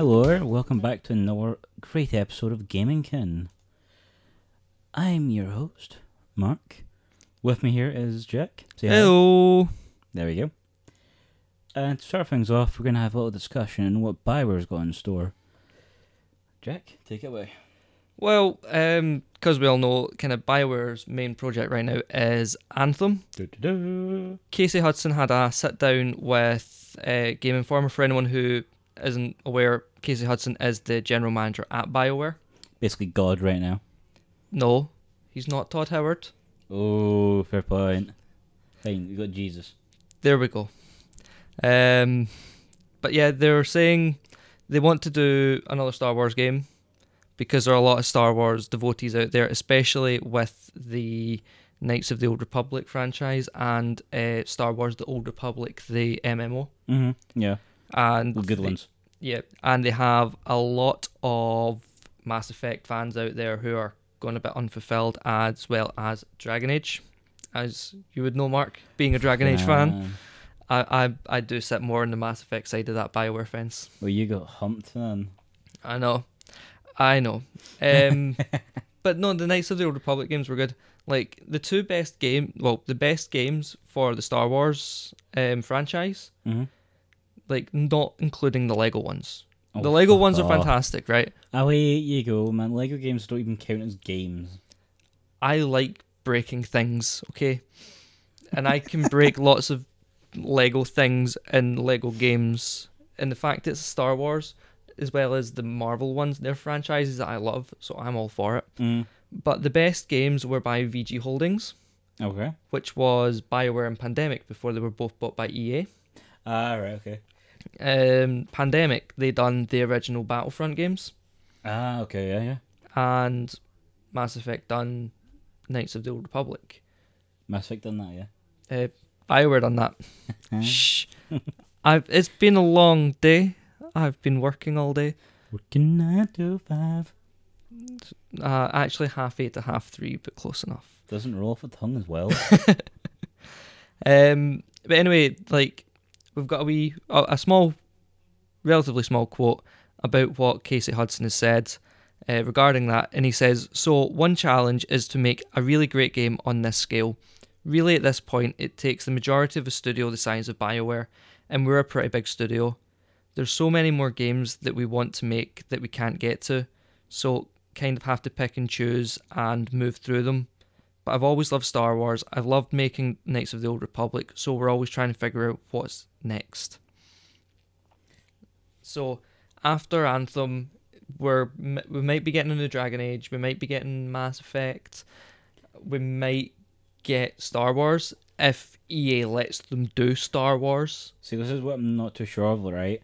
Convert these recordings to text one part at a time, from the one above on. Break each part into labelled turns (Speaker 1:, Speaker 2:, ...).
Speaker 1: Hello, welcome back to another great episode of Gaming Kin. I'm your host, Mark. With me here is Jack. Say hi.
Speaker 2: Hello.
Speaker 1: There we go. And to start things off, we're going to have a little discussion on what Bioware's got in store. Jack, take it away.
Speaker 2: Well, because we all know, kind of Bioware's main project right now is Anthem. Casey Hudson had a sit down with Game Informer. For anyone who isn't aware, Casey Hudson is the general manager at Bioware.
Speaker 1: Basically God right now.
Speaker 2: No, he's not Todd Howard.
Speaker 1: Oh, fair point. Fine, you got Jesus.
Speaker 2: There we go. But yeah, they're saying they want to do another Star Wars game because there are a lot of Star Wars devotees out there, especially with the Knights of the Old Republic franchise and Star Wars The Old Republic, the MMO.
Speaker 1: Mm-hmm, yeah.
Speaker 2: And
Speaker 1: Good ones.
Speaker 2: Yeah, and they have a lot of Mass Effect fans out there who are going a bit unfulfilled, as well as Dragon Age. As you would know, Mark, being a Dragon Age fan, I do sit more on the Mass Effect side of that Bioware fence.
Speaker 1: Well, you got humped, man.
Speaker 2: I know. But no, the Knights of the Old Republic games were good. Like, the best games for the Star Wars franchise, like, not including the Lego ones.
Speaker 1: Oh,
Speaker 2: the Lego
Speaker 1: fuck
Speaker 2: ones are
Speaker 1: off.
Speaker 2: fantastic, right?
Speaker 1: Away you go, man. Lego games don't even count as games.
Speaker 2: I like breaking things, okay? And I can break lots of Lego things in Lego games. And the fact it's Star Wars, as well as the Marvel ones, they're franchises that I love, so I'm all for it. But the best games were by VG Holdings,
Speaker 1: Okay.
Speaker 2: which was BioWare and Pandemic before they were both bought by EA.
Speaker 1: Ah, right, okay.
Speaker 2: Pandemic, they done the original Battlefront games,
Speaker 1: Ah, okay, yeah.
Speaker 2: and Mass Effect done Knights of the Old Republic.
Speaker 1: Mass Effect done that, yeah.
Speaker 2: BioWare done that. Shh. It's been a long day. I've been working all day.
Speaker 1: Working 9 to 5.
Speaker 2: Actually 8:30 to 3:30, but close enough.
Speaker 1: Doesn't roll off the tongue as well.
Speaker 2: But anyway, like, we've got a small, relatively small quote about what Casey Hudson has said regarding that, and he says, "So one challenge is to make a really great game on this scale. Really, at this point, it takes the majority of a studio the size of BioWare, and we're a pretty big studio. There's so many more games that we want to make that we can't get to, so kind of have to pick and choose and move through them. But I've always loved Star Wars. I've loved making Knights of the Old Republic, so we're always trying to figure out what's next." So after Anthem, we might be getting into Dragon Age, we might be getting Mass Effect, we might get Star Wars if EA lets them do Star Wars.
Speaker 1: See, this is what I'm not too sure of, right?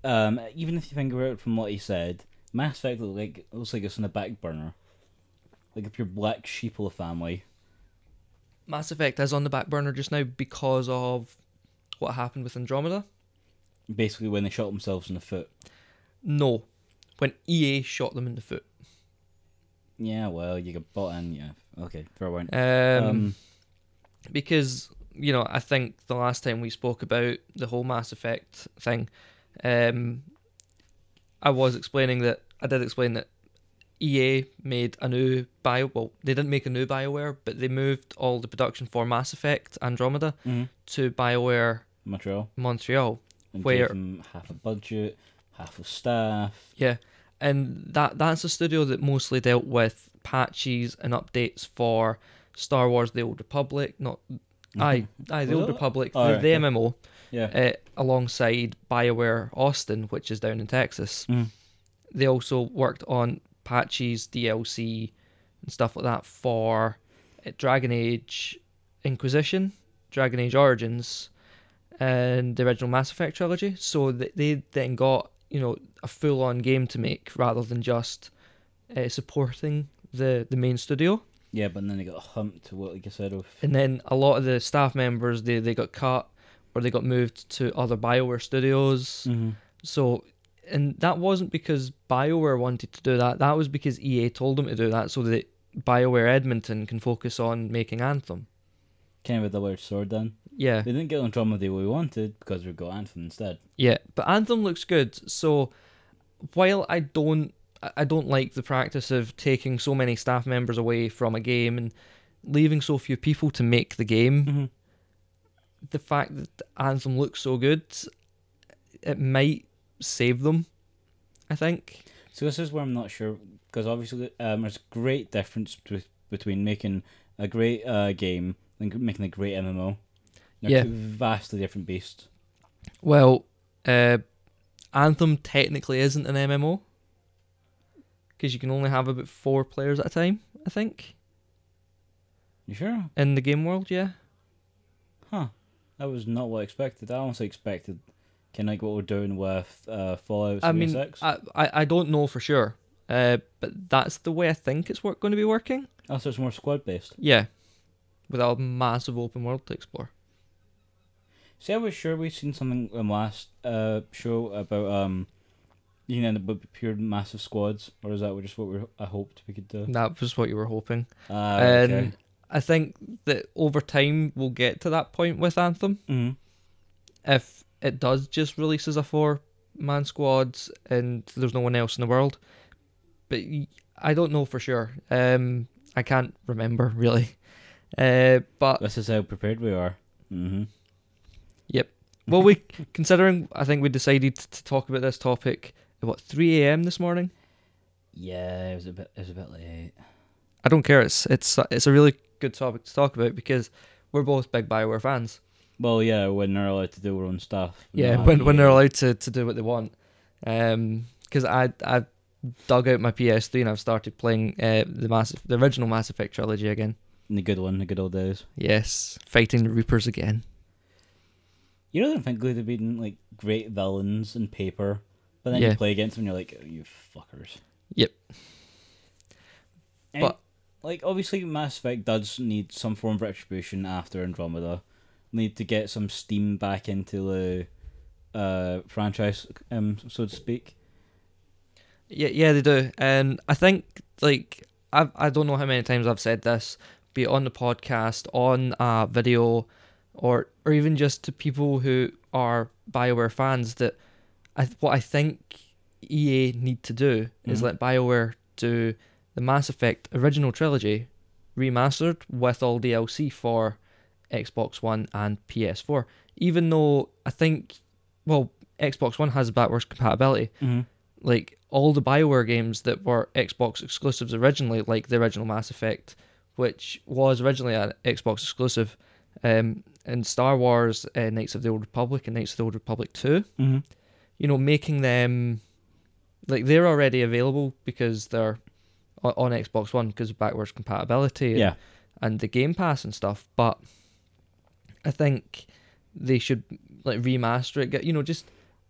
Speaker 1: Even if you think about it from what he said, Mass Effect looks like it's on the back burner. Like a pure black sheep of a family.
Speaker 2: Mass Effect is on the back burner just now because of what happened with Andromeda.
Speaker 1: Basically when they shot themselves in the foot.
Speaker 2: No, when EA shot them in the foot.
Speaker 1: Yeah, well, you got bought in, yeah. Okay, fair point.
Speaker 2: Because, you know, I think the last time we spoke about the whole Mass Effect thing, I did explain that EA made a new they didn't make a new BioWare, but they moved all the production for Mass Effect Andromeda to BioWare Montreal,
Speaker 1: And
Speaker 2: where
Speaker 1: gave them half a budget, half a staff.
Speaker 2: Yeah, and that's a studio that mostly dealt with patches and updates for Star Wars: The Old Republic, the Old Republic, the MMO, alongside BioWare Austin, which is down in Texas. They also worked on patches, DLC, and stuff like that for Dragon Age Inquisition, Dragon Age Origins, and the original Mass Effect trilogy. So they then got, you know, a full-on game to make rather than just supporting the main studio.
Speaker 1: Yeah, but then they got humped to what, like I said, of.
Speaker 2: And then a lot of the staff members, they got cut or they got moved to other BioWare studios. So, and that wasn't because BioWare wanted to do that. That was because EA told them to do that so that BioWare Edmonton can focus on making Anthem.
Speaker 1: Kind of a double-edged sword then.
Speaker 2: Yeah.
Speaker 1: They didn't get Andromeda the way we wanted because we got Anthem instead.
Speaker 2: Yeah, but Anthem looks good. So while I don't like the practice of taking so many staff members away from a game and leaving so few people to make the game, the fact that Anthem looks so good, it might save them, I think.
Speaker 1: So this is where I'm not sure, because obviously there's a great difference between making a great game and making a great MMO. They're two vastly different beasts.
Speaker 2: Well, Anthem technically isn't an MMO, because you can only have about 4 players at a time, I think.
Speaker 1: You sure?
Speaker 2: In the game world, yeah.
Speaker 1: Huh. That was not what I expected. I honestly expected kind of like what we're doing with Fallout 76.
Speaker 2: I don't know for sure, but that's the way I think it's going to be working.
Speaker 1: Oh, so it's more squad-based?
Speaker 2: Yeah. With a massive open world to explore.
Speaker 1: See, I was sure we'd seen something in last show about you can end up with pure massive squads, or is that just what I hoped we could do?
Speaker 2: That was what you were hoping.
Speaker 1: Okay.
Speaker 2: I think that over time we'll get to that point with Anthem.
Speaker 1: Mm-hmm.
Speaker 2: If it does just release as a 4-man squad and there's no one else in the world. But I don't know for sure. I can't remember, really. But
Speaker 1: this is how prepared we are. Mm-hmm.
Speaker 2: Yep. Well, considering I think we decided to talk about this topic at 3 a.m. this morning.
Speaker 1: Yeah, it was a bit late.
Speaker 2: I don't care. It's a really good topic to talk about because we're both big Bioware fans.
Speaker 1: Well, yeah, when they're allowed to do their own stuff.
Speaker 2: Yeah, when they're allowed to do what they want. Because I dug out my PS3 and I've started playing the original Mass Effect trilogy again.
Speaker 1: The good one, the good old days.
Speaker 2: Yes, fighting the Reapers again.
Speaker 1: You don't think they'd have been like great villains in paper, but then you play against them and you're like, oh, you fuckers.
Speaker 2: Yep.
Speaker 1: And, but like obviously Mass Effect does need some form of retribution after Andromeda. Need to get some steam back into the franchise, so to speak.
Speaker 2: Yeah, they do, and I think like I don't know how many times I've said this, be it on the podcast, on a video, or even just to people who are BioWare fans, that what I think EA need to do is let BioWare do the Mass Effect original trilogy remastered with all DLC for Xbox One and PS4. Even though I think, well, Xbox One has backwards compatibility. Like all the BioWare games that were Xbox exclusives originally, like the original Mass Effect, which was originally an Xbox exclusive, and Star Wars, Knights of the Old Republic and Knights of the Old Republic 2, you know, making them, like, they're already available because they're on Xbox One because of backwards compatibility and the Game Pass and stuff, but I think they should like remaster it, get, you know, just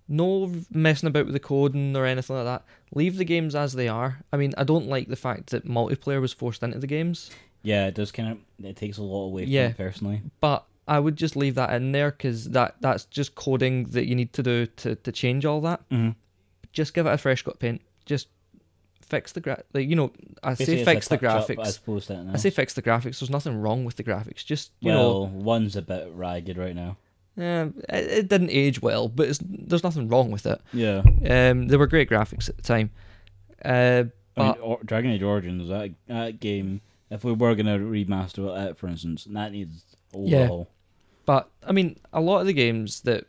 Speaker 2: no messing about with the coding or anything like that. Leave the games as they are. I mean, I don't like the fact that multiplayer was forced into the games. Yeah,
Speaker 1: it does it takes a lot away from it personally.
Speaker 2: But I would just leave that in there because that's just coding that you need to do to change all that. Just give it a fresh coat of paint. Just fix the I say fix the graphics. I say fix the graphics. There's nothing wrong with the graphics. Just you know,
Speaker 1: one's a bit ragged right now.
Speaker 2: It didn't age well, but there's nothing wrong with it.
Speaker 1: Yeah.
Speaker 2: There were great graphics at the time.
Speaker 1: But I mean, Dragon Age Origins, that game, if we were going to remaster it, for instance, that needs overhaul.
Speaker 2: Yeah. But, I mean, a lot of the games that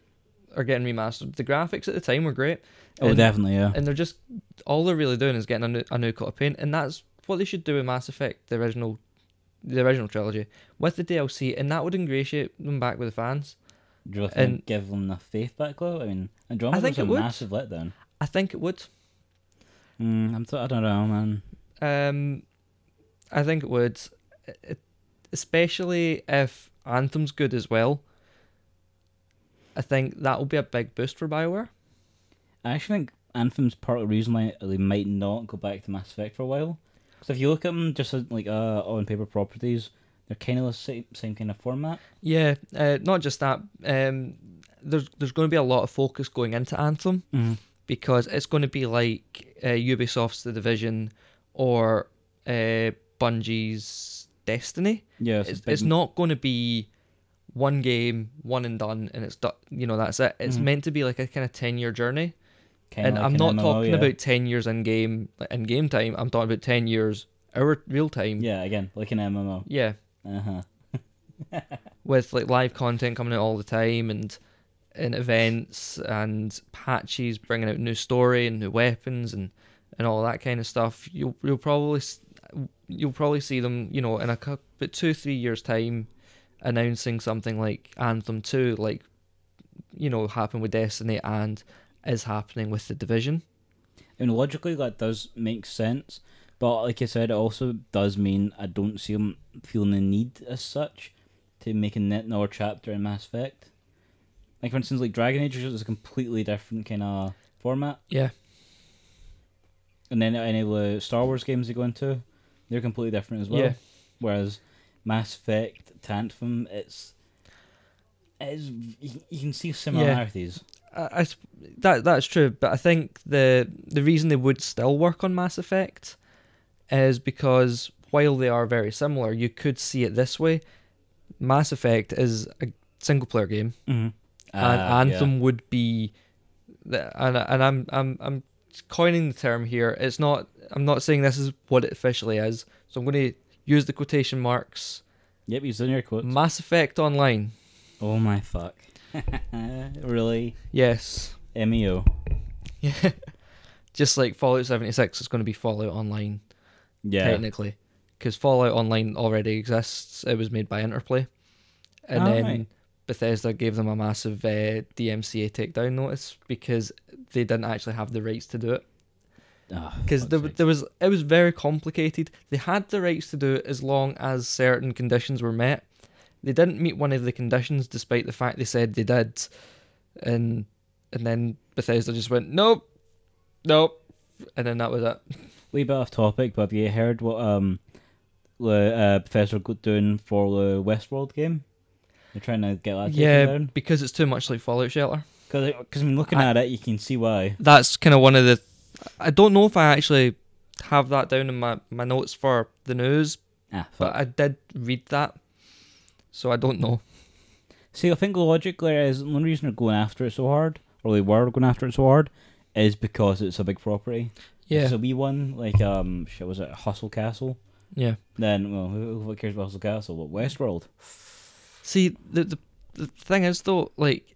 Speaker 2: are getting remastered, the graphics at the time were great.
Speaker 1: Definitely, yeah.
Speaker 2: And they're just, all they're really doing is getting a new coat of paint, and that's what they should do with Mass Effect, the original trilogy, with the DLC, and that would ingratiate them back with the fans.
Speaker 1: Do you think give them the faith back, though? I mean, Andromeda was a massive letdown.
Speaker 2: I think it would.
Speaker 1: I don't know, man.
Speaker 2: I think it would, especially if Anthem's good as well. I think that will be a big boost for BioWare.
Speaker 1: I actually think Anthem's part of the reason why they might not go back to Mass Effect for a while. Because if you look at them just as like on paper properties, they're kind of the same kind of format. Yeah,
Speaker 2: not just that. There's going to be a lot of focus going into Anthem because it's going to be like Ubisoft's The Division or Bungie's Destiny.
Speaker 1: Yeah,
Speaker 2: it's not going to be one game, one and done, and it's done. You know, that's it. It's meant to be like a kind of 10-year journey And I'm not talking about 10 years in game time. I'm talking about 10 years our real time.
Speaker 1: Yeah, again, like an MMO.
Speaker 2: Yeah. With like live content coming out all the time and events and patches bringing out new story and new weapons and all that kind of stuff. You'll probably see them, in a couple 2-3 years time announcing something like Anthem 2, like happened with Destiny and is happening with the Division.
Speaker 1: And logically that does make sense, but like I said, it also does mean I don't see them feeling the need as such to make another chapter in Mass Effect. Like for instance, like Dragon Age is a completely different kind of format.
Speaker 2: Yeah.
Speaker 1: And then any of the Star Wars games they go into, they're completely different as well.
Speaker 2: Yeah.
Speaker 1: Whereas Mass Effect, Anthem, you can see similarities.
Speaker 2: Yeah. That's true, but I think the reason they would still work on Mass Effect is because while they are very similar, you could see it this way: Mass Effect is a single player game, and Anthem would be, and I'm coining the term here. It's not. I'm not saying this is what it officially is, so I'm going to use the quotation marks.
Speaker 1: Yep, he's in your quotes.
Speaker 2: Mass Effect Online.
Speaker 1: Oh my fuck. Really?
Speaker 2: Yes.
Speaker 1: MEO.
Speaker 2: Yeah. Just like Fallout 76 is going to be Fallout Online. Yeah. Technically. Because Fallout Online already exists. It was made by Interplay. And then Bethesda gave them a massive DMCA takedown notice because they didn't actually have the rights to do it. Because it was very complicated. They had the rights to do it as long as certain conditions were met. They didn't meet one of the conditions, despite the fact they said they did, and then Bethesda just went nope, and then that was it.
Speaker 1: Wee bit off topic, but have you heard what Bethesda are doing for the Westworld game? They're trying to get that taken down.
Speaker 2: Because it's too much like Fallout Shelter.
Speaker 1: Because I mean, looking at it, you can see why.
Speaker 2: That's kind of one of the. I don't know if I actually have that down in my notes for the news, but I did read that. So I don't know.
Speaker 1: See, I think logically is the only reason they're going after it so hard, or they were going after it so hard, is because it's a big property.
Speaker 2: Yeah.
Speaker 1: It's a wee one, like was it Hustle Castle?
Speaker 2: Yeah.
Speaker 1: Then, well, who cares about Hustle Castle? But Westworld.
Speaker 2: See, the thing is though, like,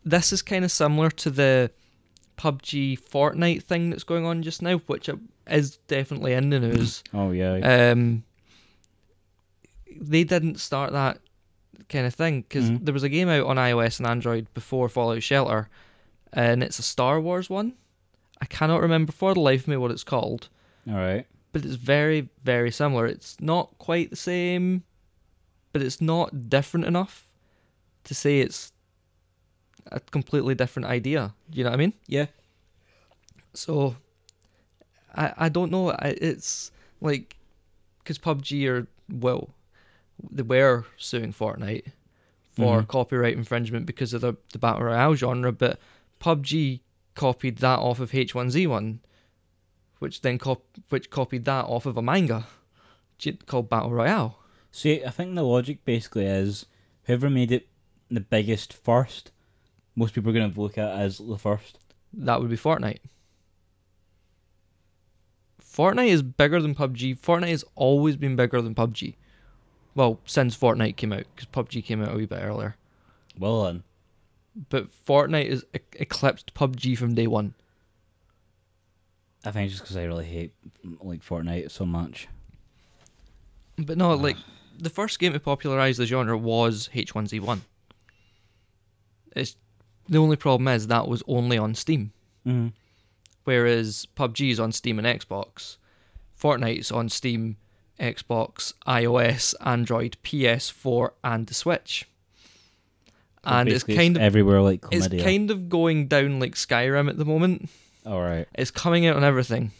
Speaker 2: this is kind of similar to the PUBG Fortnite thing that's going on just now, which is definitely in the news.
Speaker 1: Oh yeah.
Speaker 2: They didn't start that kind of thing because there was a game out on iOS and Android before Fallout Shelter, and it's a Star Wars one. I cannot remember for the life of me what it's called.
Speaker 1: All right.
Speaker 2: But it's very, very similar. It's not quite the same, but it's not different enough to say it's a completely different idea. Do you know what I mean?
Speaker 1: Yeah.
Speaker 2: So, I don't know. It's like, because PUBG they were suing Fortnite for copyright infringement because of the Battle Royale genre, but PUBG copied that off of H1Z1, which copied that off of a manga called Battle Royale.
Speaker 1: See, I think the logic basically is whoever made it the biggest first, most people are going to look at it as the first.
Speaker 2: That would be Fortnite. Fortnite is bigger than PUBG. Fortnite has always been bigger than PUBG. Well, since Fortnite came out, because PUBG came out a wee bit earlier.
Speaker 1: Well then.
Speaker 2: But Fortnite has eclipsed PUBG from day one.
Speaker 1: I think it's just because I really hate like Fortnite so much.
Speaker 2: But no, like, the first game to popularise the genre was H1Z1. The only problem is that was only on Steam.
Speaker 1: Mm-hmm.
Speaker 2: Whereas PUBG is on Steam and Xbox. Fortnite's on Steam, Xbox, iOS, Android, PS4, and the Switch. So and it's kind of
Speaker 1: everywhere like chlamydia.
Speaker 2: It's kind of going down like Skyrim at the moment.
Speaker 1: All right.
Speaker 2: It's coming out on everything.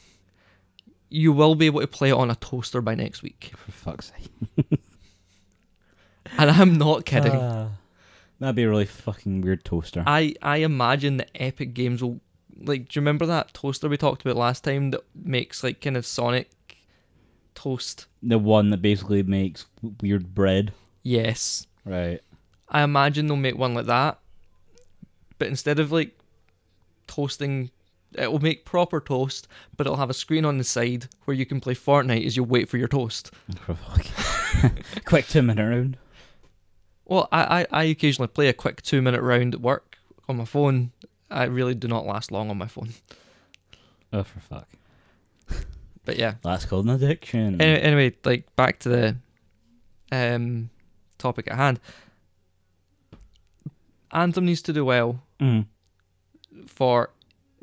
Speaker 2: You will be able to play it on a toaster by next week.
Speaker 1: For fuck's sake.
Speaker 2: And I'm not kidding.
Speaker 1: That'd be a really fucking weird toaster.
Speaker 2: I imagine that Epic Games will, like, do you remember that toaster we talked about last time that makes like kind of Sonic toast?
Speaker 1: The one that basically makes weird bread?
Speaker 2: Yes.
Speaker 1: Right.
Speaker 2: I imagine they'll make one like that, but instead of like toasting It will make proper toast, but it'll have a screen on the side where you can play Fortnite as you wait for your toast.
Speaker 1: Quick 2-minute round.
Speaker 2: Well, I occasionally play a quick 2-minute round at work on my phone. I really do not last long on my phone.
Speaker 1: Oh, for fuck.
Speaker 2: But yeah.
Speaker 1: That's called an addiction.
Speaker 2: Anyway, like, back to the topic at hand. Anthem needs to do well for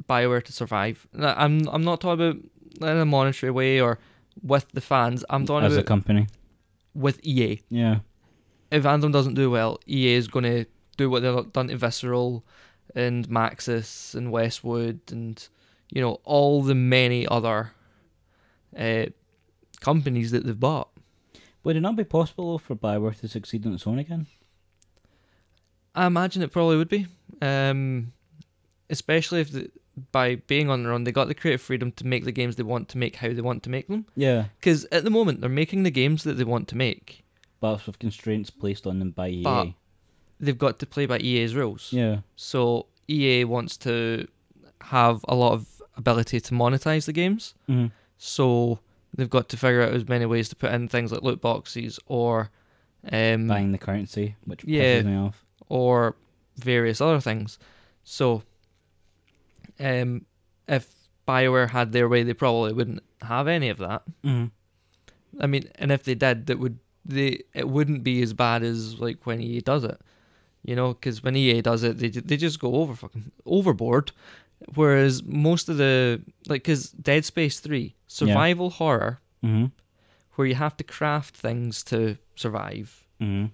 Speaker 2: Bioware to survive. I'm not talking about in a monetary way or with the fans. I'm talking
Speaker 1: as
Speaker 2: about
Speaker 1: a company
Speaker 2: with EA.
Speaker 1: Yeah.
Speaker 2: If Anthem doesn't do well, EA is going to do what they've done to Visceral and Maxis and Westwood and, you know, all the many other companies that they've bought.
Speaker 1: Would it not be possible for Bioware to succeed on its own again?
Speaker 2: I imagine it probably would be. Especially if by being on their own, they got the creative freedom to make the games they want to make how they want to make them.
Speaker 1: Yeah.
Speaker 2: Because at the moment, they're making the games that they want to make.
Speaker 1: But with constraints placed on them by EA.
Speaker 2: But they've got to play by EA's rules.
Speaker 1: Yeah.
Speaker 2: So EA wants to have a lot of ability to monetize the games.
Speaker 1: Mm-hmm.
Speaker 2: So they've got to figure out as many ways to put in things like loot boxes or...
Speaker 1: buying the currency, which pisses me off.
Speaker 2: Or various other things. So, if Bioware had their way, they probably wouldn't have any of that.
Speaker 1: Mm-hmm.
Speaker 2: I mean, and if they did, it wouldn't be as bad as like when EA does it, you know, because when EA does it, they just go overboard. Whereas most of the because Dead Space 3 survival horror, where you have to craft things to survive.
Speaker 1: Mm-hmm.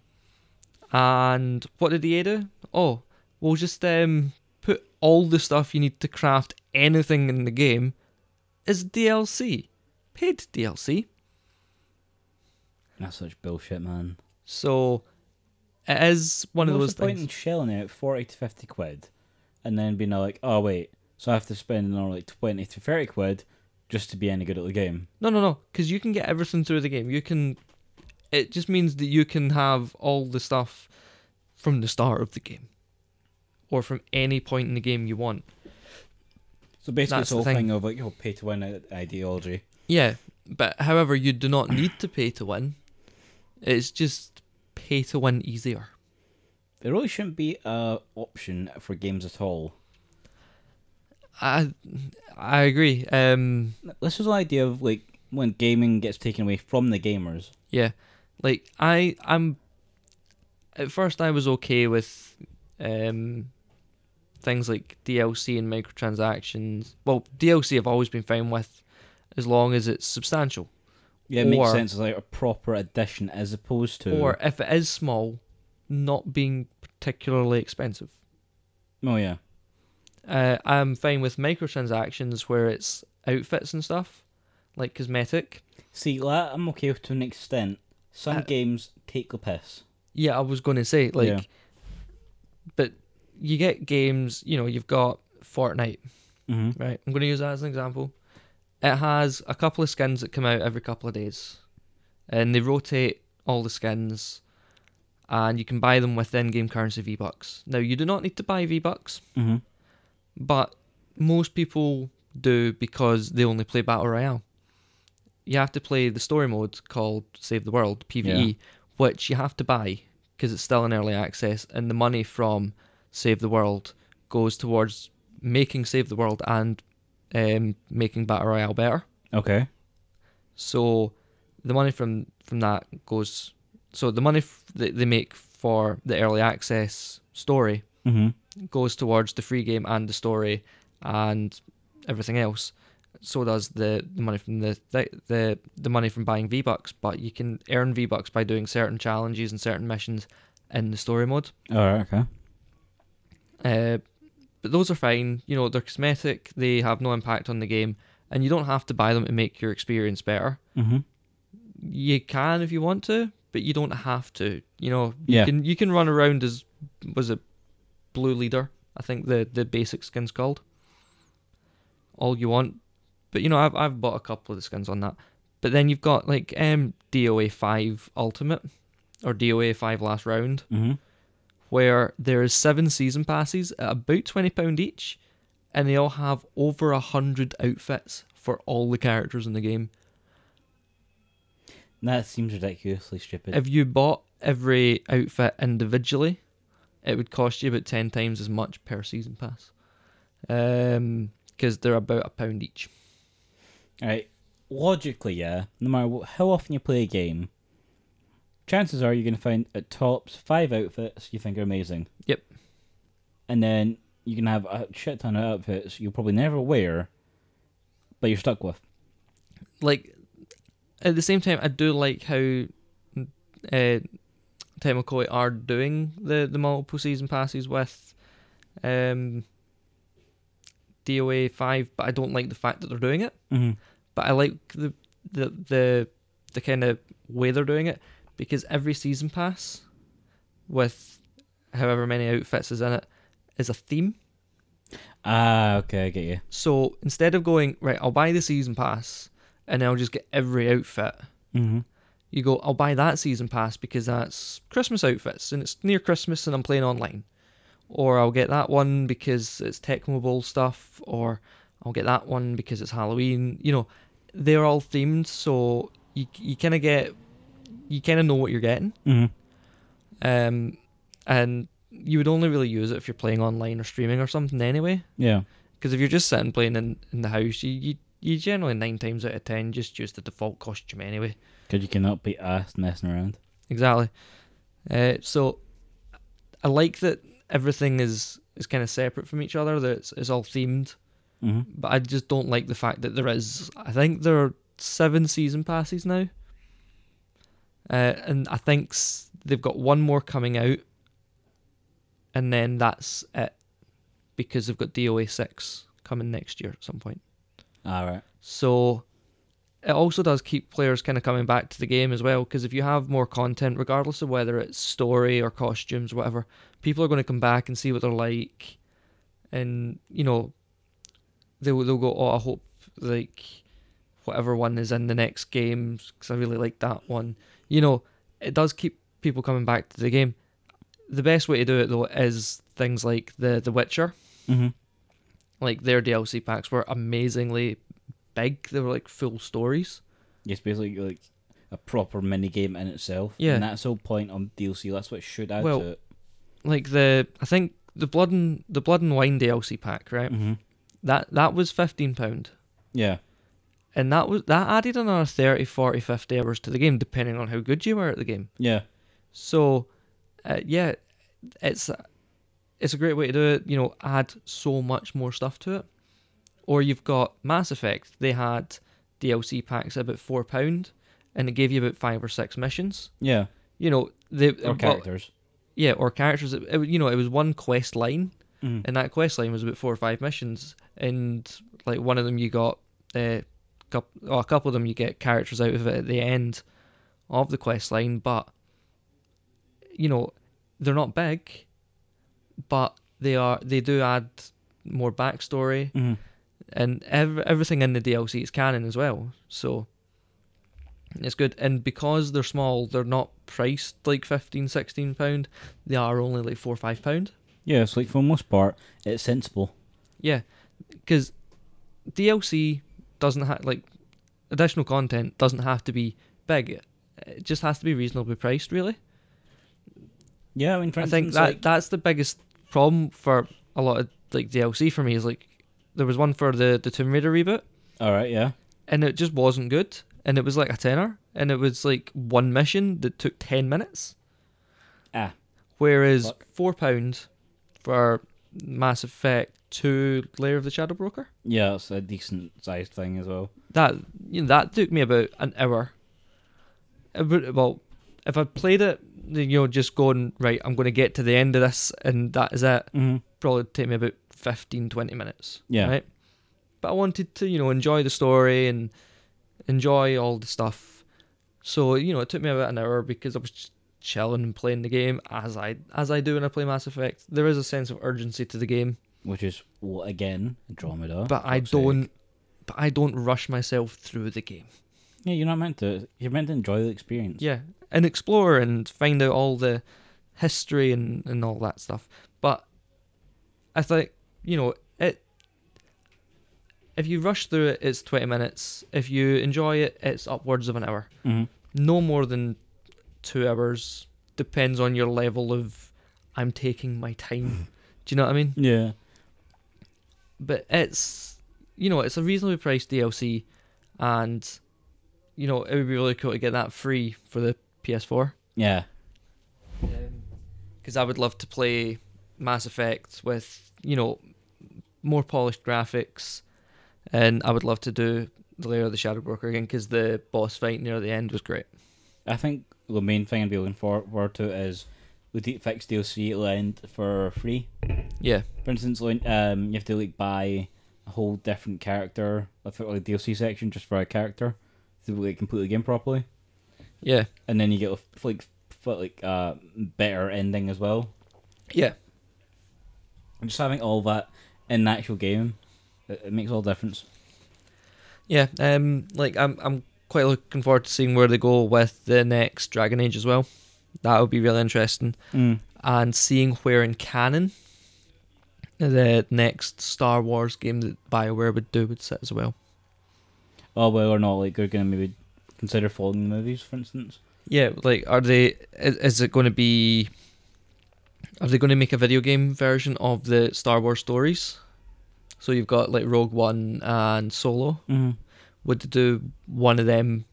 Speaker 2: And what did EA do? Oh, we'll just put all the stuff you need to craft anything in the game as DLC. Paid DLC.
Speaker 1: That's such bullshit, man.
Speaker 2: So, it is one of those
Speaker 1: What's the point
Speaker 2: things.
Speaker 1: in shelling out 40 to 50 quid and then being like, oh wait, so I have to spend another like 20 to 30 quid just to be any good at the game?
Speaker 2: No, because you can get everything through the game. It just means that you can have all the stuff from the start of the game. Or from any point in the game you want.
Speaker 1: So basically it's
Speaker 2: That's
Speaker 1: the whole
Speaker 2: the thing.
Speaker 1: thing of like, pay to win ideology.
Speaker 2: Yeah, but however, you do not need to pay to win. It's just pay to win easier.
Speaker 1: There really shouldn't be an option for games at all.
Speaker 2: I agree.
Speaker 1: This is the idea of like when gaming gets taken away from the gamers.
Speaker 2: Yeah, like I'm. At first, I was okay with things like DLC and microtransactions. Well, DLC I've always been fine with, as long as it's substantial.
Speaker 1: Yeah, it makes sense as like a proper addition as opposed to...
Speaker 2: Or if it is small, not being particularly expensive.
Speaker 1: Oh, yeah.
Speaker 2: I'm fine with microtransactions where it's outfits and stuff, like cosmetic.
Speaker 1: See, that I'm okay with to an extent. Some games take the piss.
Speaker 2: Yeah, I was going to say, but you get games, you know, you've got Fortnite, right? I'm going to use that as an example. It has a couple of skins that come out every couple of days, and they rotate all the skins, and you can buy them with in-game currency V-Bucks. Now, you do not need to buy V-Bucks, but most people do because they only play Battle Royale. You have to play the story mode called Save the World, PvE, which you have to buy because it's still in early access, and the money from Save the World goes towards making Save the World and making Battle Royale better.
Speaker 1: Okay.
Speaker 2: So the money from that goes... So the money that they make for the early access story goes towards the free game and the story and everything else. So does the money from the money from buying V-Bucks, but you can earn V-Bucks by doing certain challenges and certain missions in the story mode.
Speaker 1: Alright, okay.
Speaker 2: But those are fine. You know, they're cosmetic, they have no impact on the game, and you don't have to buy them to make your experience better. You can if you want to, but you don't have to. You know, you can run around as, was it Blue Leader? I think the basic skin's called. All you want. But, you know, I've bought a couple of the skins on that. But then you've got, like, DOA 5 Ultimate, or DOA 5 Last Round, where there's 7 season passes at about £20 each, and they all have over 100 outfits for all the characters in the game.
Speaker 1: That seems ridiculously stupid.
Speaker 2: If you bought every outfit individually, it would cost you about 10 times as much per season pass. Because they're about £1 each.
Speaker 1: Right. Logically, yeah. No matter how often you play a game, chances are you're going to find at tops 5 outfits you think are amazing.
Speaker 2: Yep.
Speaker 1: And then you can have a shit ton of outfits you'll probably never wear, but you're stuck with.
Speaker 2: Like, at the same time, I do like how Temakoi are doing the multiple season passes with DOA 5, but I don't like the fact that they're doing it.
Speaker 1: Mm-hmm.
Speaker 2: But I like the kind of way they're doing it, because every season pass with however many outfits is in it is a theme.
Speaker 1: Ah, okay, I get you.
Speaker 2: So instead of going, right, I'll buy the season pass and I'll just get every outfit, you go, I'll buy that season pass because that's Christmas outfits and it's near Christmas and I'm playing online. Or I'll get that one because it's Tecmo Bowl stuff, or I'll get that one because it's Halloween. You know, they're all themed, so you kind of know what you're getting. And you would only really use it if you're playing online or streaming or something anyway.
Speaker 1: Yeah.
Speaker 2: Because if you're just sitting playing in the house, you generally 9 times out of 10 just use the default costume anyway.
Speaker 1: Because you cannot be asked messing around.
Speaker 2: Exactly. So I like that everything is kind of separate from each other, that it's all themed. But I just don't like the fact that I think there are 7 season passes now. And I think they've got one more coming out. And then that's it. Because they've got DOA 6 coming next year at some point.
Speaker 1: Alright.
Speaker 2: So it also does keep players kind of coming back to the game as well, because if you have more content, regardless of whether it's story or costumes, whatever, people are going to come back and see what they're like, and you know, they'll go, oh, I hope like whatever one is in the next game because I really like that one. You know, it does keep people coming back to the game. The best way to do it though is things like the Witcher. Like their DLC packs were amazingly big. They were like full stories.
Speaker 1: It's basically like a proper mini game in itself.
Speaker 2: Yeah.
Speaker 1: And that's the whole point of DLC. That's what it should add to it.
Speaker 2: Like I think the Blood and Wine DLC pack, right? That was £15. Yeah. And that added another 30, 40, 50 hours to the game, depending on how good you were at the game.
Speaker 1: Yeah.
Speaker 2: So, yeah, it's a great way to do it. You know, add so much more stuff to it. Or you've got Mass Effect. They had DLC packs at about £4, and it gave you about 5 or 6 missions.
Speaker 1: Yeah.
Speaker 2: You know,
Speaker 1: or characters.
Speaker 2: Yeah, or characters. It was one quest line, and that quest line was about 4 or 5 missions. And like one of them, you got a couple of them, you get characters out of it at the end of the quest line. But you know, they're not big, but they do add more backstory. And everything in the DLC is canon as well, so it's good. And because they're small, they're not priced like £15, £16. They are only like £4 or £5.
Speaker 1: Yeah, it's like for the most part, it's sensible.
Speaker 2: Yeah, because DLC doesn't have, like, additional content doesn't have to be big. It just has to be reasonably priced, really.
Speaker 1: Yeah, I mean, for
Speaker 2: instance, I think that's the biggest problem for a lot of like DLC for me is like, there was one for the Tomb Raider reboot.
Speaker 1: Alright, yeah.
Speaker 2: And it just wasn't good. And it was like a tenner. And it was like one mission that took 10 minutes. Whereas £4 for Mass Effect 2 Lair of the Shadow Broker.
Speaker 1: Yeah, it's a decent sized thing as well.
Speaker 2: That took me about an hour. Well, if I played it, just going, right, I'm going to get to the end of this and that is it, probably take me about 15-20 minutes.
Speaker 1: Yeah.
Speaker 2: Right? But I wanted to, enjoy the story and enjoy all the stuff. So, it took me about an hour because I was just chilling and playing the game as I do when I play Mass Effect. There is a sense of urgency to the game.
Speaker 1: Which is, again, Andromeda.
Speaker 2: But I don't rush myself through the game.
Speaker 1: Yeah, you're not meant to. You're meant to enjoy the experience.
Speaker 2: Yeah, and explore and find out all the history and all that stuff. But I think, if you rush through it, it's 20 minutes. If you enjoy it, it's upwards of an hour.
Speaker 1: Mm-hmm.
Speaker 2: No more than 2 hours. Depends on your level of I'm taking my time. Do you know what I mean?
Speaker 1: Yeah.
Speaker 2: But it's, it's a reasonably priced DLC, and, it would be really cool to get that free for the PS4.
Speaker 1: Yeah.
Speaker 2: Because I would love to play Mass Effect with, more polished graphics, and I would love to do the Lair of the Shadow Broker again, because the boss fight near the end was great.
Speaker 1: I think the main thing I'd be looking forward to is with the fixed DLC it'll end for free.
Speaker 2: Yeah.
Speaker 1: For instance, you have to buy a whole different character, like DLC section just for a character to complete the game properly.
Speaker 2: Yeah.
Speaker 1: And then you get better ending as well.
Speaker 2: Yeah.
Speaker 1: And just having all that in the actual game, it makes all the difference.
Speaker 2: Yeah. I'm quite looking forward to seeing where they go with the next Dragon Age as well. That would be really interesting. And seeing where in canon the next Star Wars game that Bioware would sit as well.
Speaker 1: Oh, well, or not, they're going to maybe consider following the movies, for instance.
Speaker 2: Yeah, is it going to be... Are they going to make a video game version of the Star Wars stories? So you've got, Rogue One and Solo.
Speaker 1: Mm-hmm.
Speaker 2: Would they do one of them...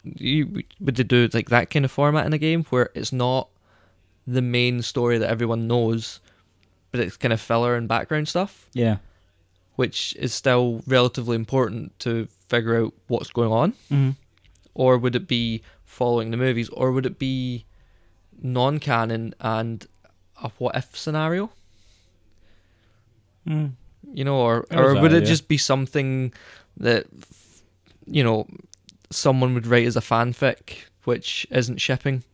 Speaker 2: Would they do, that kind of format in a game where it's not the main story that everyone knows, but it's kind of filler and background stuff?
Speaker 1: Yeah.
Speaker 2: Which is still relatively important to figure out what's going on?
Speaker 1: Mm-hmm.
Speaker 2: Or would it be following the movies? Or would it be non-canon and a what-if scenario?
Speaker 1: Mm.
Speaker 2: Or would it just be something that, someone would write as a fanfic, which isn't shipping?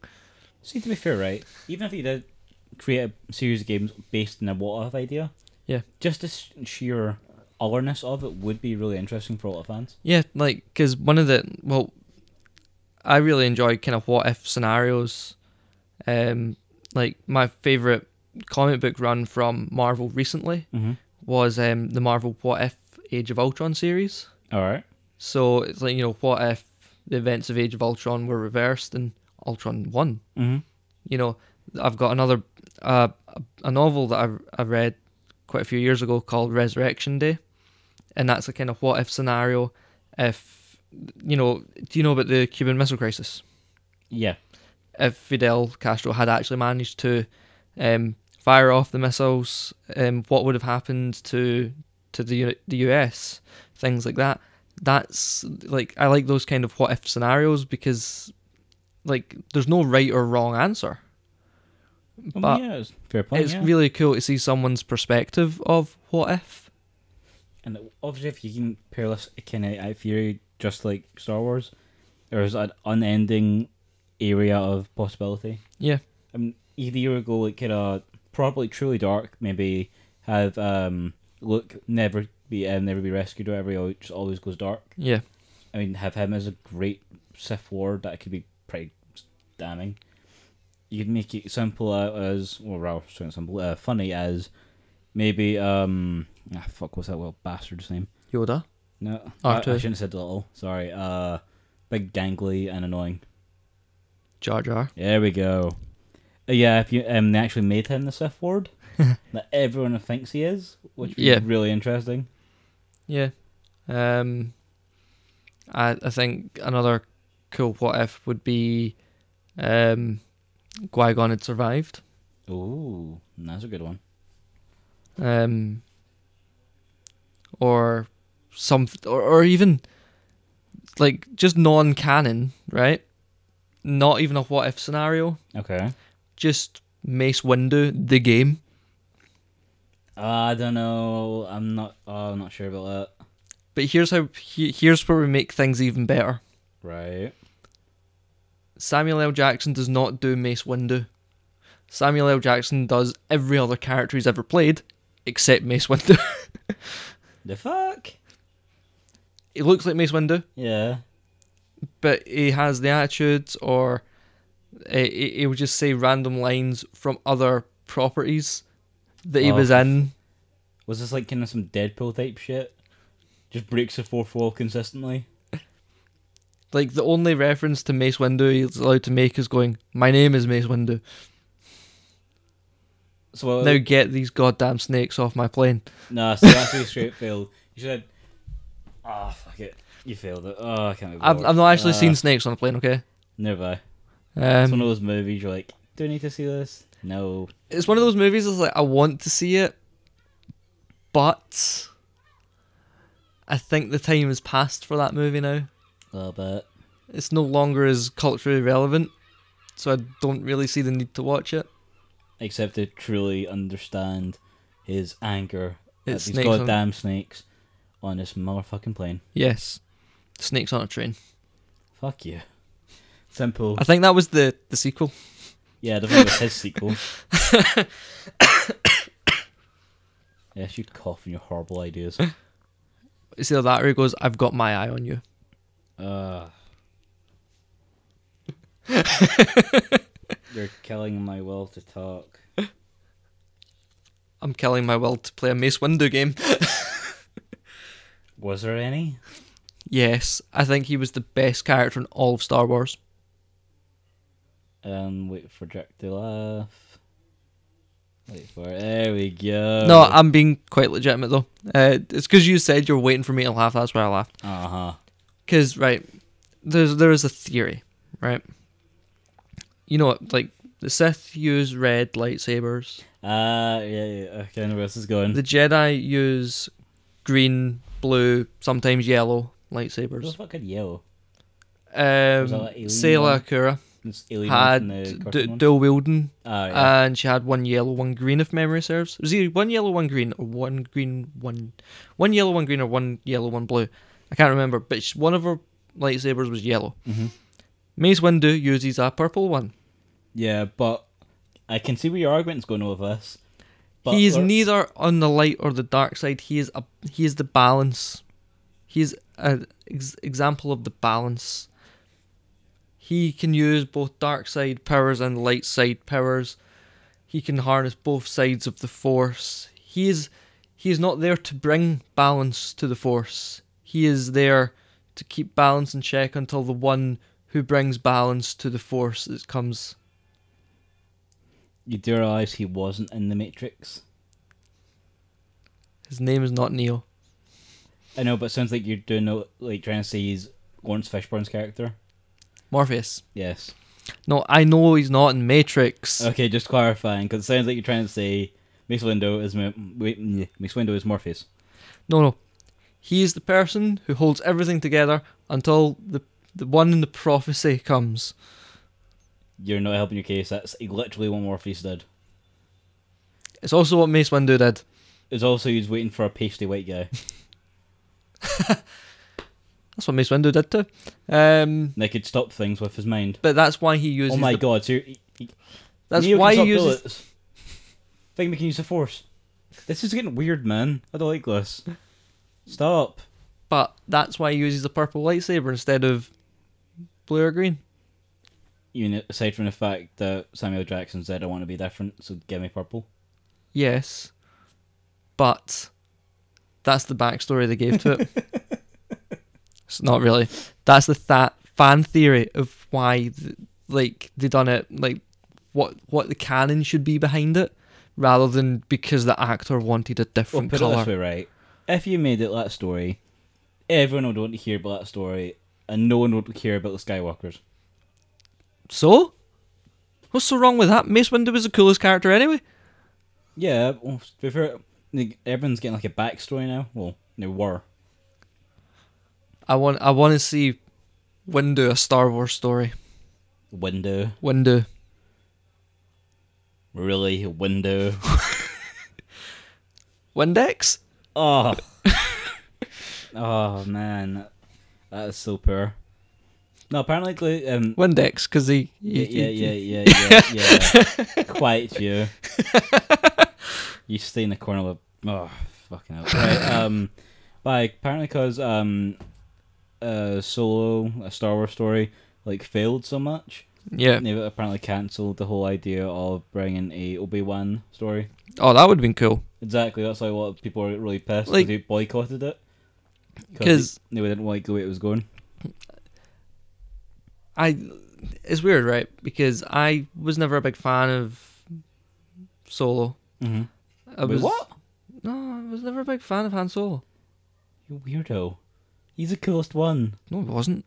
Speaker 1: See, to be fair, right, even if you did create a series of games based on a what-if idea,
Speaker 2: yeah,
Speaker 1: just the sheer otherness of it would be really interesting for a lot of fans.
Speaker 2: Yeah, because I really enjoy kind of what-if scenarios. My favourite comic book run from Marvel recently was the Marvel What If Age of Ultron series.
Speaker 1: Alright.
Speaker 2: So it's what if the events of Age of Ultron were reversed and Ultron won? Mm-hmm. I've got another a novel that I read quite a few years ago called Resurrection Day, and that's a kind of what if scenario. If do you know about the Cuban Missile Crisis?
Speaker 1: Yeah. If
Speaker 2: Fidel Castro had actually managed to fire off the missiles, what would have happened to the US? Things like that. That's I like those kind of what if scenarios because there's no right or wrong answer. But
Speaker 1: yeah, fair point.
Speaker 2: It's really cool to see someone's perspective of what if.
Speaker 1: And obviously, if you can pair this kind of theory just like Star Wars, there's an unending area of possibility.
Speaker 2: Yeah.
Speaker 1: Either you would go kind of probably truly dark, maybe have Luke never be rescued or whatever. He just always goes dark.
Speaker 2: Yeah.
Speaker 1: Have him as a great Sith Lord that could be pretty damning. You could make it simple as simple, funny as maybe what's that little bastard's name?
Speaker 2: Yoda.
Speaker 1: No, I shouldn't have said little. Sorry. Big, gangly, and annoying.
Speaker 2: Jar Jar.
Speaker 1: There we go. Yeah, if you they actually made him the Sith Lord that everyone thinks he is, which would be really interesting.
Speaker 2: Yeah. I think another cool what if would be Qui-Gon had survived.
Speaker 1: Ooh, that's a good one.
Speaker 2: Or even just non-canon, right? Not even a what if scenario.
Speaker 1: Okay.
Speaker 2: Just Mace Windu the game.
Speaker 1: I don't know. I'm not sure about that.
Speaker 2: But here's where we make things even better.
Speaker 1: Right.
Speaker 2: Samuel L. Jackson does not do Mace Windu. Samuel L. Jackson does every other character he's ever played, except Mace Windu.
Speaker 1: The fuck?
Speaker 2: He looks like Mace Windu.
Speaker 1: Yeah.
Speaker 2: But he has the attitudes, or he would just say random lines from other properties that he was in.
Speaker 1: Was this kind of some Deadpool type shit? Just breaks the fourth wall consistently.
Speaker 2: Like, the only reference to Mace Windu he's allowed to make is going, "My name is Mace Windu.
Speaker 1: So
Speaker 2: Now get these goddamn snakes off my plane."
Speaker 1: Nah, so that's a straight fail. You should. Fuck it. You failed it. I can't.
Speaker 2: I've not actually seen snakes on a plane. Okay.
Speaker 1: Never. It's one of those movies you're like, do I need to see this? No.
Speaker 2: It's one of those movies that's like, I want to see it, but I think the time has passed for that movie now.
Speaker 1: A little bit.
Speaker 2: It's no longer as culturally relevant, so I don't really see the need to watch it.
Speaker 1: Except to truly understand his anger at
Speaker 2: It's
Speaker 1: these
Speaker 2: snakes
Speaker 1: goddamn snakes on this motherfucking plane.
Speaker 2: Yes. Snakes on a train.
Speaker 1: Fuck you. Simple.
Speaker 2: I think that was the sequel.
Speaker 1: Yeah, the one was his sequel. Yes, you cough and your horrible ideas.
Speaker 2: It's either that or he goes, "I've got my eye on you."
Speaker 1: You're killing my will to talk.
Speaker 2: I'm killing my will to play a Mace Windu game.
Speaker 1: Was there any?
Speaker 2: Yes, I think he was the best character in all of Star Wars.
Speaker 1: Wait for Jack to laugh. Wait for it. There we go.
Speaker 2: No, I'm being quite legitimate though. It's because you said you're waiting for me to laugh. That's why I laughed. Because right, there is a theory, right? You know what? Like the Sith use red lightsabers.
Speaker 1: Yeah. Okay, I know where this is going.
Speaker 2: The Jedi use green, blue, sometimes yellow lightsabers.
Speaker 1: What's fucking yellow?
Speaker 2: Sayla Akura had dual wielding, and she had one yellow, one green, if memory serves. Was it one yellow, one green, or one green, one yellow, one green, or one yellow, one blue? I can't remember, but one of her lightsabers was yellow.
Speaker 1: Mm-hmm.
Speaker 2: Mace Windu uses a purple one.
Speaker 1: Yeah, but I can see where your argument's going with this. But
Speaker 2: He is neither on the light or the dark side. He is the balance. He is an example of the balance. He can use both dark side powers and light side powers. He can harness both sides of the Force. He is not there to bring balance to the Force. He is there to keep balance in check until the one who brings balance to the Force comes.
Speaker 1: You do realise he wasn't in the Matrix?
Speaker 2: His name is not Neo.
Speaker 1: I know, but it sounds like you're doing like trying to say he's Lawrence Fishburne's character.
Speaker 2: Morpheus.
Speaker 1: Yes.
Speaker 2: No, I know he's not in Matrix.
Speaker 1: Okay, just clarifying, because it sounds like you're trying to say Mace Windu is Morpheus.
Speaker 2: No. He is the person who holds everything together until the one in the prophecy comes.
Speaker 1: You're not helping your case. That's literally what Morpheus did.
Speaker 2: It's also what Mace Windu did.
Speaker 1: It's also he's waiting for a pasty white guy.
Speaker 2: That's what Mace Windu did too.
Speaker 1: They could stop things with his mind.
Speaker 2: But that's why he uses.
Speaker 1: Oh my god! So
Speaker 2: that's
Speaker 1: Neo
Speaker 2: why
Speaker 1: can
Speaker 2: he
Speaker 1: stop
Speaker 2: uses.
Speaker 1: bullets. Think they can use the Force. This is getting weird, man. I don't like this. Stop.
Speaker 2: But that's why he uses a purple lightsaber instead of blue or green.
Speaker 1: Even aside from the fact that Samuel Jackson said I want to be different, so give me purple.
Speaker 2: Yes, but that's the backstory they gave to it. It's not really. That's the fan theory of why, they done it. Like what the canon should be behind it, rather than because the actor wanted a different
Speaker 1: put
Speaker 2: color.
Speaker 1: It this way, right? If you made it that story, everyone would want to hear about that story, and no one would care about the Skywalkers.
Speaker 2: So, what's so wrong with that? Mace Windu was the coolest character anyway.
Speaker 1: Yeah, well, to be fair, everyone's getting like a backstory now. Well, they were.
Speaker 2: I want to see Windu a Star Wars story.
Speaker 1: Windu. Really, Windu.
Speaker 2: Windex?
Speaker 1: Oh. Oh man, that is so poor. No, apparently,
Speaker 2: Windex, because he
Speaker 1: yeah. Quite you. You stay in the corner with fucking hell. Right, but apparently because Solo, a Star Wars story, failed so much.
Speaker 2: Yeah.
Speaker 1: They apparently cancelled the whole idea of bringing a Obi-Wan story.
Speaker 2: Oh, that would have been cool.
Speaker 1: Exactly, that's why a lot of people are really pissed because they boycotted it.
Speaker 2: Because
Speaker 1: they didn't like the way it was going.
Speaker 2: It's weird, right? Because I was never a big fan of Solo.
Speaker 1: Wait, what?
Speaker 2: No, I was never a big fan of Han Solo.
Speaker 1: You weirdo. He's the coolest one.
Speaker 2: No, it wasn't.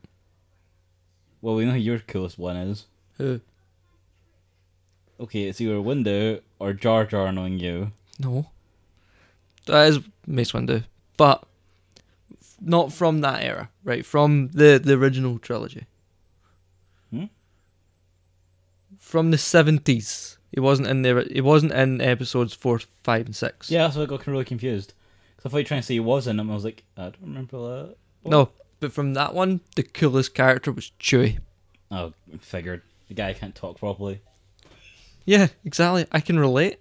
Speaker 1: Well, we know who your coolest one is.
Speaker 2: Who?
Speaker 1: Okay, it's either Windu or Jar Jar knowing you.
Speaker 2: No. That is Mace Windu. But not from that era, right? From the original trilogy. From the 70s. He wasn't in there. He wasn't in episodes 4, 5, and 6.
Speaker 1: Yeah, that's why I got really confused. Because I thought you were trying to say he was in them. I was like, I don't remember that. What?
Speaker 2: No, but from that one, the coolest character was Chewie.
Speaker 1: Oh, figured. The guy can't talk properly.
Speaker 2: Yeah, exactly. I can relate.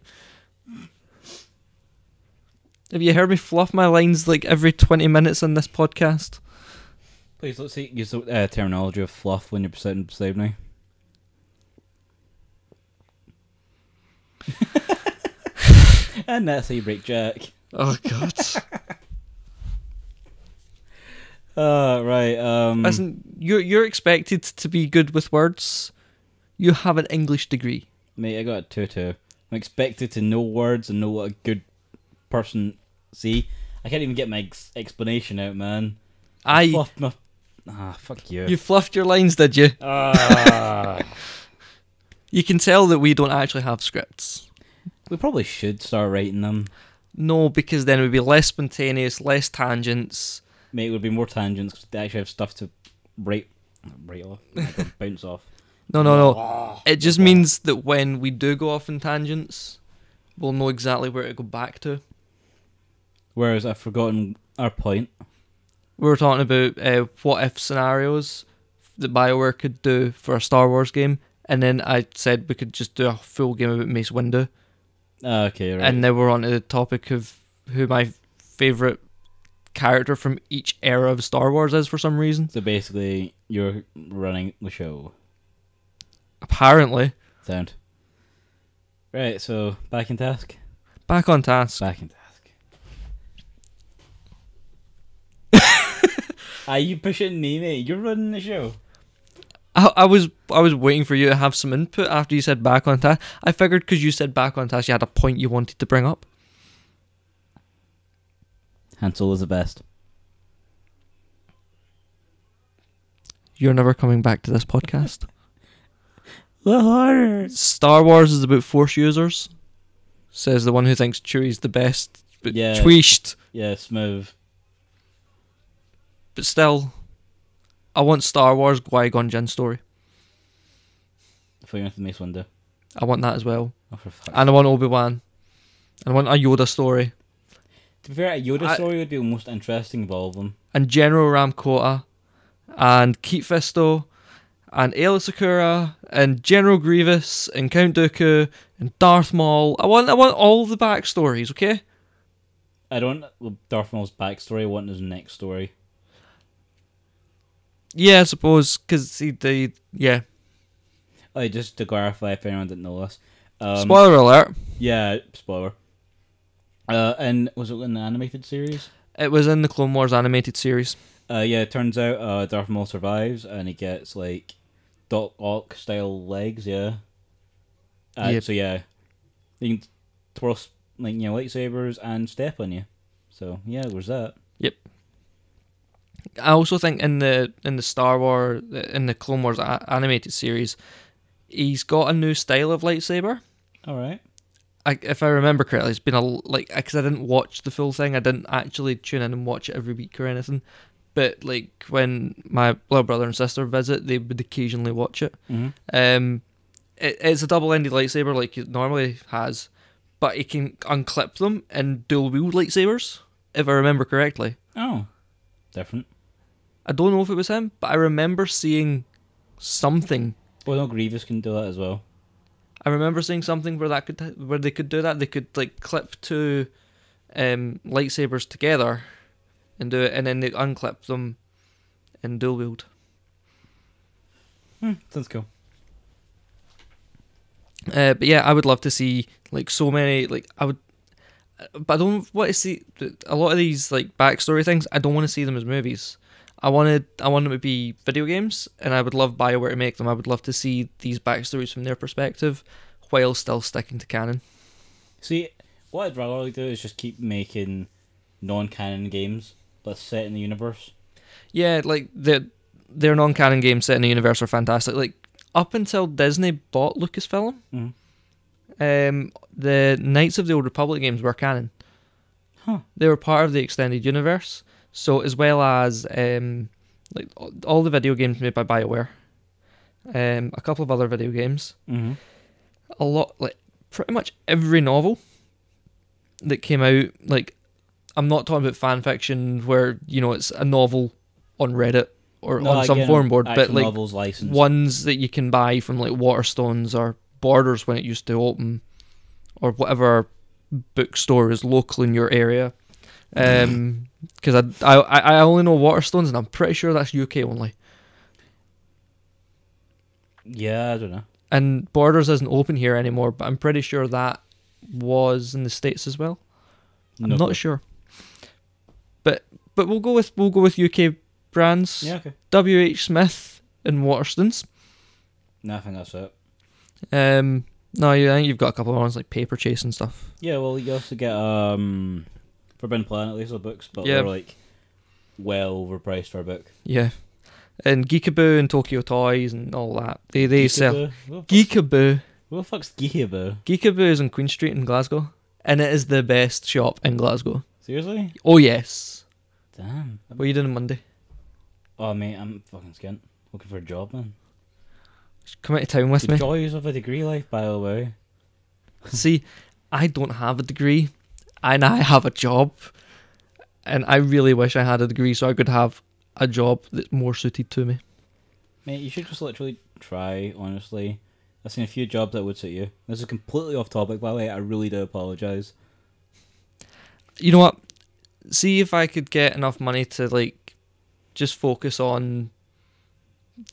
Speaker 2: Have you heard me fluff my lines like every 20 minutes in this podcast?
Speaker 1: Please, let's see. Use the terminology of fluff when you're sitting beside me. And that's how you break Jack.
Speaker 2: Oh, God.
Speaker 1: Right.
Speaker 2: Listen, you're expected to be good with words. You have an English degree.
Speaker 1: Mate, I got a 2-2. I'm expected to know words and know what a good person... See? I can't even get my explanation out, man. I fluffed my... fuck you.
Speaker 2: You fluffed your lines, did you? You can tell that we don't actually have scripts.
Speaker 1: We probably should start writing them.
Speaker 2: No, because then it would be less spontaneous, less tangents.
Speaker 1: Mate, it would be more tangents because they actually have stuff to write off, bounce off.
Speaker 2: No. It just means that when we do go off in tangents, we'll know exactly where to go back to.
Speaker 1: Whereas I've forgotten our point.
Speaker 2: We were talking about what if scenarios that Bioware could do for a Star Wars game, and then I said we could just do a full game about Mace Windu.
Speaker 1: Okay, right.
Speaker 2: And then we're on to the topic of who my favourite character from each era of Star Wars is for some reason.
Speaker 1: So basically, you're running the show.
Speaker 2: Apparently.
Speaker 1: Sound. Right, so back in task?
Speaker 2: Back on task.
Speaker 1: Back in task. You pushing me, mate. You're running the show.
Speaker 2: I was waiting for you to have some input after you said back on task. I figured because you said back on task, you had a point you wanted to bring up.
Speaker 1: Han Solo's the best.
Speaker 2: You're never coming back to this podcast.
Speaker 1: The harder.
Speaker 2: Star Wars is about Force users, says the one who thinks Chewie's the best. But
Speaker 1: yeah,
Speaker 2: tweeshed.
Speaker 1: Yeah, smooth.
Speaker 2: But still, I want Star Wars Qui-Gon Jinn story.
Speaker 1: I thought you wanted Mace Windu.
Speaker 2: I want that as well.
Speaker 1: Oh, for fuck's
Speaker 2: and I want Obi-Wan. And I want a Yoda story.
Speaker 1: To be fair, a Yoda story would be the most interesting of all of them.
Speaker 2: And General Ramkota. And Keet Fisto. And Aayla Secura. And General Grievous. And Count Dooku. And Darth Maul. I want all the backstories, okay?
Speaker 1: I don't want Darth Maul's backstory. I want his next story.
Speaker 2: Yeah, I suppose, because yeah.
Speaker 1: Oh, just to clarify if anyone didn't know this.
Speaker 2: Spoiler alert.
Speaker 1: Yeah, spoiler. And was it in the animated series?
Speaker 2: It was in the Clone Wars animated series.
Speaker 1: Yeah, it turns out Darth Maul survives and he gets like Doc Ock style legs, yeah.
Speaker 2: Yep.
Speaker 1: So yeah, you can twirl lightsabers and step on you. So yeah, there's that.
Speaker 2: Yep. I also think in the Star Wars, in the Clone Wars animated series, he's got a new style of lightsaber.
Speaker 1: All right.
Speaker 2: If I remember correctly, it's been because I didn't watch the full thing. I didn't actually tune in and watch it every week or anything. But like when my little brother and sister visit, they would occasionally watch it.
Speaker 1: Mm-hmm.
Speaker 2: It's a double-ended lightsaber like it normally has, but he can unclip them in dual-wield lightsabers, if I remember correctly.
Speaker 1: Oh, different.
Speaker 2: I don't know if it was him, but I remember seeing something.
Speaker 1: Well, no, Grievous can do that as well.
Speaker 2: I remember seeing something where they could do that. They could like clip two lightsabers together and do it, and then they unclip them in dual wield.
Speaker 1: Sounds cool.
Speaker 2: But yeah, I would love to see like so many. Like But I don't want to see a lot of these like backstory things. I don't want to see them as movies. I want them to be video games, and I would love Bioware to make them. I would love to see these backstories from their perspective, while still sticking to canon.
Speaker 1: See, what I'd rather do is just keep making non-canon games, but set in the universe.
Speaker 2: Yeah, like their non-canon games set in the universe are fantastic. Like up until Disney bought Lucasfilm, the Knights of the Old Republic games were canon.
Speaker 1: Huh.
Speaker 2: They were part of the extended universe. So as well as like all the video games made by BioWare, a couple of other video games, a lot, like pretty much every novel that came out. Like I'm not talking about fan fiction where it's a novel on Reddit or on some forum board, but like ones that you can buy from like Waterstones or Borders when it used to open, or whatever bookstore is local in your area. Because I only know Waterstones, and I'm pretty sure that's UK only.
Speaker 1: Yeah, I don't know.
Speaker 2: And Borders isn't open here anymore, but I'm pretty sure that was in the States as well. I'm not sure. But we'll go with UK brands.
Speaker 1: Yeah, okay.
Speaker 2: WH Smith and Waterstones.
Speaker 1: No, I think that's it.
Speaker 2: No, I think you've got a couple of ones like Paper Chase and stuff.
Speaker 1: Yeah, well, you also get Forbidden Planet laser books, but they're like well overpriced for a book.
Speaker 2: Yeah, and Geekaboo and Tokyo Toys and all that. They sell Geekaboo.
Speaker 1: What the fuck's Geekaboo?
Speaker 2: Geekaboo is on Queen Street in Glasgow, and it is the best shop in Glasgow.
Speaker 1: Seriously?
Speaker 2: Oh yes.
Speaker 1: Damn.
Speaker 2: What are you doing on Monday?
Speaker 1: Oh mate, I'm fucking skint. Looking for a job, man.
Speaker 2: Come out of town with
Speaker 1: the
Speaker 2: me.
Speaker 1: Joys of a degree life, by the way.
Speaker 2: See, I don't have a degree, and I have a job, and I really wish I had a degree so I could have a job that's more suited to me.
Speaker 1: Mate, you should just literally try, honestly. I've seen a few jobs that would suit you. This is completely off topic, by the way. I really do apologise.
Speaker 2: You know what? See if I could get enough money to, like, just focus on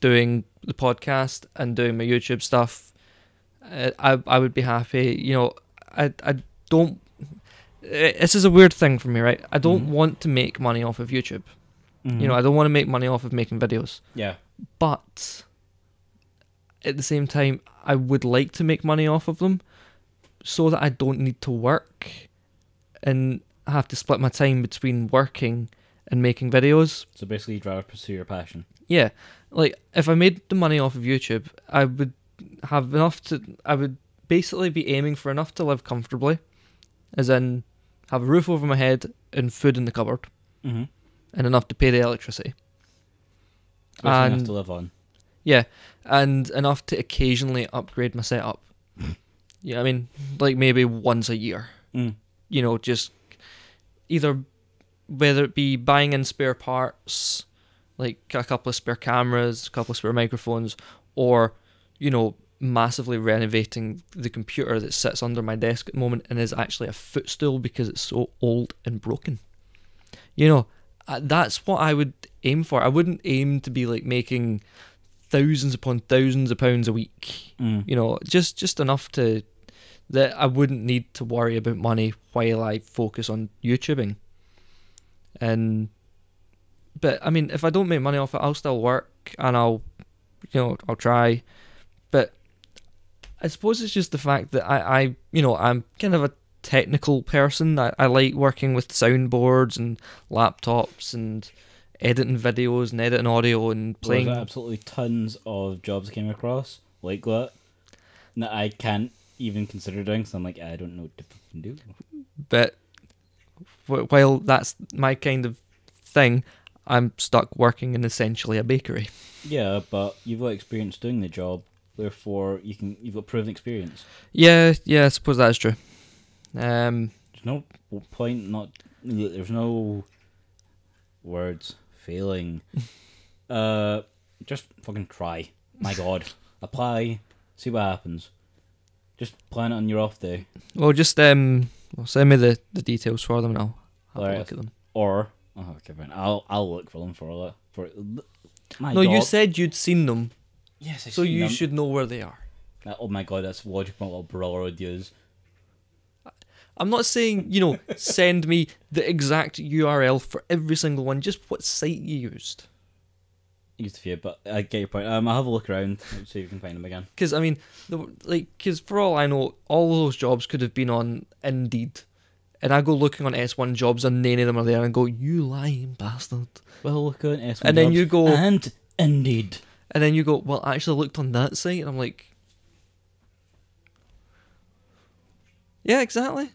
Speaker 2: doing the podcast and doing my YouTube stuff. I would be happy. I don't. This is a weird thing for me, right? I don't want to make money off of YouTube. I don't want to make money off of making videos.
Speaker 1: Yeah.
Speaker 2: But at the same time, I would like to make money off of them so that I don't need to work and have to split my time between working and making videos.
Speaker 1: So basically you'd rather pursue your passion.
Speaker 2: Yeah. Like, if I made the money off of YouTube, I would have enough to... I would basically be aiming for enough to live comfortably. As in, have a roof over my head and food in the cupboard. And enough to pay the electricity.
Speaker 1: And enough to live on.
Speaker 2: Yeah. And enough to occasionally upgrade my setup. You know what I mean? Like, maybe once a year. Just either... whether it be buying in spare parts, like a couple of spare cameras, a couple of spare microphones, or, massively renovating the computer that sits under my desk at the moment and is actually a footstool because it's so old and broken. That's what I would aim for. I wouldn't aim to be like making thousands upon thousands of pounds a week. Just enough to that I wouldn't need to worry about money while I focus on YouTubing. But I mean, if I don't make money off it, I'll still work and I'll try. But I suppose it's just the fact that I'm kind of a technical person. I like working with soundboards and laptops and editing videos and editing audio and playing.
Speaker 1: There's absolutely tons of jobs I came across like that I can't even consider doing. So I'm like, I don't know what to fucking do.
Speaker 2: But while that's my kind of thing, I'm stuck working in essentially a bakery.
Speaker 1: Yeah, but you've got experience doing the job, therefore you've got proven experience.
Speaker 2: Yeah, I suppose that's true.
Speaker 1: There's no point there's no words failing. Just fucking try. My God, apply, see what happens. Just plan it on your off day.
Speaker 2: Well, just send me the details for them and I'll have a look at them.
Speaker 1: Or okay, fine. I'll look for them for my
Speaker 2: No,
Speaker 1: God.
Speaker 2: you said you'd seen them.
Speaker 1: Yes,
Speaker 2: so you should know where they are.
Speaker 1: Oh my God, that's logical what brother would use.
Speaker 2: I'm not saying, send me the exact URL for every single one, just what site you used.
Speaker 1: Used a few, but I get your point. I'll have a look around, see if you can find them again.
Speaker 2: Because, I mean, because for all I know, all those jobs could have been on Indeed. And I go looking on S1 jobs and none of them are there and go, you lying bastard.
Speaker 1: Well, look on S1
Speaker 2: and
Speaker 1: jobs
Speaker 2: then you go,
Speaker 1: and Indeed.
Speaker 2: And then you go, well, I actually looked on that site, and I'm like, yeah, exactly.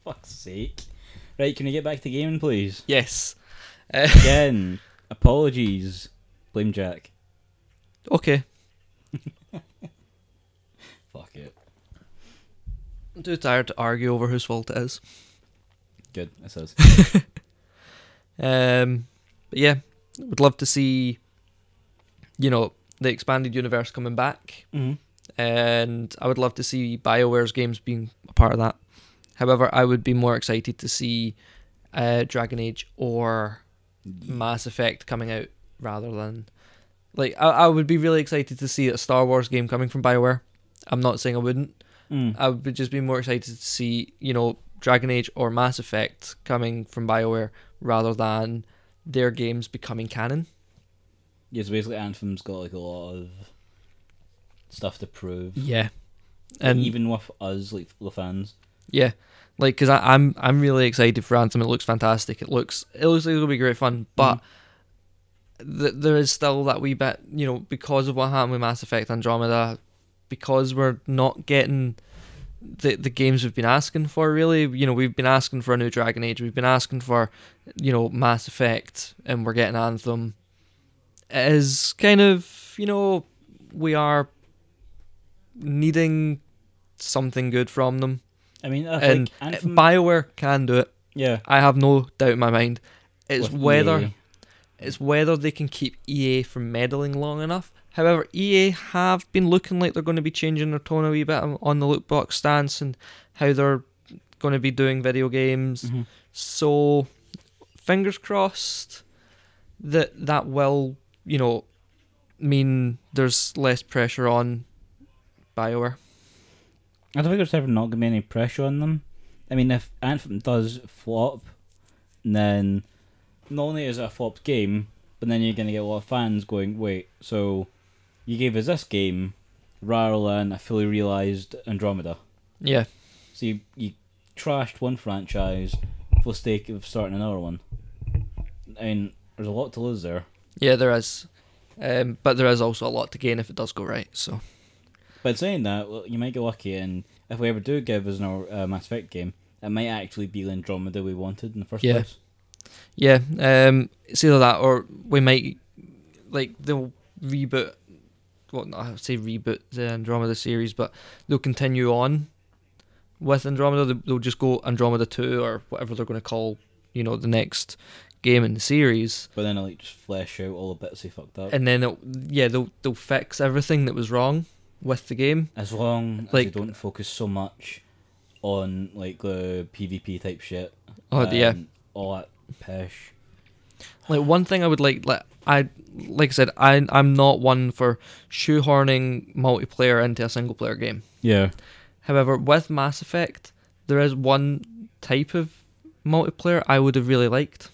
Speaker 1: Fuck's sake. Right, can you get back to gaming, please?
Speaker 2: Yes.
Speaker 1: Again, apologies. Blame Jack.
Speaker 2: Okay.
Speaker 1: Fuck it.
Speaker 2: I'm too tired to argue over whose fault it is.
Speaker 1: Good, it says.
Speaker 2: But yeah, would love to see, the expanded universe coming back.
Speaker 1: Mm-hmm.
Speaker 2: And I would love to see BioWare's games being a part of that. However, I would be more excited to see Dragon Age or Mass Effect coming out rather than... I would be really excited to see a Star Wars game coming from BioWare. I'm not saying I wouldn't. I would just be more excited to see, Dragon Age or Mass Effect coming from BioWare rather than their games becoming canon.
Speaker 1: Yeah, so basically Anthem's got a lot of stuff to prove.
Speaker 2: Yeah. And
Speaker 1: even with us, the fans.
Speaker 2: Yeah. Because I'm really excited for Anthem. It looks fantastic. It looks like it'll be great fun, but there is still that wee bit, because of what happened with Mass Effect Andromeda, because we're not getting the games we've been asking for, really. We've been asking for a new Dragon Age, we've been asking for, Mass Effect, and we're getting Anthem. It is kind of, we are needing something good from them.
Speaker 1: I mean,
Speaker 2: and BioWare can do it.
Speaker 1: Yeah.
Speaker 2: I have no doubt in my mind.
Speaker 1: It's whether
Speaker 2: they can keep EA from meddling long enough. However, EA have been looking like they're going to be changing their tone a wee bit on the loot box stance and how they're going to be doing video games.
Speaker 1: Mm-hmm.
Speaker 2: So, fingers crossed that will, mean there's less pressure on BioWare.
Speaker 1: I don't think there's ever not going to be any pressure on them. I mean, if Anthem does flop, then not only is it a flopped game, but then you're going to get a lot of fans going, wait, so you gave us this game rather than a fully realised Andromeda.
Speaker 2: Yeah.
Speaker 1: So you trashed one franchise for the sake of starting another one. I mean, there's a lot to lose there.
Speaker 2: Yeah, there is. But there is also a lot to gain if it does go right, so...
Speaker 1: But saying that, well, you might get lucky, and if we ever do give us another Mass Effect game, it might actually be the Andromeda we wanted in the first place.
Speaker 2: Yeah, it's either that or we might, they'll reboot, well, not I would say reboot the Andromeda series, but they'll continue on with Andromeda. They'll just go Andromeda 2 or whatever they're going to call, the next game in the series.
Speaker 1: But then they'll just flesh out all the bits they fucked up.
Speaker 2: And then, they'll fix everything that was wrong with the game,
Speaker 1: as long as they don't focus so much on the PvP type shit.
Speaker 2: Oh yeah,
Speaker 1: all that pish.
Speaker 2: One thing I would like I said, I'm not one for shoehorning multiplayer into a single player game.
Speaker 1: Yeah.
Speaker 2: However, with Mass Effect, there is one type of multiplayer I would have really liked.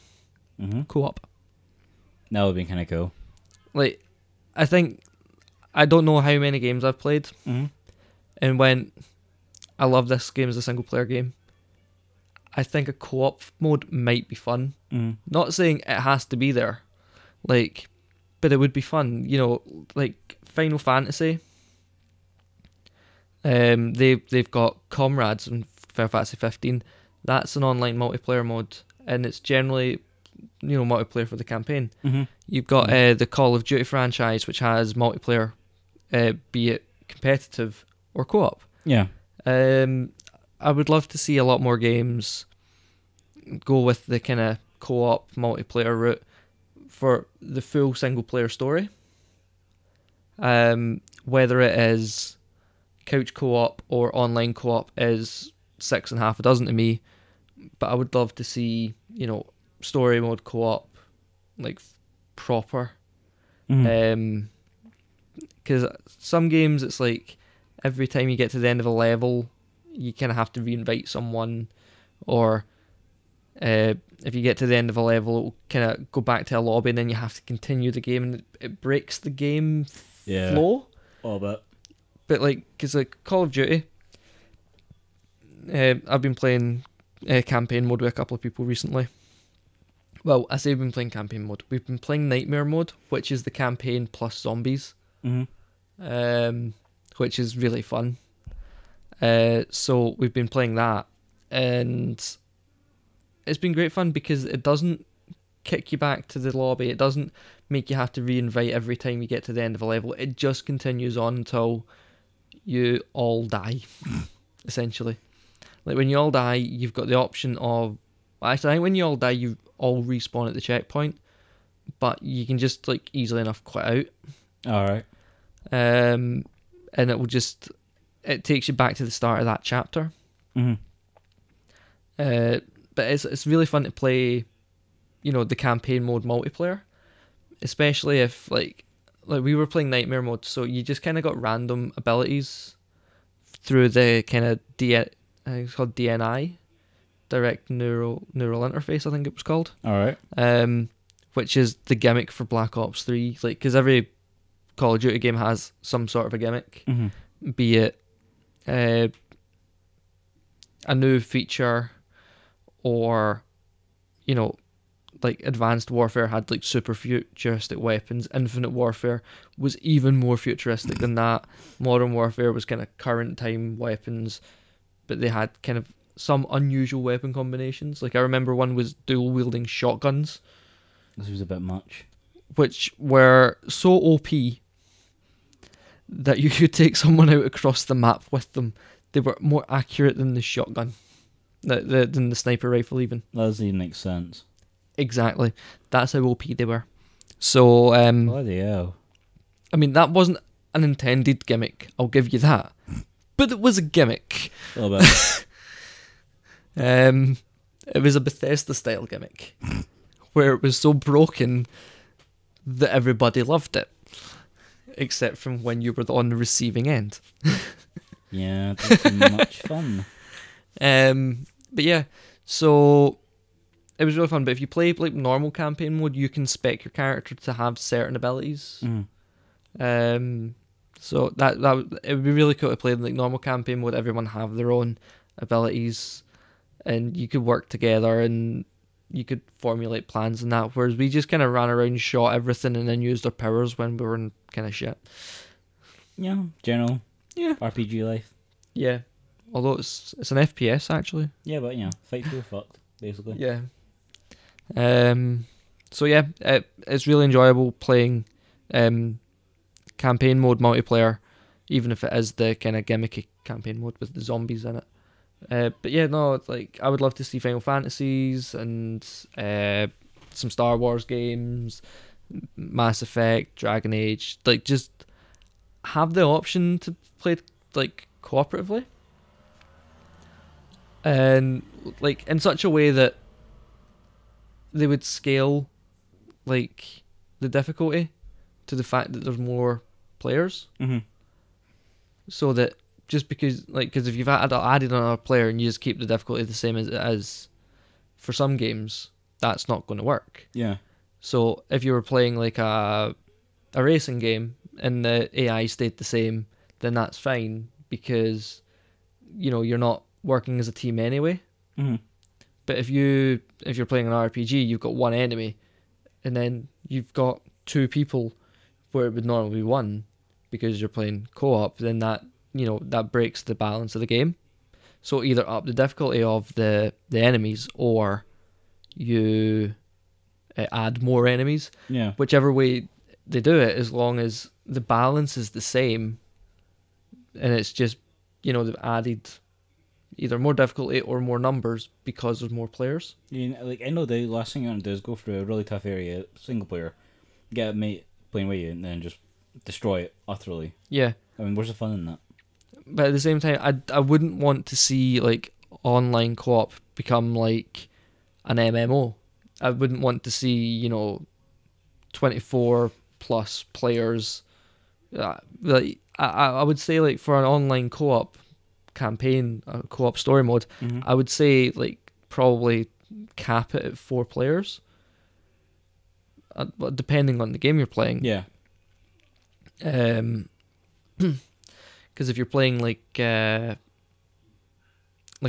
Speaker 1: Mm-hmm.
Speaker 2: Co-op.
Speaker 1: That would have been kind of cool.
Speaker 2: I think. I don't know how many games I've played, and when I love this game as a single player game, I think a co-op mode might be fun. Not saying it has to be there, but it would be fun. Final Fantasy. They've got Comrades in Final Fantasy 15. That's an online multiplayer mode, and it's generally multiplayer for the campaign. You've got the Call of Duty franchise, which has multiplayer. Be it competitive or co-op.
Speaker 1: Yeah.
Speaker 2: I would love to see a lot more games go with the kind of co-op multiplayer route for the full single player story. Whether it is couch co-op or online co-op is 6 and half a dozen to me, but I would love to see story mode co-op proper. Because some games, it's every time you get to the end of a level, you kind of have to reinvite someone, or if you get to the end of a level, it'll kind of go back to a lobby, and then you have to continue the game, and it breaks the game flow.
Speaker 1: Oh,
Speaker 2: but like, because like Call of Duty, I've been playing campaign mode with a couple of people recently. Well, I say we've been playing campaign mode. We've been playing Nightmare mode, which is the campaign plus zombies, which is really fun. So we've been playing that, and it's been great fun because it doesn't kick you back to the lobby. It doesn't make you have to reinvite every time you get to the end of a level. It just continues on until you all die, essentially. Like when you all die, you've got the option of... Actually, I think when you all die, you all respawn at the checkpoint, but you can just like easily enough quit out.
Speaker 1: Alright.
Speaker 2: And it will just... It takes you back to the start of that chapter. But it's really fun to play, you know, the campaign mode multiplayer, especially if like we were playing Nightmare mode, so you just kind of got random abilities through the kind of I think it's called DNI, direct neural interface, I think it was called.
Speaker 1: Alright.
Speaker 2: Which is the gimmick for Black Ops 3, like, because every Call of Duty game has some sort of a gimmick, be it a new feature, or, you know, like Advanced Warfare had like super futuristic weapons. Infinite Warfare was even more futuristic than that. Modern Warfare was kind of current time weapons, but they had kind of some unusual weapon combinations. Like I remember one was dual wielding shotguns.
Speaker 1: This was a bit much.
Speaker 2: Which were so OP that you could take someone out across the map with them. They were more accurate than the shotgun. Than the sniper rifle even.
Speaker 1: That doesn't even make sense.
Speaker 2: Exactly. That's how OP they were. So,
Speaker 1: bloody hell.
Speaker 2: I mean, that wasn't an intended gimmick, I'll give you that. But it was a gimmick.
Speaker 1: A little bit.
Speaker 2: It was a Bethesda-style gimmick, where it was so broken that everybody loved it. Except from when you were on the receiving end.
Speaker 1: Yeah, that's much fun.
Speaker 2: But yeah, so it was really fun. But if you play like normal campaign mode, you can spec your character to have certain abilities. So that it would be really cool to play in like normal campaign mode. Everyone have their own abilities, and you could work together and you could formulate plans and that. Whereas we just kind of ran around, shot everything, and then used our powers when we were in kind of shit.
Speaker 1: Yeah, general. Yeah. RPG life.
Speaker 2: Yeah. Although it's an FPS actually.
Speaker 1: Yeah, but you know, fight feel fucked, basically.
Speaker 2: Yeah. So yeah, it's really enjoyable playing campaign mode multiplayer, even if it is the kind of gimmicky campaign mode with the zombies in it. But yeah, no, it's like I would love to see Final Fantasies and some Star Wars games, Mass Effect, Dragon Age, like just have the option to play like cooperatively. And like in such a way that they would scale like the difficulty to the fact that there's more players. So that just because if you've added another player and you just keep the difficulty the same as it is for some games, that's not going to work.
Speaker 1: Yeah.
Speaker 2: So if you were playing like a racing game and the AI stayed the same, then that's fine because you know you're not working as a team anyway. But if you're playing an RPG, you've got one enemy, and then you've got two people where it would normally be one because you're playing co-op. Then that breaks the balance of the game. So either up the difficulty of the enemies, or you add more enemies.
Speaker 1: Yeah.
Speaker 2: Whichever way they do it, as long as the balance is the same, and it's just they've added either more difficulty or more numbers because there's more players.
Speaker 1: Yeah, like I know the last thing you want to do is go through a really tough area, single player, get a mate playing with you, and then just destroy it utterly.
Speaker 2: Yeah.
Speaker 1: I mean, where's the fun in that?
Speaker 2: But at the same time, I wouldn't want to see like online co-op become like an MMO. I wouldn't want to see 24 plus players. Like I would say like for an online co-op campaign, a co-op story mode, I would say like probably cap it at 4 players, depending on the game you're playing.
Speaker 1: Yeah.
Speaker 2: Because if you're playing like a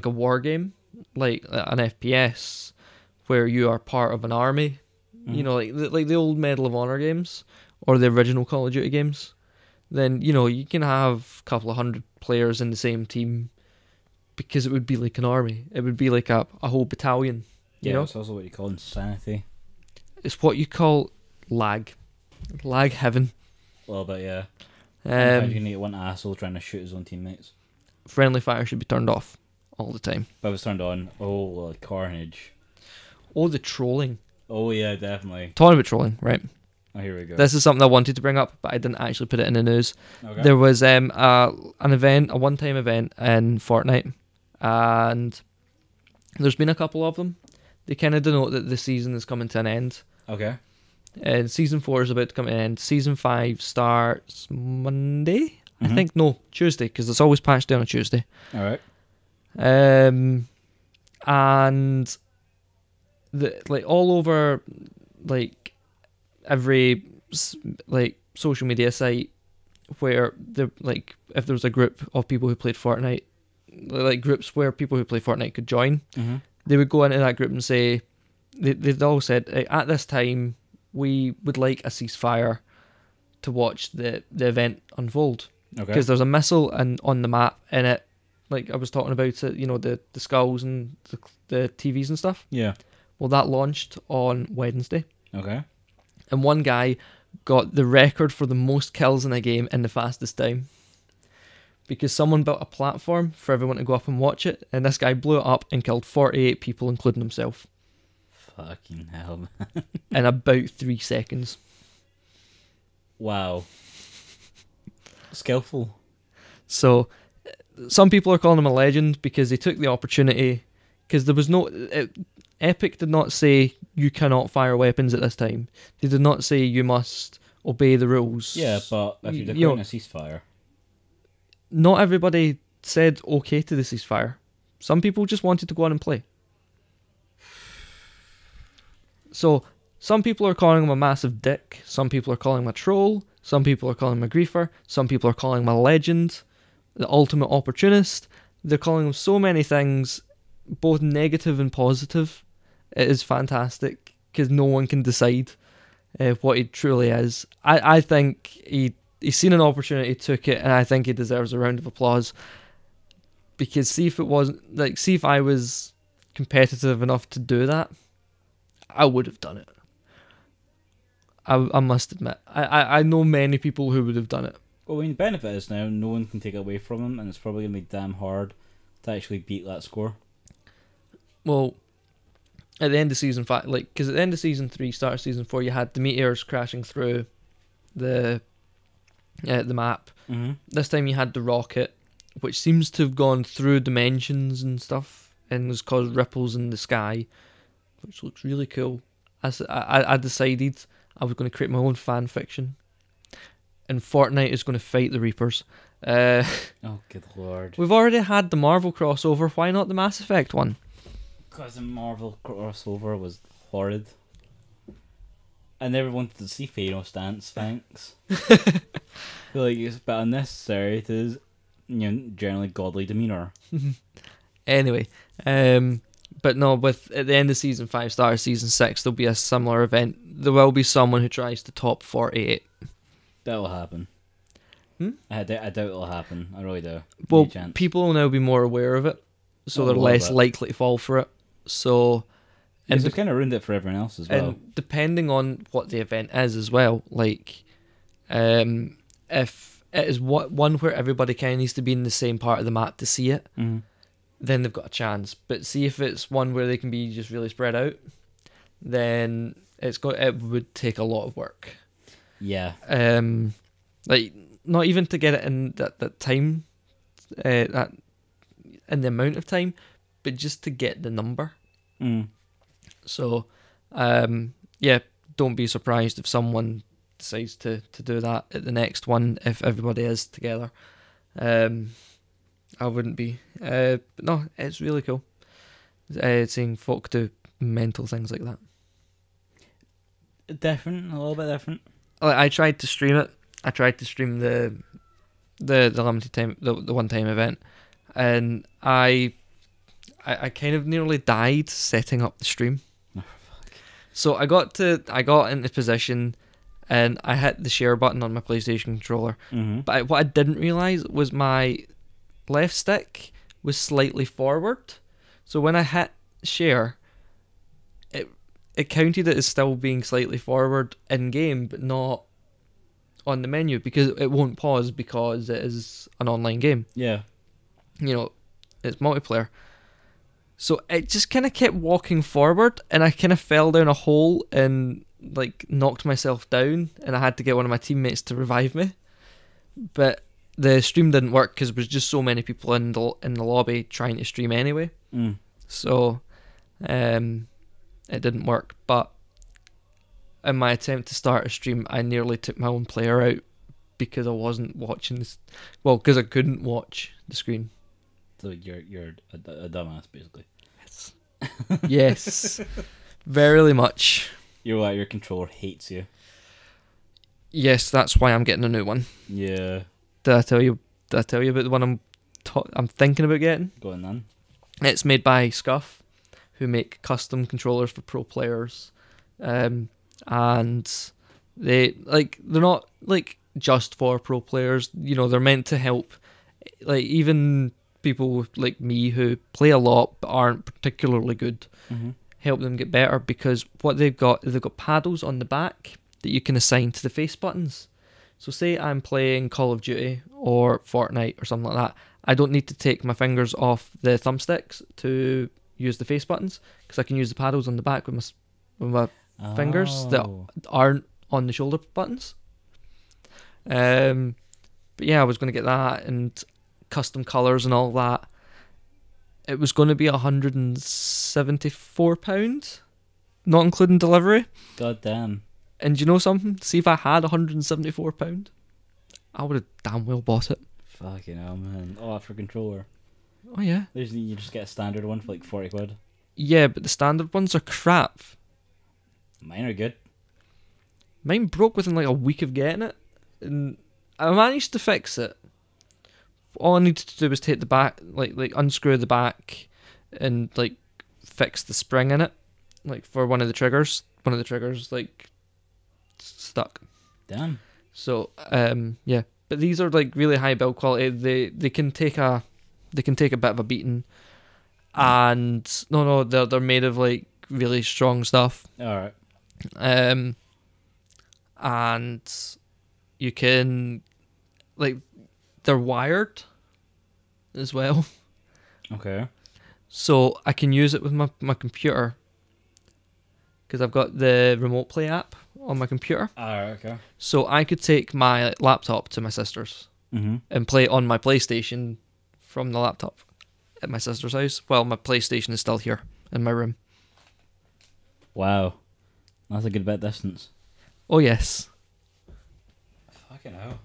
Speaker 2: war game, like an FPS, where you are part of an army, you know, like the old Medal of Honor games or the original Call of Duty games, then you know you can have a couple of hundred players in the same team, because it would be like an army. It would be like a whole battalion. You know,
Speaker 1: it's also what you call insanity.
Speaker 2: It's what you call lag heaven.
Speaker 1: A little bit, yeah. Sometimes you need one asshole trying to shoot his own teammates.
Speaker 2: Friendly fire should be turned off all the time.
Speaker 1: But if it's turned on, carnage.
Speaker 2: Oh, the trolling.
Speaker 1: Oh yeah, definitely.
Speaker 2: Talking about trolling, right?
Speaker 1: Oh, here we go.
Speaker 2: This is something I wanted to bring up, but I didn't actually put it in the news.
Speaker 1: Okay.
Speaker 2: There was an event, a one-time event in Fortnite, and there's been a couple of them. They kind of denote that the season is coming to an end.
Speaker 1: Okay.
Speaker 2: And season 4 is about to come to an end. Season 5 starts Monday, I think. No, Tuesday, because it's always patched down on Tuesday.
Speaker 1: All right.
Speaker 2: And all over, like every like social media site where if there was a group of people who played Fortnite, like groups where people who play Fortnite could join, they would go into that group and say they'd all said at this time we would like a ceasefire to watch the event unfold, because there's a missile on the map in it, like I was talking about it, you know, the skulls and the TVs and stuff.
Speaker 1: Yeah.
Speaker 2: Well, that launched on Wednesday.
Speaker 1: Okay.
Speaker 2: And one guy got the record for the most kills in a game in the fastest time, because someone built a platform for everyone to go up and watch it, and this guy blew it up and killed 48 people, including himself.
Speaker 1: Fucking hell, man.
Speaker 2: In about 3 seconds.
Speaker 1: Wow. Skillful.
Speaker 2: So, some people are calling him a legend because they took the opportunity, because there was no... Epic did not say you cannot fire weapons at this time. They did not say you must obey the rules.
Speaker 1: Yeah, but if you're declaring a ceasefire...
Speaker 2: Not everybody said okay to the ceasefire. Some people just wanted to go on and play. So, some people are calling him a massive dick. Some people are calling him a troll. Some people are calling him a griefer. Some people are calling him a legend. The ultimate opportunist. They're calling him so many things, both negative and positive. It is fantastic, because no one can decide what he truly is. I think he's seen an opportunity, took it, and I think he deserves a round of applause. Because see if I was competitive enough to do that, I would have done it. I must admit. I know many people who would have done it.
Speaker 1: Well, the benefit is now no one can take it away from him, and it's probably going to be damn hard to actually beat that score.
Speaker 2: Well, at the end of season 5, because at the end of season 3, start of season 4, you had the meteors crashing through the map. This time you had the rocket, which seems to have gone through dimensions and stuff, and has caused ripples in the sky, which looks really cool. I decided I was going to create my own fan fiction, and Fortnite is going to fight the Reapers.
Speaker 1: Oh, good lord.
Speaker 2: We've already had the Marvel crossover, why not the Mass Effect one?
Speaker 1: Because the Marvel crossover was horrid. I never wanted to see Thanos dance, thanks. I feel like it's a bit unnecessary to his, generally godly demeanour.
Speaker 2: Anyway, but no, at the end of season 5, start of season 6, there'll be a similar event. There will be someone who tries to top 48.
Speaker 1: That'll happen. I doubt it'll happen. I really do.
Speaker 2: Well, people will now be more aware of it, so they're less likely to fall for it. So,
Speaker 1: and they've kind of ruined it for everyone else as well.
Speaker 2: And depending on what the event is as well, like, if it is one where everybody kind of needs to be in the same part of the map to see it, then they've got a chance. But see if it's one where they can be just really spread out, then it would take a lot of work.
Speaker 1: Yeah.
Speaker 2: Like, not even to get it in that time, that in the amount of time, but just to get the number. So, yeah, don't be surprised if someone decides to do that at the next one, if everybody is together. I wouldn't be. But no, it's really cool. Seeing folk do mental things like that.
Speaker 1: Different, a little bit different.
Speaker 2: Like, I tried to stream it. I tried to stream the limited time, the one time event, and I kind of nearly died setting up the stream.
Speaker 1: Oh,
Speaker 2: so I got into position, and I hit the share button on my PlayStation controller.
Speaker 1: Mm-hmm.
Speaker 2: But what I didn't realize was my left stick was slightly forward. So when I hit share, it counted it as still being slightly forward in game, but not on the menu, because it won't pause because it is an online game.
Speaker 1: Yeah.
Speaker 2: You know, it's multiplayer. So it just kind of kept walking forward, and I kind of fell down a hole and like knocked myself down, and I had to get one of my teammates to revive me. But the stream didn't work because there was just so many people in the lobby trying to stream anyway.
Speaker 1: Mm.
Speaker 2: So it didn't work. But in my attempt to start a stream, I nearly took my own player out because I wasn't watching this. Well, because I couldn't watch the screen.
Speaker 1: So you're a dumbass, basically.
Speaker 2: Yes. Yes. Very much.
Speaker 1: Your controller hates you.
Speaker 2: Yes, that's why I'm getting a new one.
Speaker 1: Yeah.
Speaker 2: Did I tell you about the one I'm thinking about getting?
Speaker 1: Go on then.
Speaker 2: It's made by Scuff, who make custom controllers for pro players, and they're not like just for pro players. You know, they're meant to help, like, even people like me who play a lot but aren't particularly good.
Speaker 1: Mm-hmm.
Speaker 2: Help them get better, because what they've got paddles on the back that you can assign to the face buttons. So say I'm playing Call of Duty or Fortnite or something like that, I don't need to take my fingers off the thumbsticks to use the face buttons, because I can use the paddles on the back with my fingers that aren't on the shoulder buttons. But yeah, I was going to get that and custom colours and all that. It was going to be £174, not including delivery.
Speaker 1: God damn.
Speaker 2: And you know something? See, if I had £174, I would have damn well bought it.
Speaker 1: Fucking hell, man. Oh, for a controller.
Speaker 2: Oh yeah.
Speaker 1: You just get a standard one for like 40 quid.
Speaker 2: Yeah, but the standard ones are crap.
Speaker 1: Mine are good.
Speaker 2: Mine broke within like a week of getting it, and I managed to fix it. All I needed to do was take the back, like unscrew the back, and like fix the spring in it, like for one of the triggers. One of the triggers like stuck.
Speaker 1: Damn.
Speaker 2: So yeah, but these are like really high build quality. They can take a bit of a beating, and no, they're made of like really strong stuff.
Speaker 1: All right.
Speaker 2: And you can, like, they're wired as well.
Speaker 1: Okay.
Speaker 2: So I can use it with my computer, because I've got the remote play app on my computer.
Speaker 1: Alright, okay.
Speaker 2: So I could take my laptop to my sister's and play on my PlayStation from the laptop at my sister's house. Well, my PlayStation is still here in my room.
Speaker 1: Wow. That's a good bit of distance.
Speaker 2: Oh, yes.
Speaker 1: Fucking hell.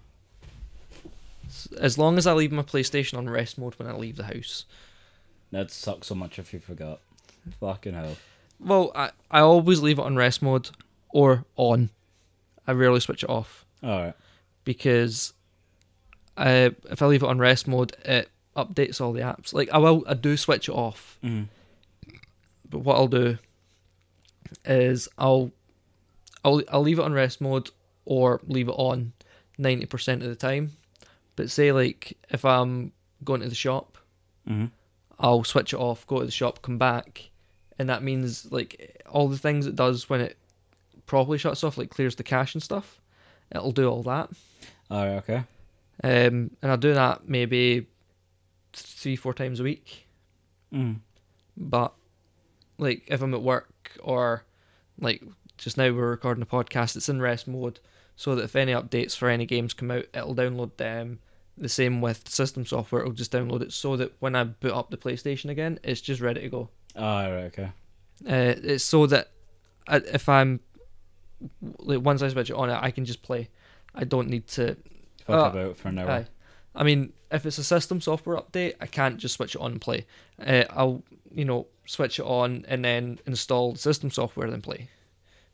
Speaker 2: As long as I leave my PlayStation on rest mode when I leave the house.
Speaker 1: That'd suck so much if you forgot. Fucking hell.
Speaker 2: Well, I always leave it on rest mode or on. I rarely switch it off.
Speaker 1: Alright.
Speaker 2: Because if I leave it on rest mode, it updates all the apps. Like, I do switch it off.
Speaker 1: Mm.
Speaker 2: But what I'll do is I'll leave it on rest mode or leave it on 90% of the time. But say, like, if I'm going to the shop, I'll switch it off, go to the shop, come back, and that means, like, all the things it does when it properly shuts off, like clears the cache and stuff, it'll do all that.
Speaker 1: Alright, okay.
Speaker 2: And I'll do that maybe 3-4 times a week. But, like, if I'm at work, or like just now we're recording a podcast, it's in rest mode, so that if any updates for any games come out, it'll download them. The same with system software, it'll just download it, so that when I boot up the PlayStation again, it's just ready to go.
Speaker 1: Alright, okay.
Speaker 2: It's so that if I'm, like, once I switch it on, I can just play. I don't need to
Speaker 1: Fuck about for an hour.
Speaker 2: I mean, if it's a system software update, I can't just switch it on and play. I'll, switch it on and then install the system software then play,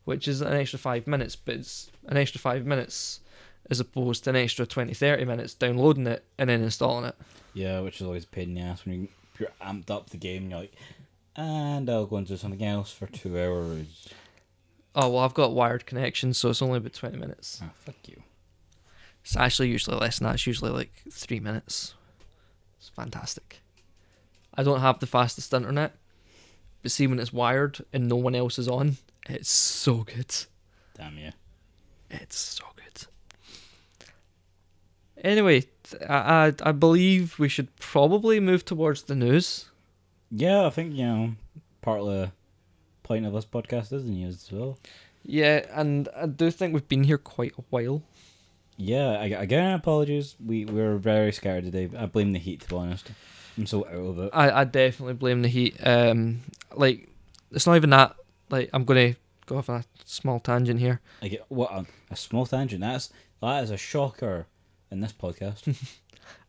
Speaker 2: which is an extra 5 minutes, but it's an extra 5 minutes as opposed to an extra 20-30 minutes downloading it and then installing it.
Speaker 1: Yeah, which is always a pain in the ass when you're amped up the game and you're like, and I'll go and do something else for 2 hours.
Speaker 2: Oh, well, I've got wired connections, so it's only about 20 minutes.
Speaker 1: Oh, fuck you.
Speaker 2: It's actually usually less than that. It's usually like 3 minutes. It's fantastic. I don't have the fastest internet, but see when it's wired and no one else is on, it's so good.
Speaker 1: Damn you.
Speaker 2: It's so good. Anyway, I believe we should probably move towards the news.
Speaker 1: Yeah, I think, part of the point of this podcast is the news as well.
Speaker 2: Yeah, and I do think we've been here quite a while.
Speaker 1: Yeah, again, apologies. We were very scared today. I blame the heat, to be honest. I'm so out of it.
Speaker 2: I definitely blame the heat. It's not even that. Like, I'm going to go off a small tangent here.
Speaker 1: Like, what, a small tangent? That is a shocker in this podcast.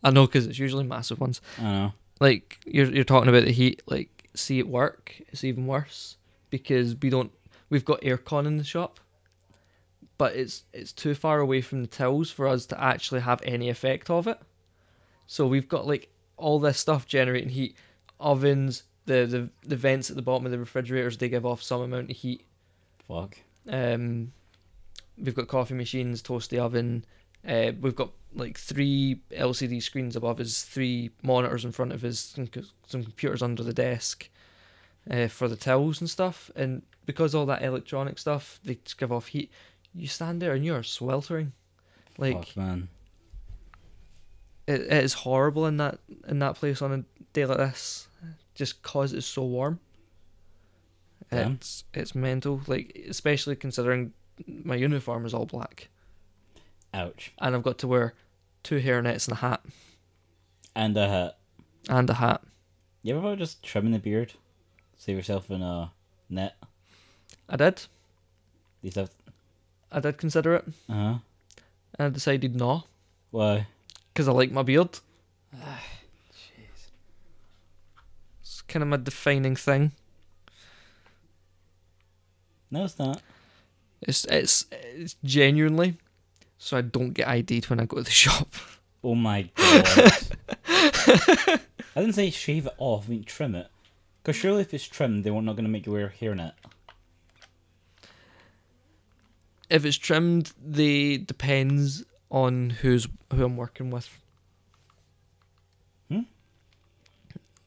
Speaker 2: I know, because it's usually massive ones.
Speaker 1: I know.
Speaker 2: Like, you're talking about the heat. Like, see at work, it's even worse because we've got aircon in the shop, but it's too far away from the tills for us to actually have any effect of it. So we've got like all this stuff generating heat, ovens, the vents at the bottom of the refrigerators, they give off some amount of heat.
Speaker 1: Fuck.
Speaker 2: We've got coffee machines, toasty oven. We've got like 3 LCD screens above us, 3 monitors in front of us, some computers under the desk for the tills and stuff. And because all that electronic stuff, they just give off heat. You stand there and you're sweltering. Like,
Speaker 1: fuck, man.
Speaker 2: It is horrible in that place on a day like this, just cause it's so warm.
Speaker 1: Damn.
Speaker 2: It's mental. Like, especially considering my uniform is all black.
Speaker 1: Ouch.
Speaker 2: And I've got to wear 2 hairnets and a hat.
Speaker 1: And a hat.
Speaker 2: And a hat.
Speaker 1: You ever just trimming the beard? Save yourself in a net?
Speaker 2: I did.
Speaker 1: These have...
Speaker 2: I did consider it.
Speaker 1: Uh-huh.
Speaker 2: And I decided no.
Speaker 1: Why?
Speaker 2: Because I like my beard.
Speaker 1: Jeez.
Speaker 2: It's kind of my defining thing.
Speaker 1: No, it's not.
Speaker 2: It's genuinely so I don't get ID'd when I go to the shop.
Speaker 1: Oh my god. I didn't say shave it off, I mean trim it. Because surely if it's trimmed, they're not going to make you wear a hairnet.
Speaker 2: If it's trimmed, depends on who I'm working with.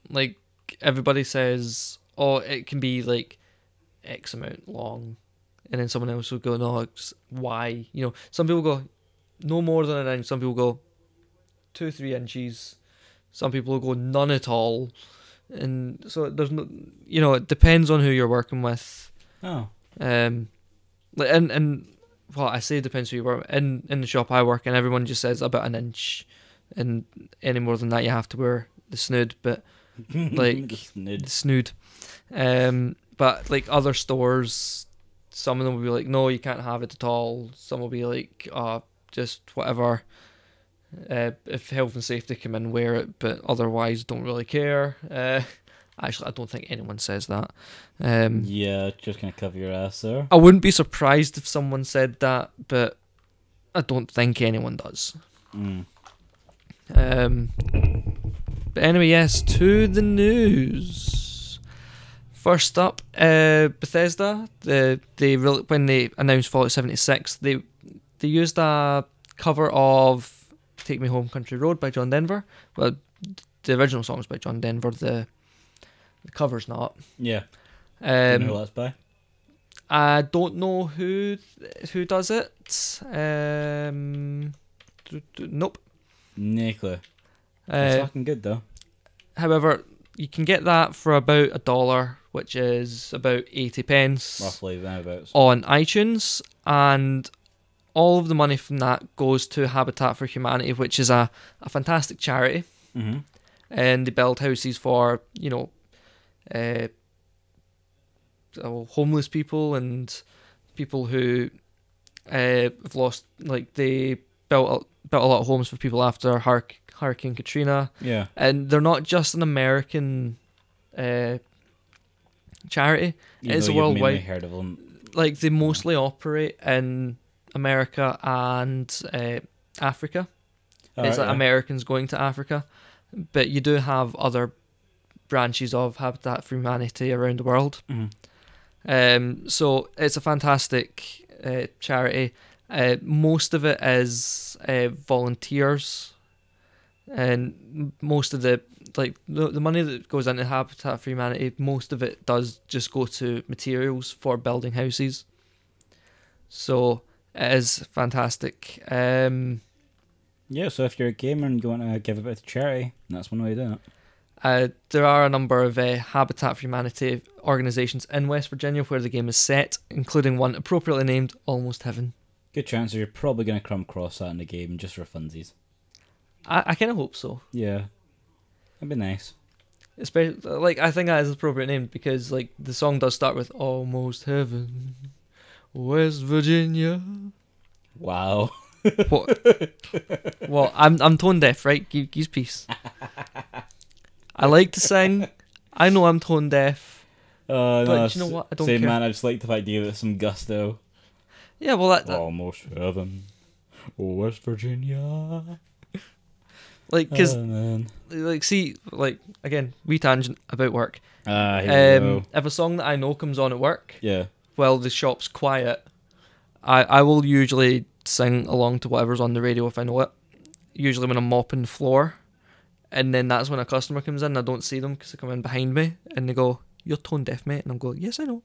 Speaker 2: Like, everybody says, oh, it can be like X amount long. And then someone else will go, no, it's Y. Some people go, no more than an inch. Some people go, 2-3 inches. Some people will go, none at all. And so there's no, it depends on who you're working with.
Speaker 1: Oh.
Speaker 2: And well, I say it depends who you work with. In the shop I work in, everyone just says about an inch. And any more than that, you have to wear the snood. But, like, the snood. But, like, other stores... Some of them will be like, no, you can't have it at all. Some will be like, just whatever. If health and safety come in, wear it, but otherwise don't really care. Actually, I don't think anyone says that.
Speaker 1: Yeah, just gonna cover your ass there.
Speaker 2: I wouldn't be surprised if someone said that, but I don't think anyone does. But anyway, yes, to the news. First up, Bethesda. When they announced Fallout 76, they used a cover of "Take Me Home, Country Road" by John Denver. Well, the original song is by John Denver. The cover's not.
Speaker 1: Yeah. Do you know who that's by?
Speaker 2: I don't know who does it. Nope.
Speaker 1: No clue. It's fucking good though.
Speaker 2: However, you can get that for about $1, which is about 80 pence.
Speaker 1: Roughly, thereabouts.
Speaker 2: On iTunes, and all of the money from that goes to Habitat for Humanity, which is a fantastic charity.
Speaker 1: Mm-hmm.
Speaker 2: And they build houses for, homeless people and people who have lost, like, they built a lot of homes for people after Hurricane Katrina.
Speaker 1: Yeah.
Speaker 2: And they're not just an American charity. It's a worldwide.
Speaker 1: Heard of them.
Speaker 2: Like, they mostly operate in America and Africa. It's like Americans going to Africa. But you do have other branches of Habitat for Humanity around the world.
Speaker 1: Mm-hmm.
Speaker 2: So it's a fantastic charity. Most of it is volunteers, and most of the money that goes into Habitat for Humanity, most of it does just go to materials for building houses. So it is fantastic.
Speaker 1: Yeah, so if you're a gamer and you want to give a bit to charity, that's one way of doing it.
Speaker 2: There are a number of Habitat for Humanity organisations in West Virginia where the game is set, including one appropriately named Almost Heaven.
Speaker 1: Good chances you're probably going to come across that in the game just for funsies.
Speaker 2: I kind of hope so.
Speaker 1: Yeah, that'd be nice.
Speaker 2: Especially, I think that is appropriate name because the song does start with Almost Heaven, West Virginia.
Speaker 1: Wow.
Speaker 2: What? Well, I'm tone deaf, right? Give peace. I like to sing. I know I'm tone deaf. But
Speaker 1: no,
Speaker 2: you know what? I don't
Speaker 1: care.
Speaker 2: care.
Speaker 1: Man, I just like the idea of some gusto.
Speaker 2: Yeah, well, that
Speaker 1: Almost Heaven, West Virginia.
Speaker 2: Because, again, we tangent about work. If a song that I know comes on at work, while the shop's quiet, I will usually sing along to whatever's on the radio if I know it. Usually when I'm mopping the floor, and then that's when a customer comes in. I don't see them because they come in behind me, and they go, "You're tone deaf, mate," and I'm going, "Yes, I know."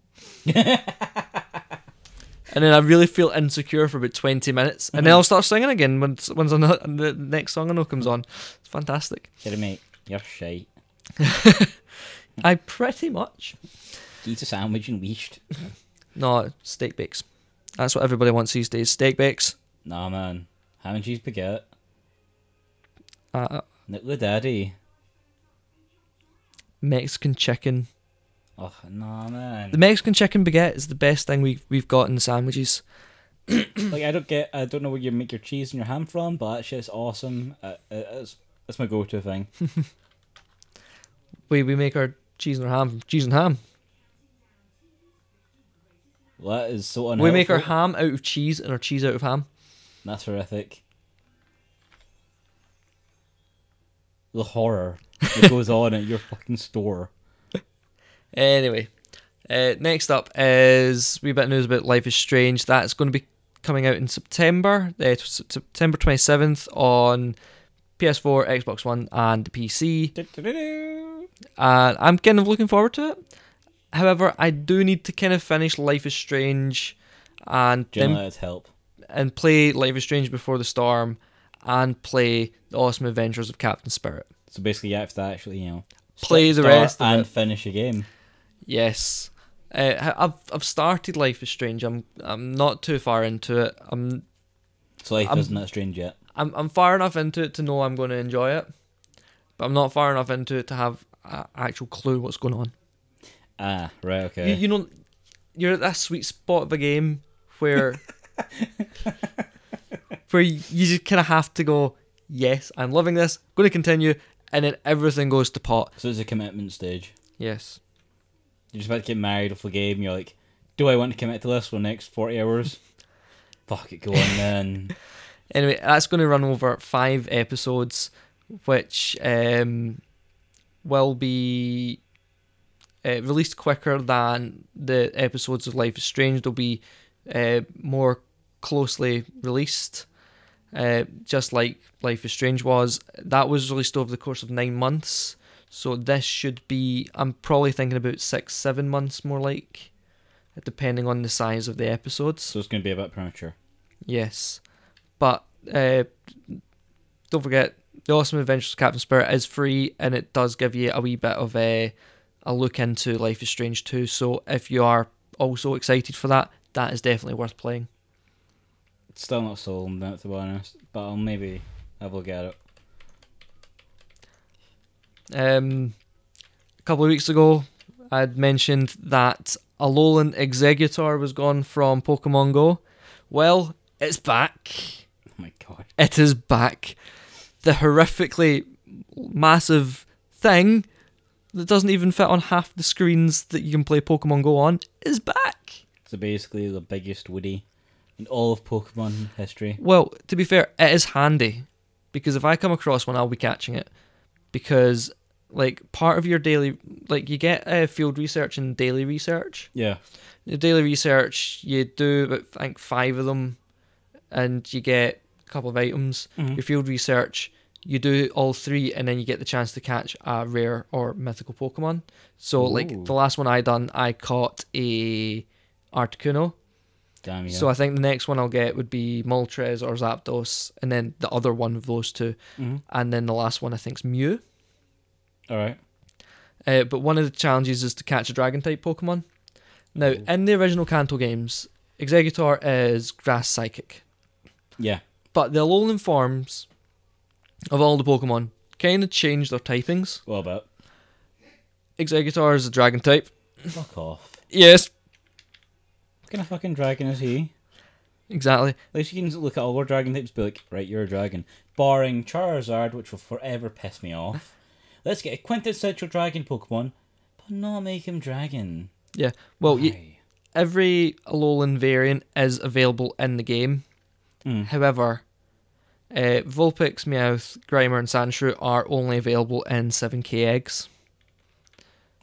Speaker 2: And then I really feel insecure for about 20 minutes. And then I'll start singing again when the next song I know comes on. It's fantastic.
Speaker 1: Get mate, you're shite.
Speaker 2: I pretty much.
Speaker 1: Eat a sandwich and wished.
Speaker 2: No, steak bakes. That's what everybody wants these days. Steak bakes.
Speaker 1: Nah, man. Ham and cheese baguette. Nicola Daddy.
Speaker 2: Mexican chicken.
Speaker 1: Oh, nah, man.
Speaker 2: The Mexican chicken baguette is the best thing we've got in the sandwiches.
Speaker 1: I don't know where you make your cheese and your ham from, but that shit's awesome. It's my go-to thing.
Speaker 2: We make our cheese and our ham from cheese and ham.
Speaker 1: Well, that is so unhelpful.
Speaker 2: We make our ham out of cheese and our cheese out of ham.
Speaker 1: That's horrific. The horror that goes on at your fucking store.
Speaker 2: Anyway, next up is a wee bit of news about Life is Strange. That's going to be coming out in September, September 27th on PS4, Xbox One, and the PC. And I'm kind of looking forward to it. However, I do need to kind of finish Life is Strange and play Life is Strange Before the Storm and play The Awesome Adventures of Captain Spirit.
Speaker 1: So basically, you have to actually,
Speaker 2: play the rest of
Speaker 1: and
Speaker 2: it.
Speaker 1: Finish a game.
Speaker 2: Yes, I've started Life is Strange. I'm not too far into it.
Speaker 1: So life isn't that strange yet.
Speaker 2: I'm far enough into it to know I'm going to enjoy it, but I'm not far enough into it to have an actual clue what's going on.
Speaker 1: Ah, right, okay.
Speaker 2: You're at that sweet spot of a game where you just kind of have to go, yes, I'm loving this, going to continue, and then everything goes to pot.
Speaker 1: So it's a commitment stage.
Speaker 2: Yes.
Speaker 1: You're just about to get married off a game, you're like, do I want to commit to this for the next 40 hours? Fuck it, go on then.
Speaker 2: Anyway, that's going to run over 5 episodes, which will be released quicker than the episodes of Life is Strange. They'll be more closely released, just like Life is Strange was. That was released over the course of 9 months, so this should be, I'm probably thinking about 6-7 months more like, depending on the size of the episodes.
Speaker 1: So it's going to be a bit premature.
Speaker 2: Yes, but don't forget, The Awesome Adventures of Captain Spirit is free, and it does give you a wee bit of a look into Life is Strange 2, so if you are also excited for that, that is definitely worth playing.
Speaker 1: It's still not sold on that, to be honest, but I'll maybe have a look at it.
Speaker 2: A couple of weeks ago, I'd mentioned that Alolan Exeggutor was gone from Pokemon Go. Well, it's back.
Speaker 1: Oh my god.
Speaker 2: It is back. the horrifically massive thing that doesn't even fit on half the screens that you can play Pokemon Go on is back.
Speaker 1: So basically the biggest Woody in all of Pokemon history.
Speaker 2: Well, to be fair, it is handy, because if I come across one, I'll be catching it. Because, like, part of your daily... Like, you get field research and daily research.
Speaker 1: Yeah.
Speaker 2: The daily research, you do about, I think, 5 of them, and you get a couple of items.
Speaker 1: Mm-hmm.
Speaker 2: Your field research, you do all 3, and then you get the chance to catch a rare or mythical Pokemon. So, like, the last one I done, I caught a Articuno.
Speaker 1: Damn, yeah.
Speaker 2: So I think the next one I'll get would be Moltres or Zapdos, and then the other one of those 2.
Speaker 1: Mm-hmm.
Speaker 2: And then the last one I think is Mew.
Speaker 1: Alright.
Speaker 2: But one of the challenges is to catch a Dragon-type Pokemon. Now, in the original Kanto games, Exeggutor is Grass Psychic.
Speaker 1: Yeah.
Speaker 2: But the Alolan forms of all the Pokemon kind of change their typings.
Speaker 1: What about?
Speaker 2: Exeggutor is a Dragon-type.
Speaker 1: Fuck off.
Speaker 2: Yes.
Speaker 1: What kind of fucking dragon is he?
Speaker 2: Exactly.
Speaker 1: At least you can look at all our dragon types and be like, right, you're a dragon. Barring Charizard, which will forever piss me off. Let's get a quintessential dragon Pokemon, but not make him dragon.
Speaker 2: Yeah. Well, every Alolan variant is available in the game. However, Vulpix, Meowth, Grimer, and Sandshrew are only available in 7k eggs.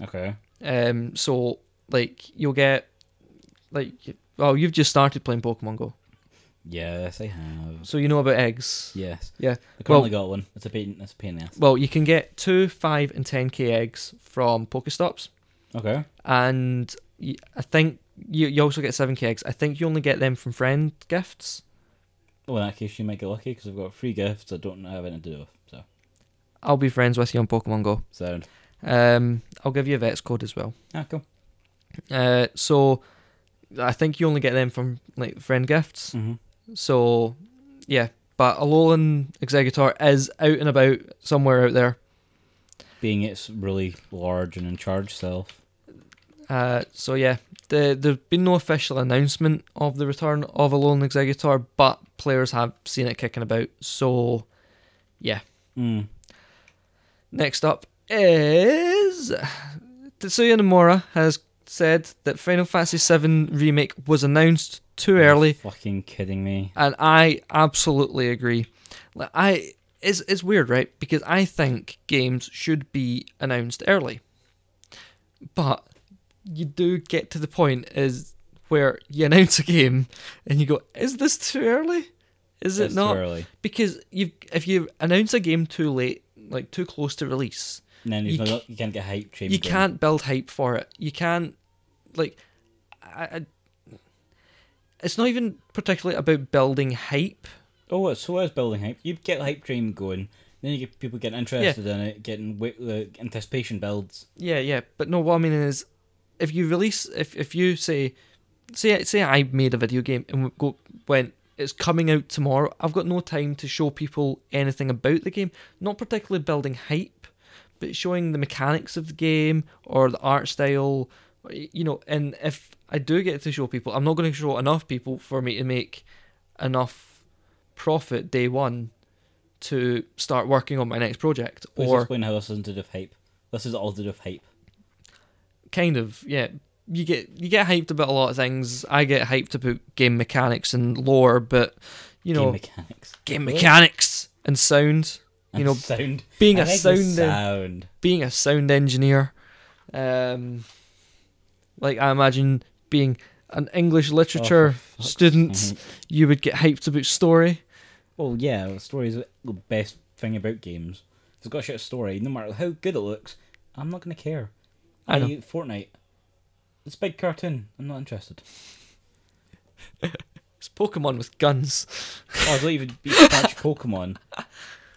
Speaker 1: Okay.
Speaker 2: So, like, you'll get... Like, well, you've just started playing Pokemon Go.
Speaker 1: Yes, I have.
Speaker 2: So you know about eggs.
Speaker 1: Yes.
Speaker 2: Yeah.
Speaker 1: I currently got one. It's a pain in the ass.
Speaker 2: Well, you can get 2, 5, and 10k eggs from Pokestops.
Speaker 1: Okay.
Speaker 2: And I think you also get 7k eggs. I think you only get them from friend gifts.
Speaker 1: Well, in that case, you might get lucky because I've got free gifts I don't have anything to do with. So
Speaker 2: I'll be friends with you on Pokemon Go.
Speaker 1: Sound.
Speaker 2: I'll give you a Vex code as well.
Speaker 1: Ah, cool.
Speaker 2: So I think you only get them from like friend gifts.
Speaker 1: Mm-hmm.
Speaker 2: So yeah, but Alolan Exeggutor is out and about somewhere out there.
Speaker 1: Being its really large and in charge self.
Speaker 2: So yeah, there's been no official announcement of the return of Alolan Exeggutor, but players have seen it kicking about. So yeah. Next up is Tetsuya Nomura has said that Final Fantasy VII Remake was announced too early.
Speaker 1: Fucking kidding me.
Speaker 2: And I absolutely agree. It's weird, right? Because I think games should be announced early. But you do get to the point is where you announce a game and you go, is this too early? Is it not?
Speaker 1: Too early.
Speaker 2: Because if you announce a game too late, like too close to release,
Speaker 1: and then you can't get hype.
Speaker 2: You can't build hype for it. You can't, like, it's not even particularly about building hype.
Speaker 1: Oh, so what is building hype? You get the hype train going, then you get people getting interested in it, getting anticipation builds.
Speaker 2: Yeah. But no, what I mean is, if you release, if you say I made a video game and went, it's coming out tomorrow, I've got no time to show people anything about the game. Not particularly building hype, but showing the mechanics of the game or the art style, you know. And if I do get to show people, I'm not going to show enough people for me to make enough profit day one to start working on my next project.
Speaker 1: Please
Speaker 2: or
Speaker 1: explain how this isn't to do with hype. This is all to do with hype.
Speaker 2: Kind of, yeah. You get hyped about a lot of things. I get hyped about game mechanics and lore, but you know, game mechanics and sound. You know,
Speaker 1: sound.
Speaker 2: Being a sound engineer. Like I imagine being an English literature student, you would get hyped about story.
Speaker 1: Well, yeah, story is the best thing about games. It's got a shit story. No matter how good it looks, I'm not gonna care.
Speaker 2: I know.
Speaker 1: Fortnite. It's a big cartoon. I'm not interested.
Speaker 2: It's Pokemon with guns.
Speaker 1: Oh, I don't even touch Pokemon.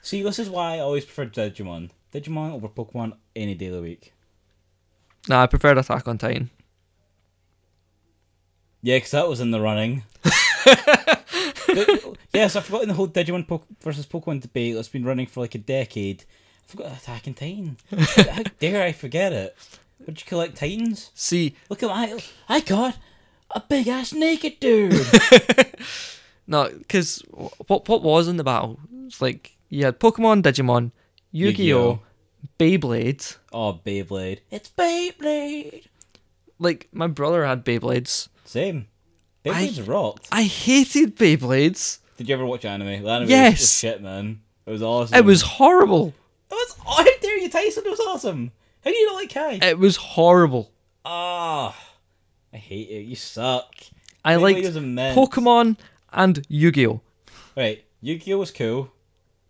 Speaker 1: See, this is why I always prefer Digimon. Digimon over Pokemon any day of the week.
Speaker 2: Nah, I preferred Attack on Titan.
Speaker 1: Yeah, because that was in the running. Yes, I've forgotten the whole Digimon versus Pokemon debate that's been running for like a decade. I forgot Attack on Titan. How dare I forget it? Would you collect Titans?
Speaker 2: See,
Speaker 1: look at I got a big ass naked dude.
Speaker 2: No, because what was in the battle? It's like You had Pokemon, Digimon, Yu-Gi-Oh, Beyblade.
Speaker 1: Oh, Beyblade. It's Beyblade.
Speaker 2: Like, my brother had Beyblades.
Speaker 1: Same. Beyblades rocked.
Speaker 2: I hated Beyblades.
Speaker 1: Did you ever watch anime? The anime
Speaker 2: Yes.
Speaker 1: was shit, man. It was awesome.
Speaker 2: It was horrible.
Speaker 1: How dare you, Tyson? It was awesome. How do you not like Kai?
Speaker 2: It was horrible.
Speaker 1: Ah, I hate you. You suck.
Speaker 2: I
Speaker 1: Beyblade
Speaker 2: liked
Speaker 1: was immense.
Speaker 2: Pokemon and Yu-Gi-Oh.
Speaker 1: Right, Yu-Gi-Oh was cool.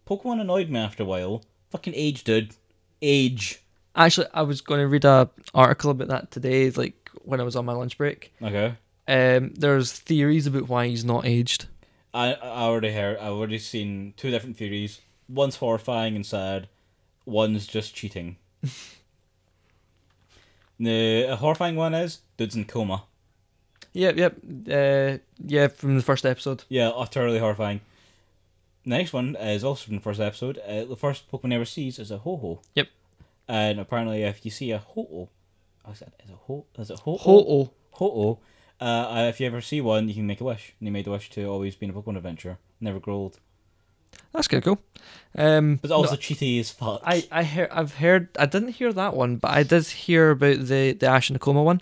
Speaker 1: Pokemon annoyed me after a while. Fucking age, dude. Age.
Speaker 2: Actually, I was going to read an article about that today, like when I was on my lunch break.
Speaker 1: Okay.
Speaker 2: There's theories about why he's not aged.
Speaker 1: I already heard. I've already seen 2 different theories. One's horrifying and sad. One's just cheating. The horrifying one is dude's in coma.
Speaker 2: Yep. Yeah, from the first episode.
Speaker 1: Yeah, utterly horrifying. The next one is also from the first episode. The first Pokemon he ever sees is a Ho-Oh.
Speaker 2: Yep.
Speaker 1: And apparently, if you see a Ho-Oh, is it Ho-Oh?
Speaker 2: Ho-Oh.
Speaker 1: Ho-Oh. If you ever see one, you can make a wish. And he made a wish to always be in a Pokemon adventure, never grow old.
Speaker 2: That's kind of cool.
Speaker 1: But it's also cheaty as fuck.
Speaker 2: I've heard. I didn't hear that one, but I did hear about the Ash and the Coma one.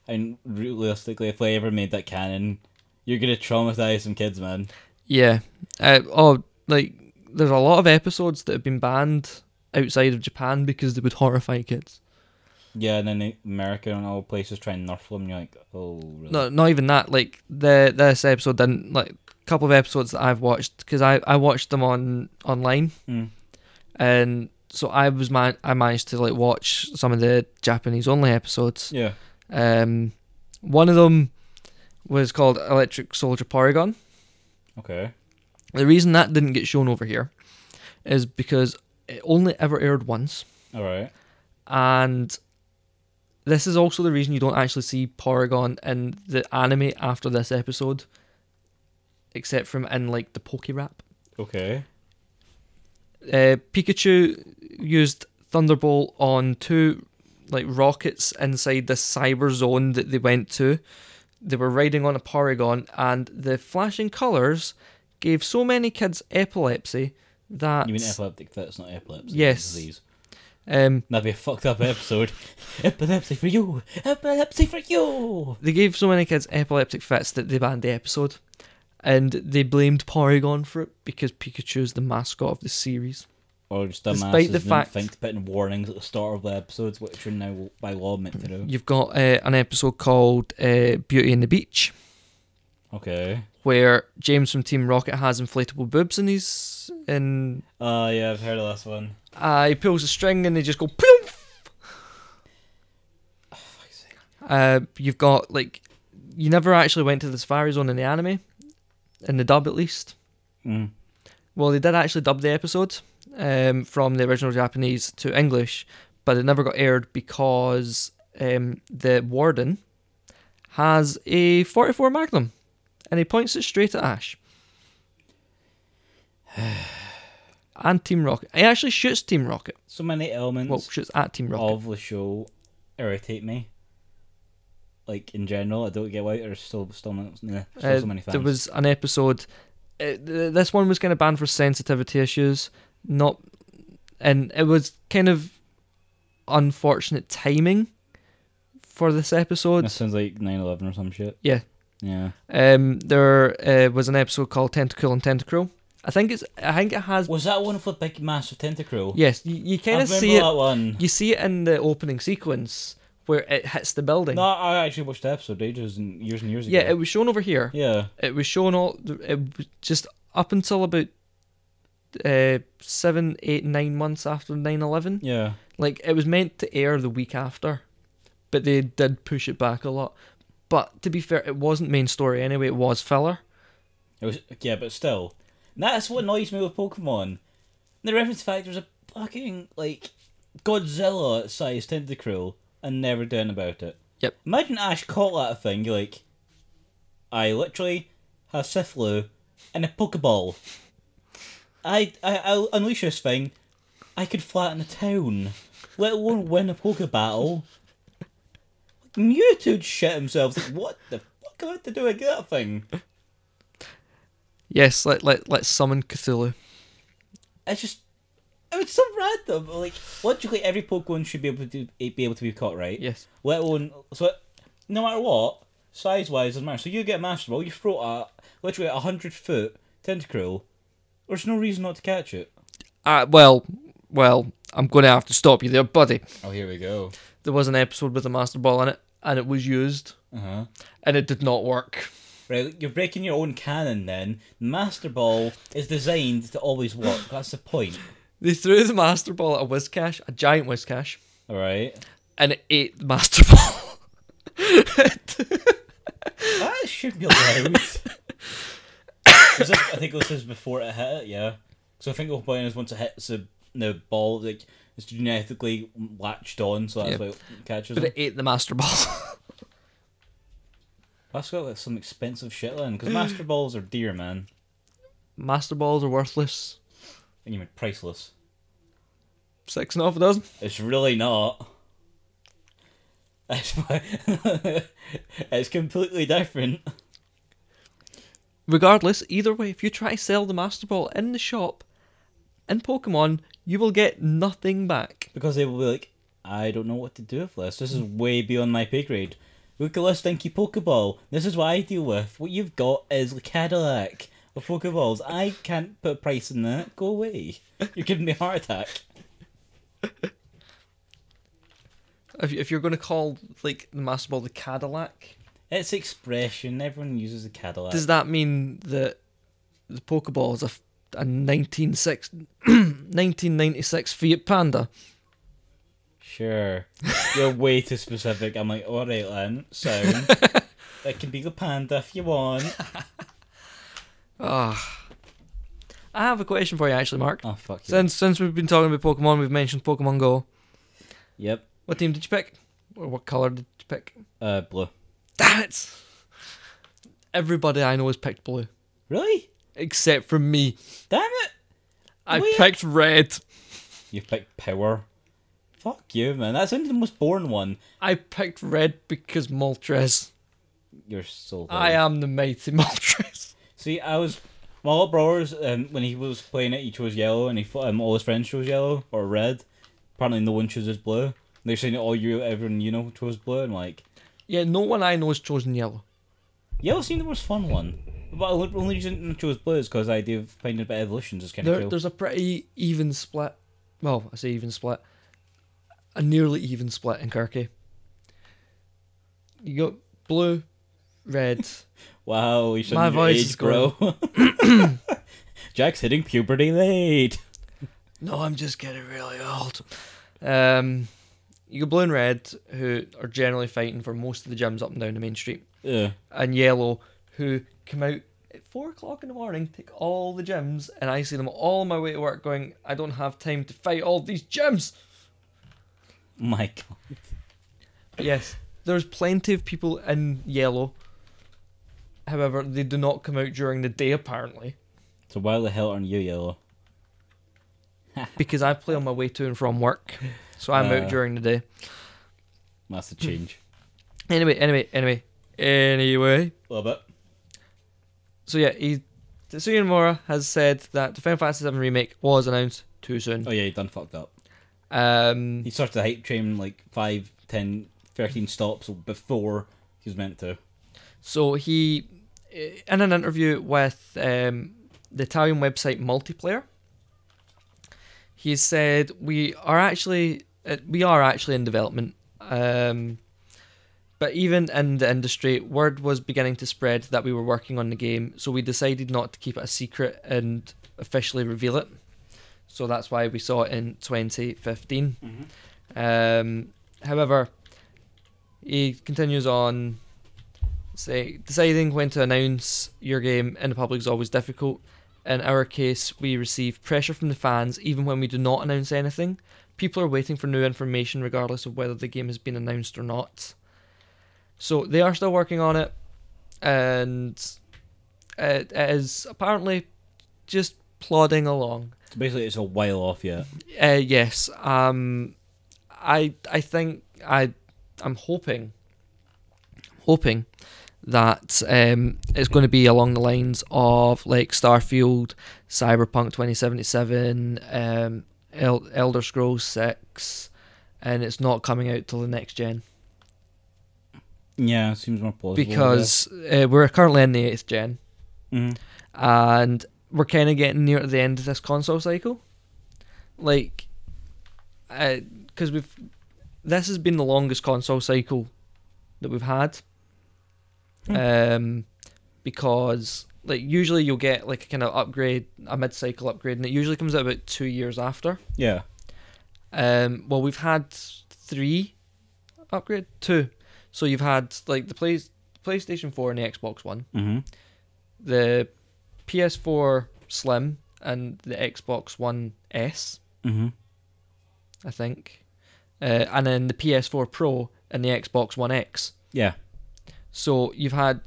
Speaker 1: And realistically, if they ever made that canon, you're gonna traumatize some kids, man.
Speaker 2: Yeah. There's a lot of episodes that have been banned outside of Japan because they would horrify kids.
Speaker 1: Yeah, and then America and all places try and nerf them. And you're like, oh, really?
Speaker 2: No, not even that. Like this episode didn't. Like a couple of episodes that I've watched, because I watched them online, and so I managed to like watch some of the Japanese only episodes.
Speaker 1: Yeah.
Speaker 2: One of them was called Electric Soldier Porygon.
Speaker 1: Okay.
Speaker 2: The reason that didn't get shown over here is because it only ever aired once.
Speaker 1: All right.
Speaker 2: And this is also the reason you don't actually see Porygon in the anime after this episode, except from in like the Poke Rap.
Speaker 1: Okay.
Speaker 2: Pikachu used Thunderbolt on 2 like rockets inside this cyber zone that they went to. They were riding on a Porygon, and the flashing colours gave so many kids epilepsy that...
Speaker 1: You mean epileptic fits, not epilepsy?
Speaker 2: Yes.
Speaker 1: Disease.
Speaker 2: That'd
Speaker 1: be a fucked up episode. Epilepsy for you! Epilepsy for you!
Speaker 2: They gave so many kids epileptic fits that they banned the episode. And they blamed Porygon for it because Pikachu's the mascot of the series.
Speaker 1: Or just dumbasses didn't think to put in warnings at the start of the episodes, which are now by law meant to do.
Speaker 2: You've got an episode called Beauty and the Beach.
Speaker 1: Okay.
Speaker 2: Where James from Team Rocket has inflatable boobs in his...
Speaker 1: yeah, I've heard of this one.
Speaker 2: He pulls a string and they just go... Poof! You've got, like... You never actually went to the Safari Zone in the anime. In the dub, at least. Well, they did actually dub the episode from the original Japanese to English, but it never got aired because the warden has a 44 Magnum, and he points it straight at Ash. And Team Rocket. He actually shoots Team Rocket.
Speaker 1: So many elements.
Speaker 2: Well, shoots at Team Rocket.
Speaker 1: Of the show irritate me. Like, in general, I don't get why there's still so many fans.
Speaker 2: There was an episode... this one was kind of banned for sensitivity issues. And it was kind of unfortunate timing for this episode.
Speaker 1: That sounds like 9/11 or some shit.
Speaker 2: Yeah.
Speaker 1: Yeah.
Speaker 2: There was an episode called Tentacle and Tentacruel. I think it has...
Speaker 1: Was that one with the big massive tentacruel?
Speaker 2: Yes, you kind of see it.
Speaker 1: That one.
Speaker 2: You see it in the opening sequence where it hits the building.
Speaker 1: No, I actually watched the episode ago.
Speaker 2: Yeah, it was shown over here.
Speaker 1: Yeah.
Speaker 2: It was shown it was just up until about 7, 8, 9 months after 9/11.
Speaker 1: Yeah.
Speaker 2: Like, it was meant to air the week after, but they did push it back a lot. But to be fair, it wasn't main story anyway. It was filler.
Speaker 1: It was, yeah, but still, that's what annoys me with Pokemon. The reference fact there's a fucking like Godzilla-sized Tentacruel and never doing about it.
Speaker 2: Yep.
Speaker 1: Imagine Ash caught that thing. You're like, I literally have Siflu and a Pokeball. I'll unleash this thing. I could flatten a town, let alone win a Poke battle. Mewtwo'd shit himself. Like, what the fuck am I to do with that thing?
Speaker 2: Yes, let's summon Cthulhu.
Speaker 1: It's so random. Like, logically, every Pokemon should be able to be caught, right?
Speaker 2: Yes.
Speaker 1: Let alone, no matter what, size-wise doesn't matter. So you get a Master Ball, you throw it at literally 100-foot Tentacruel. There's no reason not to catch it.
Speaker 2: Well, I'm going to have to stop you there, buddy.
Speaker 1: Oh, here we go.
Speaker 2: There was an episode with a Master Ball in it, and it was used, and it did not work.
Speaker 1: Right, you're breaking your own canon then. Master Ball is designed to always work. That's the point.
Speaker 2: They threw the Master Ball at a Whiscash, a giant Whiscash.
Speaker 1: Alright.
Speaker 2: And it ate the Master Ball.
Speaker 1: That should be allowed. I think this is before it hit it, yeah. So I think the whole point is once it hits the ball, like, it's genetically latched on, so that's why it catches
Speaker 2: But
Speaker 1: them.
Speaker 2: it ate the Master Ball.
Speaker 1: That's got like some expensive shit then, because Master Balls are dear, man.
Speaker 2: Master Balls are worthless.
Speaker 1: And you mean priceless.
Speaker 2: 6.5 a dozen.
Speaker 1: It's really not. It's completely different.
Speaker 2: Regardless, either way, if you try to sell the Master Ball in the shop, in Pokemon, you will get nothing back.
Speaker 1: Because they will be like, I don't know what to do with this. This is way beyond my pay grade. Look at this stinky Pokeball. This is what I deal with. What you've got is a Cadillac of Pokeballs. I can't put a price in that. Go away. You're giving me a heart attack.
Speaker 2: If you're going to call like the Master Ball the Cadillac,
Speaker 1: It's expression. Everyone uses a Cadillac.
Speaker 2: does that mean that the Pokeball is a 1996 Fiat Panda?
Speaker 1: Sure. You're way too specific. I'm like, alright then, sound. It can be the panda if you want.
Speaker 2: I have a question for you actually, Mark.
Speaker 1: Oh, fuck you.
Speaker 2: Since we've been talking about Pokemon, we've mentioned Pokemon Go.
Speaker 1: Yep.
Speaker 2: What team did you pick? Or what colour did you pick?
Speaker 1: Blue.
Speaker 2: Damn it! Everybody I know has picked blue.
Speaker 1: Really?
Speaker 2: Except for me.
Speaker 1: Damn it!
Speaker 2: I picked red.
Speaker 1: You picked power. Fuck you, man. That's only the most boring one.
Speaker 2: I picked red because Moltres.
Speaker 1: You're so dumb.
Speaker 2: I am the mighty Moltres.
Speaker 1: See, my little brother's, when he was playing it, he chose yellow, and all his friends chose yellow, or red. Apparently no one chooses blue. They're saying that everyone you know chose blue, and like...
Speaker 2: Yeah, no one I know has chosen yellow.
Speaker 1: Yellow seemed the most fun one. But the only reason I chose blue is because the idea of finding a bit of evolutions is kind of cool.
Speaker 2: There's a pretty even split. Well, I say even split. A nearly even split in Kirky. You got blue, red.
Speaker 1: Wow, we shouldn't
Speaker 2: My voice
Speaker 1: age
Speaker 2: is
Speaker 1: grow. Jack's hitting puberty late.
Speaker 2: No, I'm just getting really old. You got blue and red, who are generally fighting for most of the gyms up and down the main street.
Speaker 1: Yeah.
Speaker 2: And yellow, who come out at 4 o'clock in the morning, take all the gyms, and I see them all on my way to work going, I don't have time to fight all these gyms.
Speaker 1: My God.
Speaker 2: Yes, there's plenty of people in yellow. However, they do not come out during the day, apparently.
Speaker 1: So why the hell aren't you yellow?
Speaker 2: Because I play on my way to and from work. So I'm out during the day.
Speaker 1: That's a change.
Speaker 2: Anyway.
Speaker 1: A little bit.
Speaker 2: So yeah, Tetsuya Nomura has said that the Final Fantasy VII Remake was announced too soon.
Speaker 1: Oh yeah, he done fucked up.
Speaker 2: He
Speaker 1: started the hype train like 5, 10, 13 stops before he was meant to. So
Speaker 2: he, in an interview with the Italian website Multiplayer, he said we are actually in development. But even in the industry, word was beginning to spread that we were working on the game, so we decided not to keep it a secret and officially reveal it. So that's why we saw it in 2015. Mm-hmm. However, he continues on, deciding when to announce your game in the public is always difficult. In our case, we receive pressure from the fans even when we do not announce anything. People are waiting for new information regardless of whether the game has been announced or not. So they are still working on it, and it is apparently just plodding along.
Speaker 1: So basically, it's a while off yet.
Speaker 2: Yes. I think I'm hoping that it's going to be along the lines of like Starfield, Cyberpunk 2077, Elder Scrolls 6, and it's not coming out till the next gen.
Speaker 1: Yeah, it seems more plausible.
Speaker 2: Because we're currently in the 8th gen, and we're kind of getting near to the end of this console cycle. Like, because this has been the longest console cycle that we've had. Because like usually you'll get like a kind of upgrade, a mid-cycle upgrade, and it usually comes out about 2 years after.
Speaker 1: Yeah.
Speaker 2: Well, we've had 2. So you've had like the PlayStation 4 and the Xbox One, the PS4 Slim and the Xbox One S, I think, and then the PS4 Pro and the Xbox One X.
Speaker 1: Yeah.
Speaker 2: So you've had,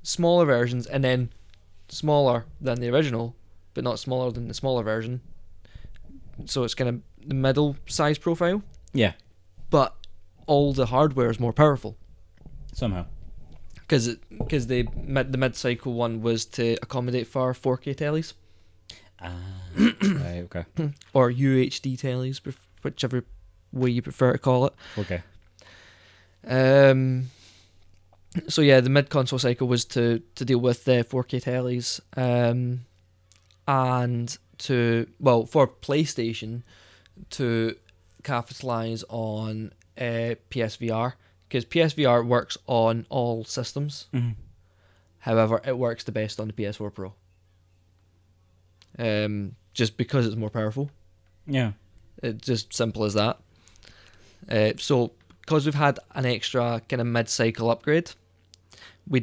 Speaker 2: smaller versions and then smaller than the original, but not smaller than the smaller version. So it's kind of the middle size profile.
Speaker 1: Yeah.
Speaker 2: But all the hardware is more powerful.
Speaker 1: Somehow.
Speaker 2: Because the mid-cycle one was to accommodate for 4K tellies.
Speaker 1: Right, okay.
Speaker 2: Or UHD tellies, whichever way you prefer to call it.
Speaker 1: Okay.
Speaker 2: So yeah, the mid-console cycle was to deal with the 4K tellies, and for PlayStation to capitalize on PSVR, because PSVR works on all systems. However, it works the best on the PS4 Pro. Just because it's more powerful. Yeah. It's just simple as that. So because we've had an extra kind of mid-cycle upgrade, we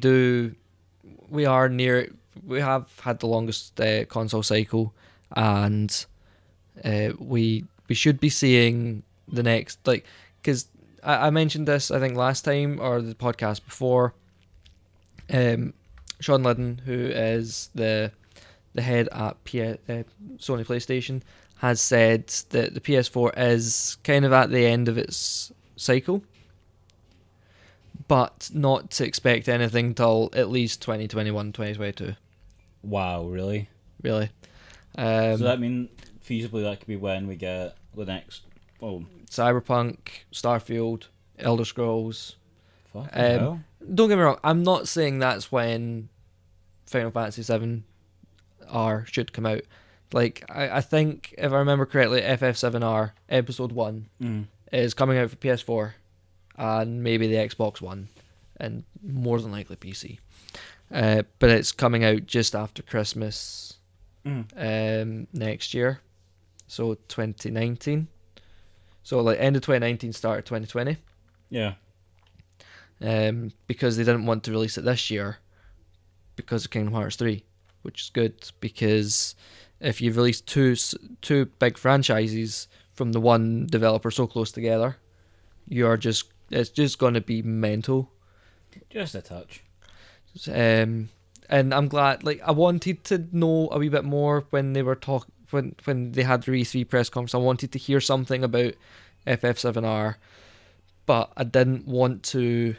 Speaker 2: have had the longest console cycle, and we should be seeing the next, like, because I mentioned this I think last time or the podcast before. Sean Lidden, who is the head at Sony PlayStation, has said that the PS4 is kind of at the end of its cycle, but not to expect anything till at least 2021, 2022.
Speaker 1: Wow, really?
Speaker 2: Really.
Speaker 1: Does that mean feasibly that could be when we get the next... Oh,
Speaker 2: Cyberpunk, Starfield, Elder Scrolls.
Speaker 1: Fucking hell.
Speaker 2: Don't get me wrong, I'm not saying that's when Final Fantasy VII should come out. Like, I think, if I remember correctly, FF7R Episode 1 is coming out for PS4 and maybe the Xbox One and more than likely PC. But it's coming out just after Christmas next year, so 2019. So like end of 2019, start of 2020.
Speaker 1: Yeah.
Speaker 2: Because they didn't want to release it this year because of Kingdom Hearts 3, which is good, because if you release two big franchises from the one developer so close together, it's just going to be mental.
Speaker 1: Just a touch.
Speaker 2: And I'm glad, like, I wanted to know a wee bit more when they were when they had their E3 press conference. I wanted to hear something about FF7R, but I didn't want to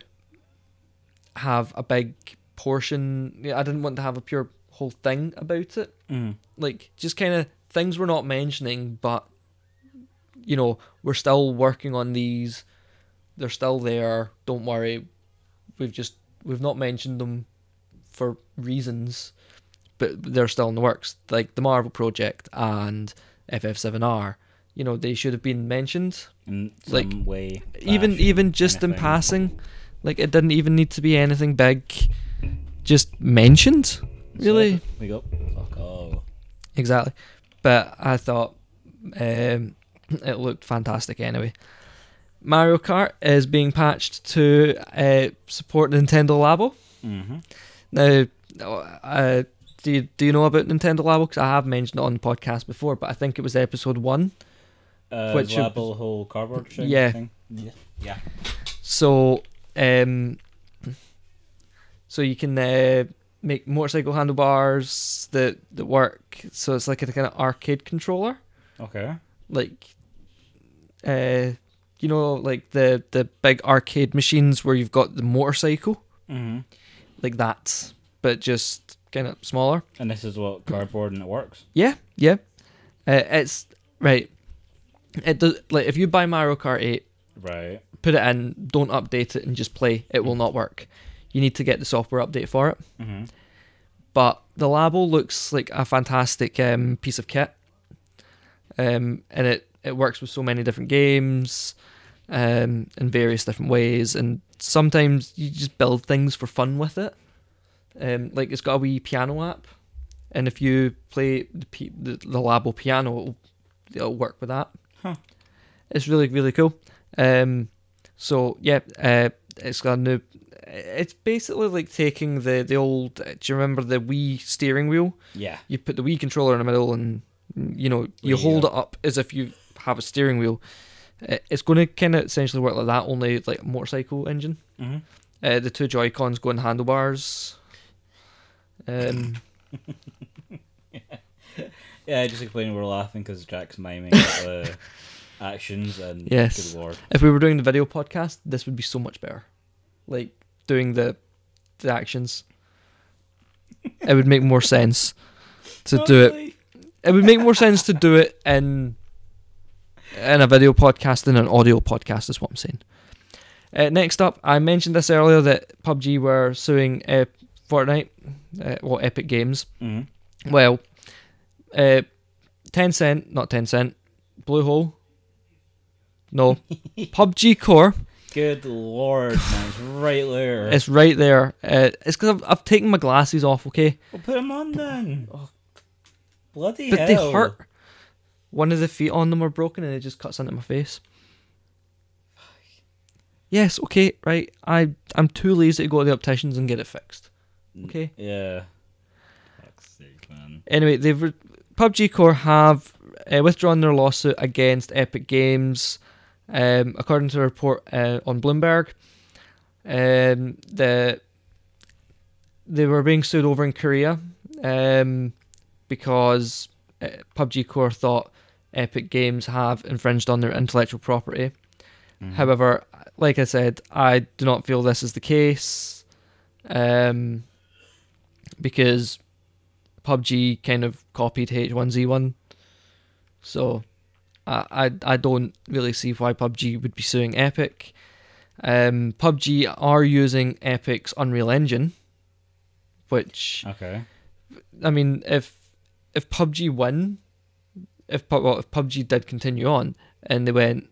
Speaker 2: have a big portion. I didn't want to have a pure whole thing about it. Like, just kind of things we're not mentioning, but we're still working on these. They're still there. Don't worry. We've not mentioned them for reasons, but they're still in the works. Like the Marvel project and FF7R, they should have been mentioned
Speaker 1: in some way.
Speaker 2: Even just in passing. Like, it didn't even need to be anything big. Just mentioned, really.
Speaker 1: We go. Fuck off.
Speaker 2: Exactly. But I thought it looked fantastic anyway. Mario Kart is being patched to support Nintendo Labo. Now, do you know about Nintendo Labo? Because I have mentioned it on the podcast before, but I think it was episode 1.
Speaker 1: Which Labo whole cardboard thing?
Speaker 2: Yeah.
Speaker 1: Yeah.
Speaker 2: So, so you can make motorcycle handlebars that work. So it's like a kind of arcade controller.
Speaker 1: Okay.
Speaker 2: Like, like the big arcade machines where you've got the motorcycle. like that, but just kind of smaller.
Speaker 1: And this is what cardboard and it works.
Speaker 2: Yeah. It's right. It does, like, if you buy Mario Kart 8,
Speaker 1: right,
Speaker 2: put it in, don't update it, and just play, it will not work. You need to get the software update for it.
Speaker 1: Mm-hmm.
Speaker 2: But the Labo looks like a fantastic piece of kit, and it works with so many different games, in various different ways, and sometimes you just build things for fun with it. Like, it's got a wee piano app, and if you play the Labo piano, it'll work with that.
Speaker 1: Huh.
Speaker 2: It's really, really cool. So yeah, it's got a new. It's basically like taking the old. Do you remember the Wii steering wheel?
Speaker 1: Yeah.
Speaker 2: You put the Wii controller in the middle, and you hold it up as if you have a steering wheel. It's going to kind of essentially work like that, only like a motorcycle engine.
Speaker 1: Mm-hmm.
Speaker 2: The two Joy-Cons go in handlebars.
Speaker 1: Yeah, just explaining we're laughing because Jack's miming the actions and
Speaker 2: yes.
Speaker 1: Good lord.
Speaker 2: If we were doing the video podcast, this would be so much better. Like doing the actions, it would make more sense to do it. It would make more sense to do it in a video podcast than an audio podcast. Is what I'm saying. Next up, I mentioned this earlier that PUBG were suing Fortnite, Epic Games.
Speaker 1: Mm-hmm.
Speaker 2: Well, Tencent, not Tencent, Bluehole. No, PUBG Core.
Speaker 1: Good lord, man, it's right there.
Speaker 2: It's right there. It's because I've taken my glasses off. Okay.
Speaker 1: Well, put them on then. Oh, bloody
Speaker 2: but
Speaker 1: hell!
Speaker 2: They hurt. One of the feet on them are broken, and it just cuts into my face. Yes. Okay. Right. I'm too lazy to go to the opticians and get it fixed. Okay.
Speaker 1: Yeah. Fuck's sake, man.
Speaker 2: Anyway, PUBG Core have withdrawn their lawsuit against Epic Games. According to a report on Bloomberg, they were being sued over in Korea because PUBG Core thought Epic Games have infringed on their intellectual property. Mm-hmm. However, like I said, I do not feel this is the case because PUBG kind of copied H1Z1. So I don't really see why PUBG would be suing Epic. PUBG are using Epic's Unreal Engine, which
Speaker 1: okay.
Speaker 2: I mean, if PUBG won, if PUBG did continue on and they went,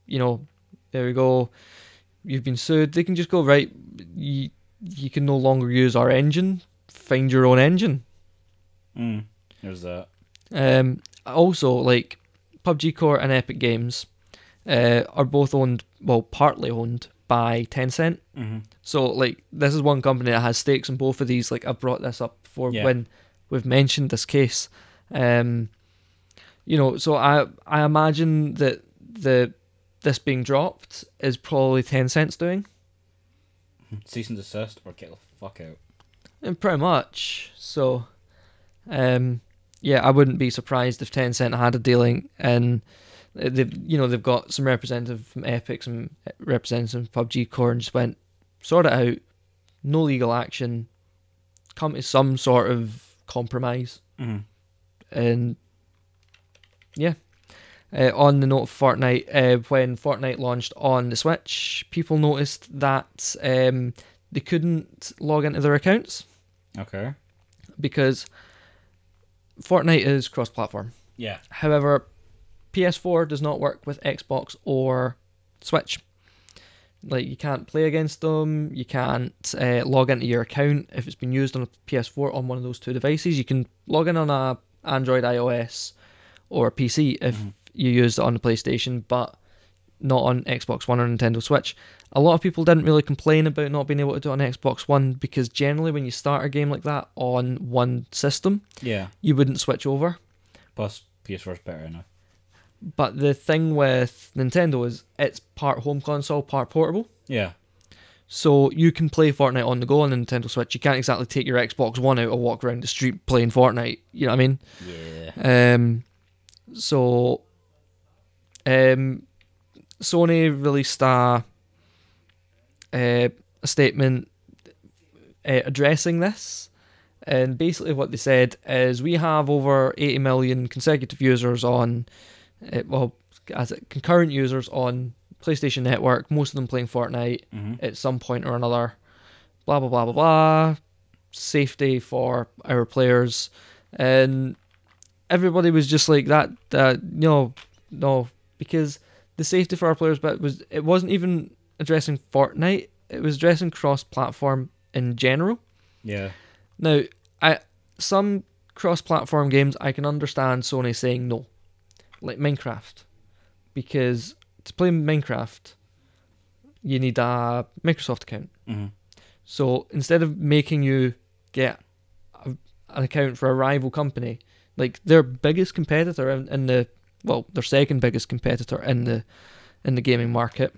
Speaker 2: there we go, you've been sued, they can just go, right, you can no longer use our engine, find your own engine.
Speaker 1: There's that.
Speaker 2: Also, like, PUBG Core and Epic Games are both owned, well, partly owned by Tencent.
Speaker 1: Mm-hmm.
Speaker 2: So, like, this is one company that has stakes in both of these. Like, I've brought this up before when we've mentioned this case. So I imagine that this being dropped is probably Tencent's doing.
Speaker 1: Cease and desist or get the fuck out.
Speaker 2: And pretty much. So, I wouldn't be surprised if Tencent had a dealing, and they've got some representative from Epic, some representatives from PUBG Core, and just went, sort it out, no legal action, come to some sort of compromise.
Speaker 1: Mm-hmm.
Speaker 2: And on the note of Fortnite, when Fortnite launched on the Switch, people noticed that they couldn't log into their accounts.
Speaker 1: Okay.
Speaker 2: Because Fortnite is cross-platform.
Speaker 1: Yeah.
Speaker 2: However, PS4 does not work with Xbox or Switch. Like, you can't play against them. You can't log into your account if it's been used on a PS4 on one of those two devices. You can log in on a Android, iOS, or PC if you used it on the PlayStation, but not on Xbox One or Nintendo Switch. A lot of people didn't really complain about not being able to do it on Xbox One because generally when you start a game like that on one system, you wouldn't switch over.
Speaker 1: Plus, PS4 is better enough.
Speaker 2: But the thing with Nintendo is it's part home console, part portable.
Speaker 1: Yeah.
Speaker 2: So you can play Fortnite on the go on the Nintendo Switch. You can't exactly take your Xbox One out and walk around the street playing Fortnite. You know what I mean?
Speaker 1: Yeah.
Speaker 2: Sony released a statement addressing this. And basically what they said is we have over 80 million consecutive users on, concurrent users on PlayStation Network, most of them playing Fortnite at some point or another, blah, blah, blah, blah, blah, safety for our players. And everybody was just like that, no, because the safety for our players, but it wasn't even addressing Fortnite, it was addressing cross-platform in general.
Speaker 1: Yeah.
Speaker 2: Now, some cross-platform games I can understand Sony saying no, like Minecraft, because to play Minecraft, you need a Microsoft account. So instead of making you get an account for a rival company, like their biggest competitor in the their second biggest competitor in the gaming market,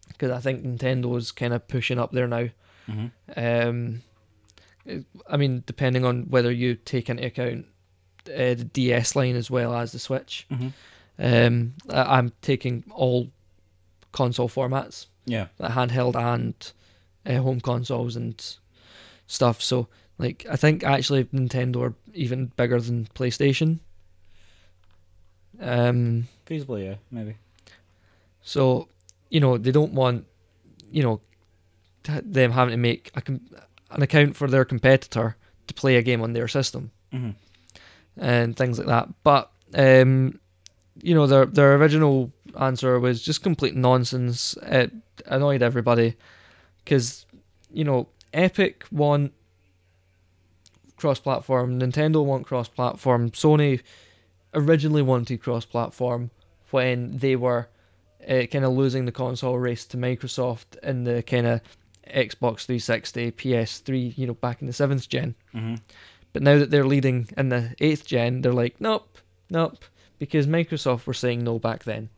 Speaker 2: because I think Nintendo is kind of pushing up there now. I mean, depending on whether you take into account the DS line as well as the Switch. I'm taking all console formats, like handheld and home consoles and stuff. So, like, I think actually Nintendo are even bigger than PlayStation.
Speaker 1: Feasibly, yeah, maybe.
Speaker 2: So, they don't want, them having to make an account for their competitor to play a game on their system and things like that. But their original answer was just complete nonsense. It annoyed everybody because Epic want cross-platform, Nintendo want cross-platform, Sony originally wanted cross-platform when they were kind of losing the console race to Microsoft in the kind of Xbox 360, PS3, back in the 7th gen. But now that they're leading in the 8th gen, they're like, nope, because Microsoft were saying no back then.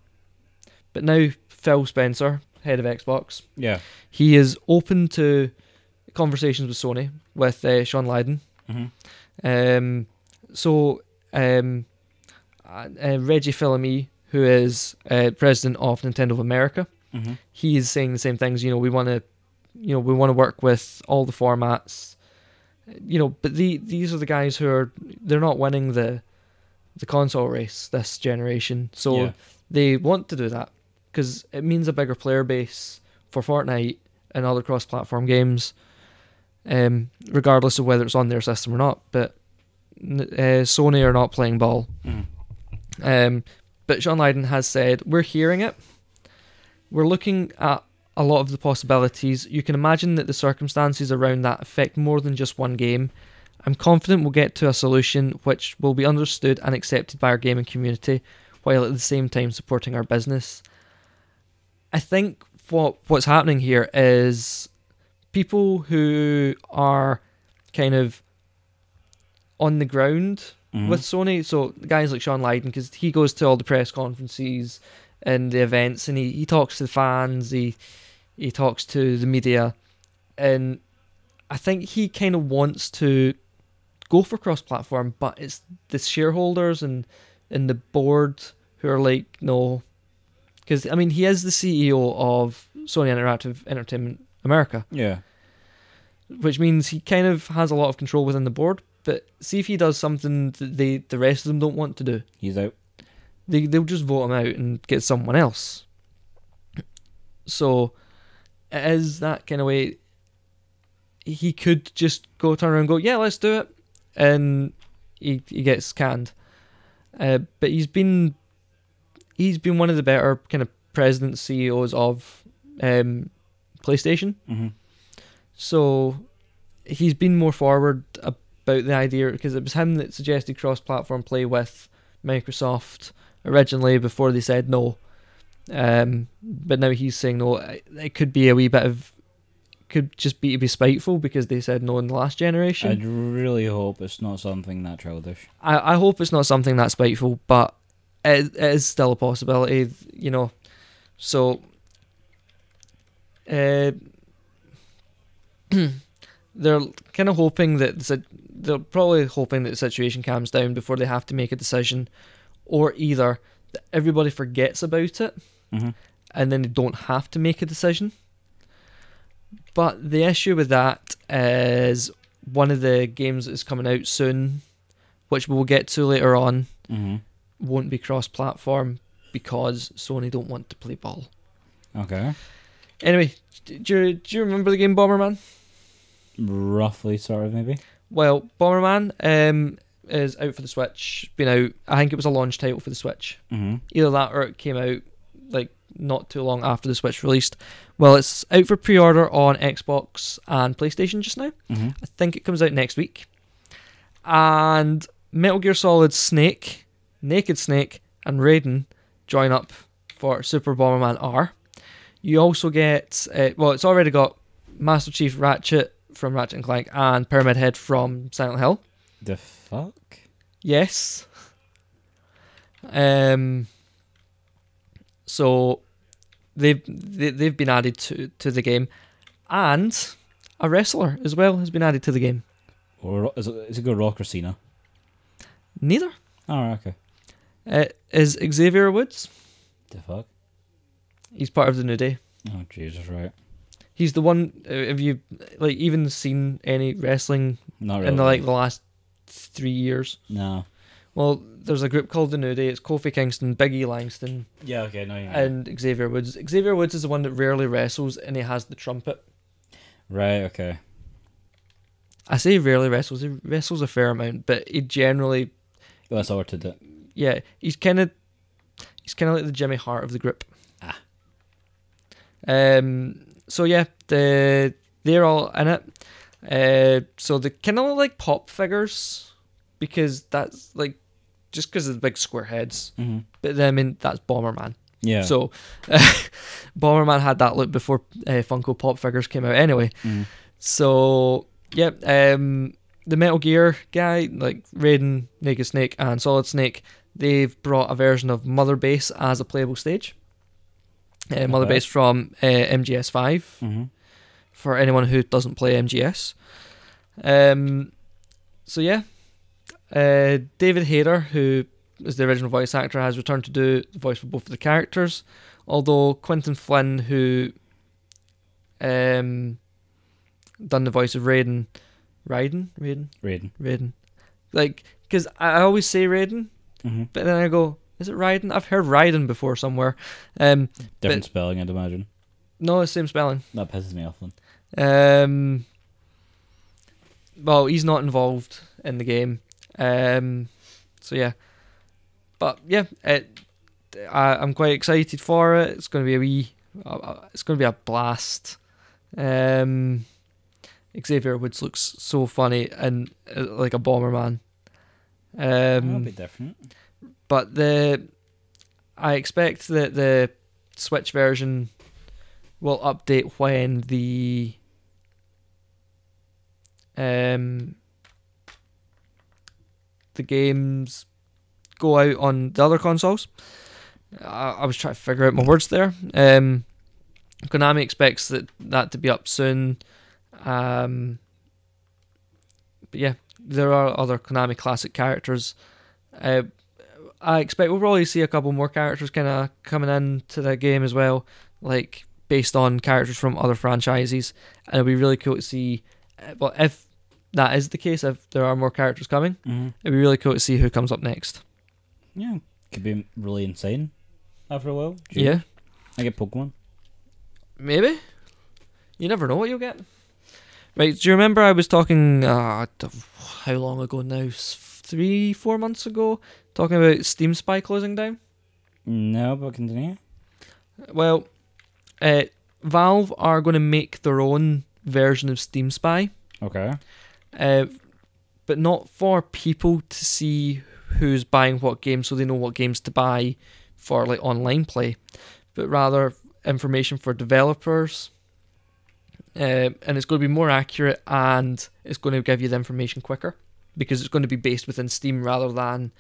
Speaker 2: But now Phil Spencer, head of Xbox, he is open to conversations with Sony, with Sean Lydon. Reggie Fils-Aimé, who is president of Nintendo of America, he is saying the same things. We want to work with all the formats. But these are the guys who they're not winning the console race this generation, so they want to do that because it means a bigger player base for Fortnite and other cross-platform games, regardless of whether it's on their system or not. But Sony are not playing ball. But Sean Lydon has said, we're hearing it. We're looking at a lot of the possibilities. You can imagine that the circumstances around that affect more than just one game. I'm confident we'll get to a solution which will be understood and accepted by our gaming community, while at the same time supporting our business. I think what's happening here is people who are kind of on the ground with Sony, so guys like Sean Lydon, because he goes to all the press conferences and the events, and he talks to the fans, he talks to the media, and I think he kind of wants to go for cross-platform, but it's the shareholders and the board who are like, no. Because, I mean, he is the CEO of Sony Interactive Entertainment America. Yeah. Which means he kind of has a lot of control within the board, but see if he does something that the rest of them don't want to do.
Speaker 1: He's out.
Speaker 2: They'll just vote him out and get someone else. So, it is that kind of way. He could just turn around and go, yeah, let's do it. And he gets canned. But he's been one of the better kind of president CEOs of PlayStation. So he's been more forward about the idea, because it was him that suggested cross-platform play with Microsoft originally before they said no. But now he's saying no. It could be a wee bit of, could just be to be spiteful because they said no in the last generation.
Speaker 1: I'd really hope it's not something that childish.
Speaker 2: I hope it's not something that spiteful, but it is still a possibility, So, they're kind of hoping that they're probably hoping that the situation calms down before they have to make a decision, or either that everybody forgets about it and then they don't have to make a decision, But the issue with that is one of the games that is coming out soon, which we'll get to later on, won't be cross-platform because Sony don't want to play ball.
Speaker 1: Okay.
Speaker 2: Anyway, do you remember the game Bomberman?
Speaker 1: Roughly, sort of, maybe.
Speaker 2: Well, Bomberman is out for the Switch. Been out. I think it was a launch title for the Switch. Either that or it came out like not too long after the Switch released. Well, it's out for pre-order on Xbox and PlayStation just now. I think it comes out next week. And Metal Gear Solid Snake, Naked Snake, and Raiden join up for Super Bomberman R. You also get, it's already got Master Chief Ratchet from Ratchet & Clank and Pyramid Head from Silent Hill.
Speaker 1: The fuck?
Speaker 2: Yes. So they've been added to the game, and a wrestler as well has been added to the game.
Speaker 1: Or is it go Rock or Cena?
Speaker 2: Neither.
Speaker 1: Oh, okay.
Speaker 2: It is Xavier Woods.
Speaker 1: The fuck?
Speaker 2: He's part of the New Day.
Speaker 1: Oh, Jesus, right.
Speaker 2: He's the one. Have you even seen any wrestling
Speaker 1: Not really.
Speaker 2: in the last 3 years?
Speaker 1: No.
Speaker 2: Well, there's a group called the New Day. It's Kofi Kingston, Big E Langston.
Speaker 1: Yeah, okay, no, you
Speaker 2: and Xavier Woods. Xavier Woods is the one that rarely wrestles, and he has the trumpet.
Speaker 1: Right, okay.
Speaker 2: I say rarely wrestles. He wrestles a fair amount, but he generally.
Speaker 1: Well, that's sorted it.
Speaker 2: Yeah, he's kind of like the Jimmy Hart of the group. So yeah, they're all in it. So they kind of look like pop figures because that's like just because of the big square heads. But then, I mean, that's Bomberman. Yeah. So Bomberman had that look before Funko Pop figures came out. Anyway, so yeah, the Metal Gear guy, like Raiden, Naked Snake, and Solid Snake, they've brought a version of Mother Base as a playable stage. Mother Base from MGS5 for anyone who doesn't play MGS. So yeah, David Hayter, who is the original voice actor, has returned to do the voice for both of the characters. Although Quentin Flynn, who done the voice of Raiden, like, because I always say Raiden, but then I go, is it Raiden? I've heard Raiden before somewhere.
Speaker 1: Different spelling, I'd imagine.
Speaker 2: No, it's the same spelling.
Speaker 1: That pisses me off then.
Speaker 2: Well, he's not involved in the game. So yeah. But yeah, I'm quite excited for it. It's going to be it's going to be a blast. Xavier Woods looks so funny and like a Bomberman.
Speaker 1: That'll be different.
Speaker 2: But I expect that the Switch version will update when the games go out on the other consoles. I was trying to figure out my words there. Konami expects that to be up soon. But yeah, there are other Konami classic characters. I expect we'll probably see a couple more characters kind of coming into the game as well, like based on characters from other franchises. And it'll be really cool to see. Well, if that is the case, if there are more characters coming, it'd be really cool to see who comes up next.
Speaker 1: Yeah, could be really insane after a while.
Speaker 2: Yeah.
Speaker 1: I get Pokemon.
Speaker 2: Maybe. You never know what you'll get. Right, do you remember I was talking, how long ago now? 3-4 months ago? Talking about Steam Spy closing down?
Speaker 1: No, but continue.
Speaker 2: Well, Valve are going to make their own version of Steam Spy.
Speaker 1: Okay.
Speaker 2: But not for people to see who's buying what games so they know what games to buy for like online play, but rather information for developers. And it's going to be more accurate and it's going to give you the information quicker because it's going to be based within Steam rather than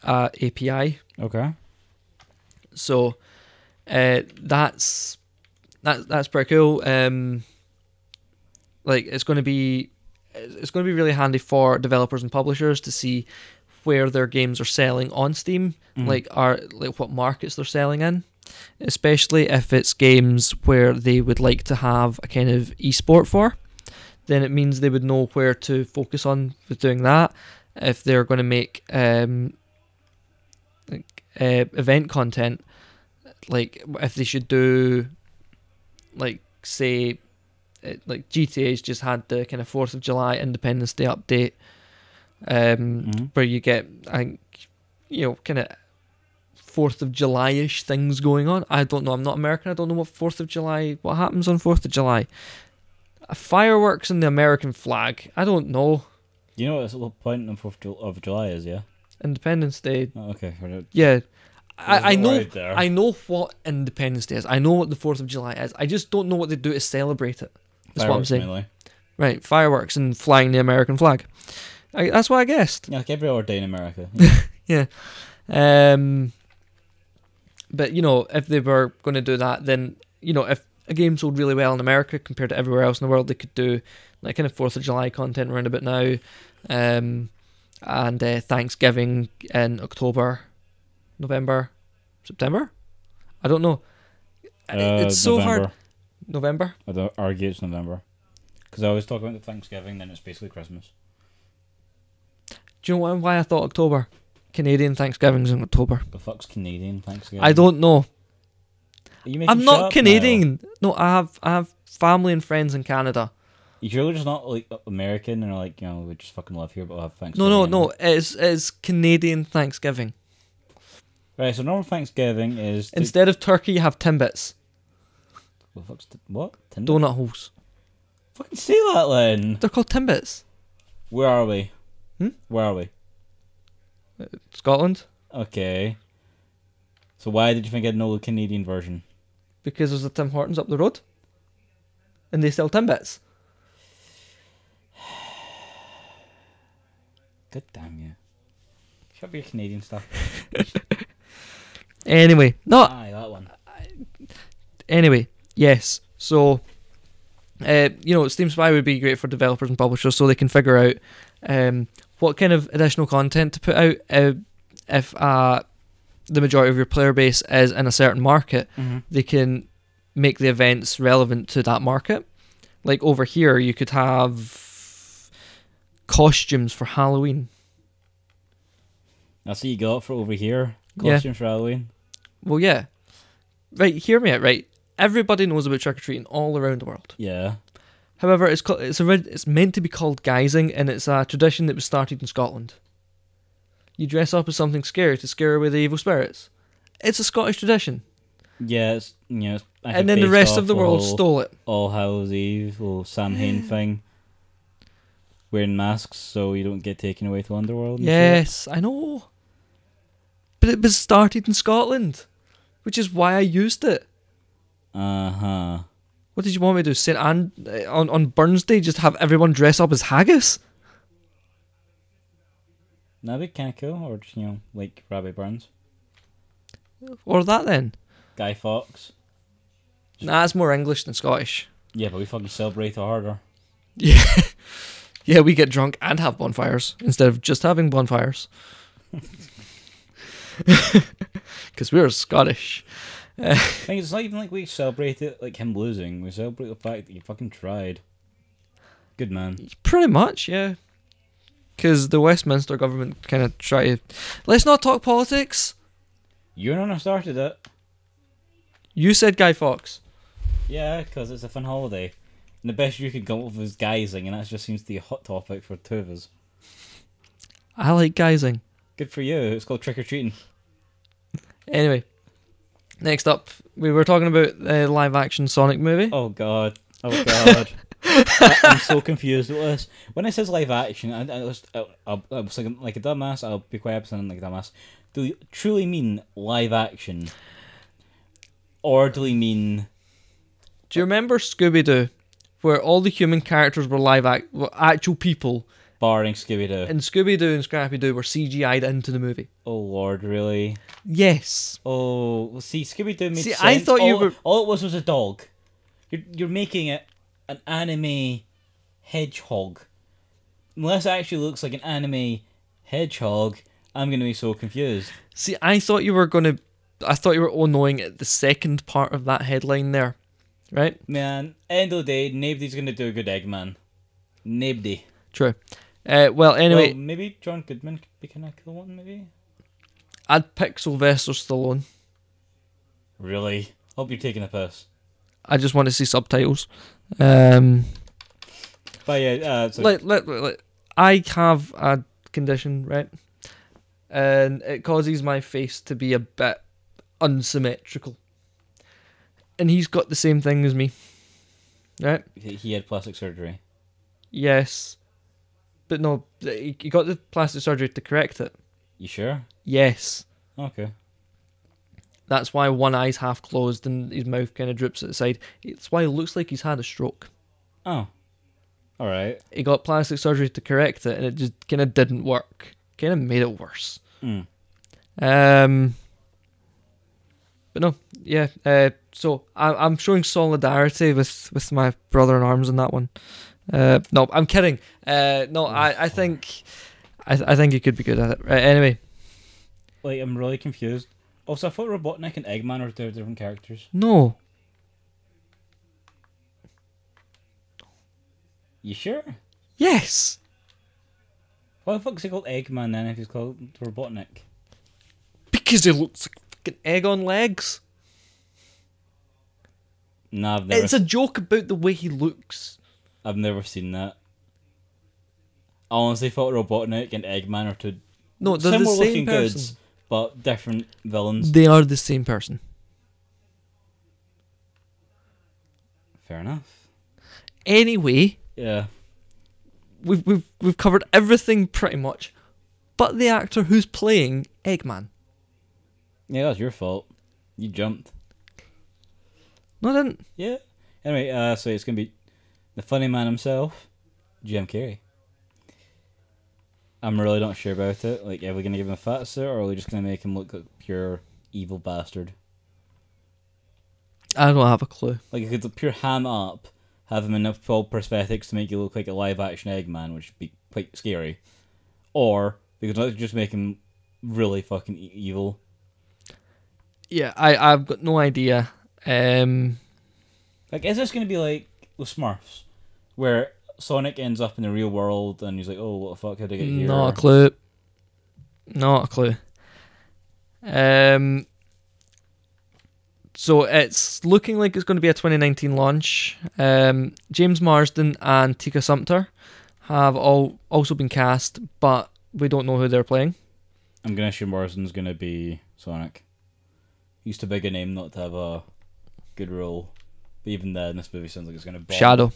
Speaker 2: API.
Speaker 1: Okay.
Speaker 2: So that's pretty cool. Like it's going to be really handy for developers and publishers to see where their games are selling on Steam, like what markets they're selling in. especially if it's games where they would like to have a kind of esport for. Then it means they would know where to focus on with doing that. If they're going to make event content, like if they should do, like say, like GTA's just had the kind of 4th of July Independence Day update, where you get, I think, kind of 4th of July-ish things going on. I don't know. I'm not American. I don't know what happens on 4th of July. Fireworks and the American flag. I don't know.
Speaker 1: You know what the point of 4th of July is, yeah?
Speaker 2: Independence Day.
Speaker 1: Oh, okay.
Speaker 2: Yeah. I know what Independence Day is. I know what the 4th of July is. I just don't know what they do to celebrate it. That's what I'm saying. Mainly. Right, fireworks and flying the American flag. That's what I guessed.
Speaker 1: Yeah, like every other day in America.
Speaker 2: Yeah. But, if they were going to do that, then, if a game sold really well in America compared to everywhere else in the world, they could do like kind of 4th of July content around about now, and Thanksgiving in October, November, September. I don't know. It's so hard. November.
Speaker 1: I'd argue it's November, because I always talk about the Thanksgiving, then it's basically Christmas.
Speaker 2: Do you know why I thought October? Canadian Thanksgiving's in October.
Speaker 1: The fuck's Canadian Thanksgiving?
Speaker 2: I don't know. I'm not
Speaker 1: Canadian.
Speaker 2: Now? No, I have family and friends in Canada.
Speaker 1: You're just not like American and like, we just fucking live here but we'll have Thanksgiving.
Speaker 2: No. It's Canadian Thanksgiving.
Speaker 1: Right, so normal Thanksgiving is
Speaker 2: instead of turkey you have Timbits.
Speaker 1: What? Timbits?
Speaker 2: Donut holes.
Speaker 1: Fucking say that then.
Speaker 2: They're called Timbits.
Speaker 1: Where are we? Where are we?
Speaker 2: Scotland.
Speaker 1: Okay. So why did you think I'd know the Canadian version?
Speaker 2: Because there's a Tim Hortons up the road. And they sell Timbits.
Speaker 1: God damn you. Shut up your Canadian stuff.
Speaker 2: Anyway.
Speaker 1: Aye, that one.
Speaker 2: Anyway, yes. So, Steam Spy would be great for developers and publishers so they can figure out what kind of additional content to put out if the majority of your player base is in a certain market. They can make the events relevant to that market. Like over here, you could have costumes for Halloween.
Speaker 1: That's what you got for over here? Costumes for Halloween?
Speaker 2: Well, yeah. Right, hear me out, right? Everybody knows about trick-or-treating all around the world.
Speaker 1: Yeah.
Speaker 2: However, it's meant to be called guising, and it's a tradition that was started in Scotland. You dress up as something scary to scare away the evil spirits. It's a Scottish tradition.
Speaker 1: Yeah,
Speaker 2: and then the rest of the world stole it.
Speaker 1: All Hallows Eve, little Samhain thing. Wearing masks so you don't get taken away to Underworld.
Speaker 2: Yes, I know. But it was started in Scotland, which is why I used it.
Speaker 1: Uh-huh.
Speaker 2: What did you want me to do? On Burns Day, just have everyone dress up as haggis?
Speaker 1: That'd be kind of cool. Or just, like Rabbi Burns.
Speaker 2: Or that then.
Speaker 1: Guy Fawkes.
Speaker 2: Nah, it's more English than Scottish.
Speaker 1: Yeah, but we fucking celebrate it harder.
Speaker 2: Yeah. Yeah, we get drunk and have bonfires instead of just having bonfires. Because we're Scottish.
Speaker 1: I think it's not even like we celebrate it like him losing. We celebrate the fact that you fucking tried. Good man.
Speaker 2: Pretty much, yeah. Because the Westminster government kind of try to... Let's not talk politics.
Speaker 1: You're the one who started it.
Speaker 2: You said Guy Fawkes.
Speaker 1: Yeah, because it's a fun holiday. And the best you could come up with is guising, and that just seems to be a hot topic for two of us.
Speaker 2: I like guising.
Speaker 1: Good for you. It's called trick-or-treating.
Speaker 2: Anyway. Next up, we were talking about the live-action Sonic movie.
Speaker 1: Oh god. I'm so confused with this. When it says live-action, I was thinking like a dumbass. I'll be quiet sounding like a dumbass. Do you truly mean live-action? Or do we mean...
Speaker 2: Do you remember Scooby-Doo? Where all the human characters were were actual people.
Speaker 1: Barring Scooby-Doo.
Speaker 2: And Scooby-Doo and Scrappy-Doo were CGI'd into the movie.
Speaker 1: Oh lord, really?
Speaker 2: Yes.
Speaker 1: Oh, well, see, Scooby-Doo made sense.
Speaker 2: I thought you were...
Speaker 1: All it was a dog. You're making it an anime hedgehog. Unless it actually looks like an anime hedgehog, I'm going to be so confused.
Speaker 2: See, I thought you were going to I thought you were all knowing at the second part of that headline there, right?
Speaker 1: Man, end of the day, nobody's gonna do a good Eggman. Nobody.
Speaker 2: True. Well, anyway,
Speaker 1: maybe John Goodman could be kind of cool one. Maybe
Speaker 2: I'd pick Sylvester Stallone.
Speaker 1: Really? Hope you're taking a piss.
Speaker 2: I just want to see subtitles. But
Speaker 1: yeah,
Speaker 2: I have a condition, right? And it causes my face to be a bit unsymmetrical. And he's got the same thing as me, right?
Speaker 1: He had plastic surgery.
Speaker 2: Yes. But no, he got the plastic surgery to correct it.
Speaker 1: You sure?
Speaker 2: Yes.
Speaker 1: Okay.
Speaker 2: That's why one eye's half closed and his mouth kind of droops at the side. It's why it looks like he's had a stroke.
Speaker 1: Oh. Alright.
Speaker 2: He got plastic surgery to correct it and it just kind of didn't work. Kind of made it worse.
Speaker 1: Mm.
Speaker 2: But no, yeah. So I'm showing solidarity with my brother in arms in that one. No, I'm kidding. No, I think he could be good at it. Right, anyway.
Speaker 1: Like, I'm really confused. Also, I thought Robotnik and Eggman were two different characters.
Speaker 2: No.
Speaker 1: You sure?
Speaker 2: Yes.
Speaker 1: Why the fuck is he called Eggman then if he's called Robotnik?
Speaker 2: Because he looks like a fucking egg on legs.
Speaker 1: Nah, I've never.
Speaker 2: It's a joke about the way he looks.
Speaker 1: I've never seen that. I honestly thought Robotnik and Eggman are two
Speaker 2: no, they're
Speaker 1: similar
Speaker 2: the same
Speaker 1: looking
Speaker 2: person.
Speaker 1: goods, but different villains.
Speaker 2: They are the same person.
Speaker 1: Fair enough.
Speaker 2: Anyway,
Speaker 1: yeah,
Speaker 2: we've covered everything pretty much, but the actor who's playing Eggman.
Speaker 1: Yeah, that's your fault. You jumped.
Speaker 2: No, I didn't.
Speaker 1: Yeah. Anyway, so it's gonna be the funny man himself, Jim Carrey. I'm really not sure about it. Like, are we gonna give him a fat suit, or are we just gonna make him look like a pure evil bastard?
Speaker 2: I don't have a clue.
Speaker 1: Like, you could pure ham up, have him in full prosthetics to make you look like a live action Eggman, which would be quite scary. Or we could just make him really fucking evil.
Speaker 2: Yeah, I've got no idea.
Speaker 1: Like, is this gonna be like the Smurfs, where Sonic ends up in the real world and he's like, "Oh, what the fuck? How did I get here?"
Speaker 2: Not a clue. Not a clue. So it's looking like it's going to be a 2019 launch. James Marsden and Tika Sumpter have also been cast, but we don't know who they're playing.
Speaker 1: I'm gonna assume Marsden's gonna be Sonic. He's too big a name not to have a good role. But even then, this movie sounds like it's gonna bomb.
Speaker 2: Shadow.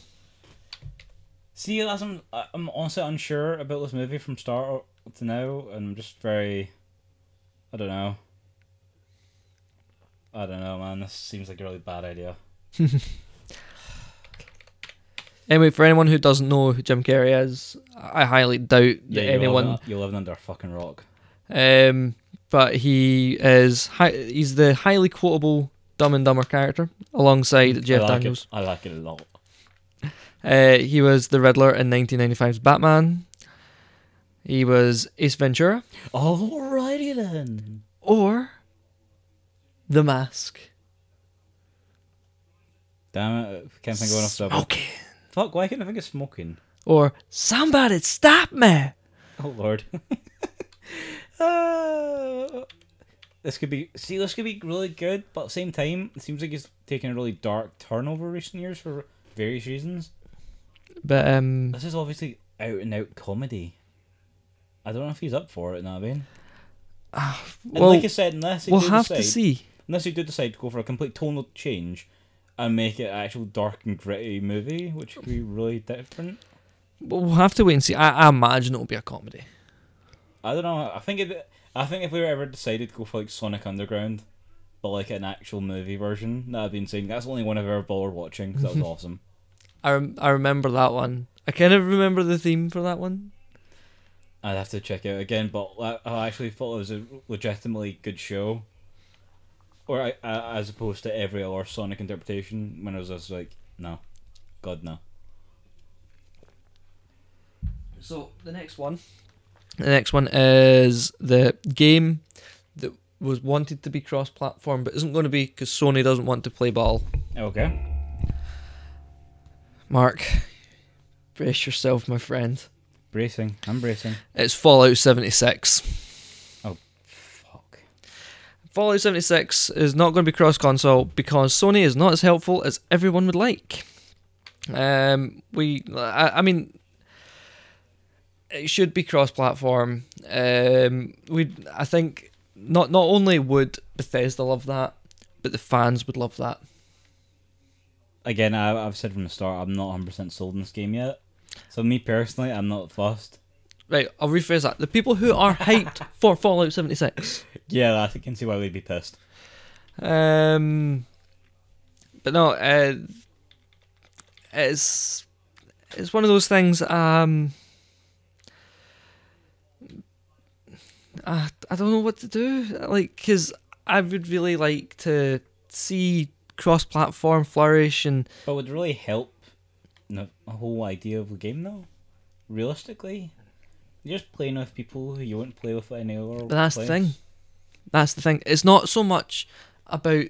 Speaker 1: See, I'm honestly unsure about this movie from start to now, and I'm just very, I don't know, man. This seems like a really bad idea.
Speaker 2: Anyway, for anyone who doesn't know who Jim Carrey is, I highly doubt that anyone.
Speaker 1: You're living under a fucking rock.
Speaker 2: But he's the highly quotable Dumb and Dumber character alongside Jeff Daniels.
Speaker 1: I like it a lot.
Speaker 2: He was the Riddler in 1995's Batman. He was Ace Ventura.
Speaker 1: Alrighty then.
Speaker 2: Or The Mask.
Speaker 1: Damn it! Can't think of enough stuff.
Speaker 2: Smoking.
Speaker 1: Fuck! Why can't I think of smoking?
Speaker 2: Or Somebody Stop Me.
Speaker 1: Oh Lord. This could be really good, but at the same time, it seems like he's taking a really dark turn over recent years for various reasons.
Speaker 2: But
Speaker 1: this is obviously out and out comedy. I don't know if he's up for it, Naveen.
Speaker 2: Well,
Speaker 1: like I said, unless
Speaker 2: we'll have to see.
Speaker 1: Unless you do decide to go for a complete tonal change and make it an actual dark and gritty movie, which could be really different.
Speaker 2: We'll have to wait and see. I imagine it'll be a comedy.
Speaker 1: I don't know. I think if we were ever decided to go for like Sonic Underground, but like an actual movie version, that I've been saying that's the only one I've ever bothered watching because that was awesome.
Speaker 2: I remember that one. I kind of remember the theme for that one.
Speaker 1: I'd have to check it out again, but I actually thought it was a legitimately good show. Or as opposed to every other Sonic interpretation, when I was just like, no, God no.
Speaker 2: So the next one is the game that was wanted to be cross-platform, but isn't going to be because Sony doesn't want to play ball.
Speaker 1: Okay.
Speaker 2: Mark, brace yourself, my friend.
Speaker 1: Bracing. I'm bracing.
Speaker 2: It's Fallout 76.
Speaker 1: Oh, fuck.
Speaker 2: Fallout 76 is not going to be cross-console because Sony is not as helpful as everyone would like. I mean, it should be cross-platform. I think not only would Bethesda love that, but the fans would love that.
Speaker 1: Again, I've said from the start, I'm not 100% sold in this game yet. So me personally, I'm not fussed.
Speaker 2: Right, I'll rephrase that. The people who are hyped for Fallout 76.
Speaker 1: Yeah, I can see why they'd be pissed.
Speaker 2: But no, it's one of those things. I don't know what to do. Like, because I would really like to see cross-platform flourish,
Speaker 1: but would it really help the whole idea of the game, though? Realistically, you're just playing with people who you wouldn't play with any other.
Speaker 2: But that's the thing. That's the thing. It's not so much about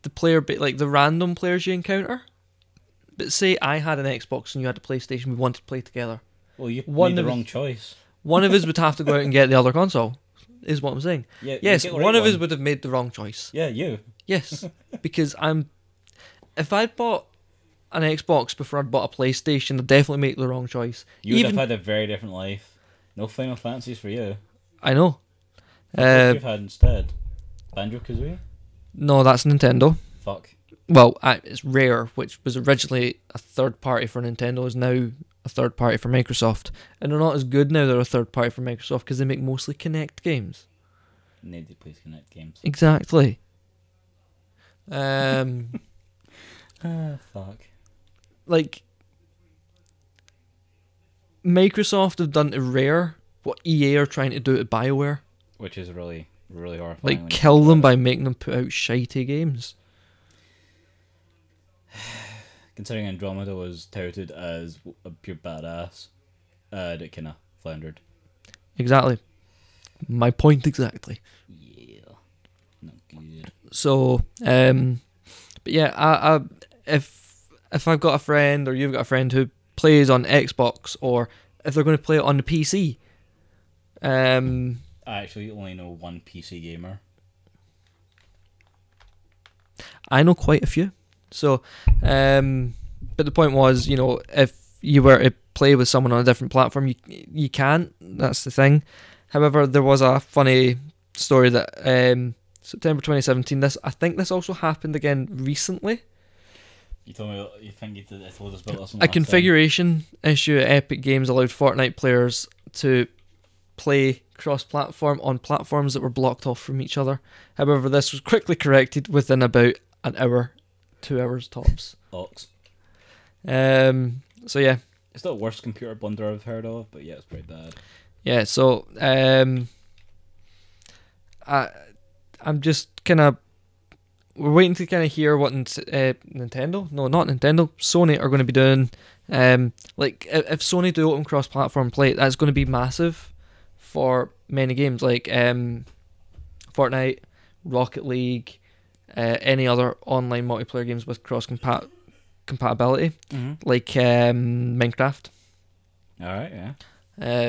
Speaker 2: the player, like the random players you encounter. But say I had an Xbox and you had a PlayStation, we wanted to play together.
Speaker 1: Well, you made the wrong choice.
Speaker 2: One of us would have to go out and get the other console, is what I'm saying.
Speaker 1: Yeah,
Speaker 2: yes, one of us would have made the wrong choice.
Speaker 1: Yeah, you.
Speaker 2: Yes, because if I'd bought an Xbox before I'd bought a PlayStation, I'd definitely make the wrong choice.
Speaker 1: You would have had a very different life. No Final Fantasies for you.
Speaker 2: I know.
Speaker 1: What you've had instead? Banjo-Kazooie?
Speaker 2: No, that's Nintendo.
Speaker 1: Fuck.
Speaker 2: Well, it's Rare, which was originally a third party for Nintendo, is now a third party for Microsoft. And they're not as good now they're a third party for Microsoft because they make mostly Kinect games.
Speaker 1: Nobody plays Kinect games.
Speaker 2: Exactly.
Speaker 1: Fuck.
Speaker 2: Like, Microsoft have done to Rare what EA are trying to do to Bioware.
Speaker 1: Which is really, really horrifying.
Speaker 2: Like, kill them by making them put out shitey games.
Speaker 1: Considering Andromeda was touted as a pure badass, it kind of floundered.
Speaker 2: Exactly. My point exactly.
Speaker 1: Yeah. Not good.
Speaker 2: So, but yeah, I if I've got a friend or you've got a friend who plays on Xbox, or if they're going to play it on the PC,
Speaker 1: I actually only know one PC gamer.
Speaker 2: I know quite a few. So, but the point was, you know, if you were to play with someone on a different platform, you can't. That's the thing. However, there was a funny story that September 2017. I think this also happened again recently.
Speaker 1: You told me you think you told us about this.
Speaker 2: A configuration issue at Epic Games allowed Fortnite players to play cross-platform on platforms that were blocked off from each other. However, this was quickly corrected within about an hour, 2 hours tops.
Speaker 1: Ox.
Speaker 2: So yeah,
Speaker 1: it's not the worst computer blunder I've heard of, but yeah, it's pretty bad.
Speaker 2: Yeah, so I'm just kind of, we're waiting to kind of hear what Nintendo, no, not Nintendo, Sony are going to be doing. Like if Sony do open cross-platform play, that's going to be massive for many games like Fortnite, Rocket League, any other online multiplayer games with compatibility, like Minecraft.
Speaker 1: All right, yeah.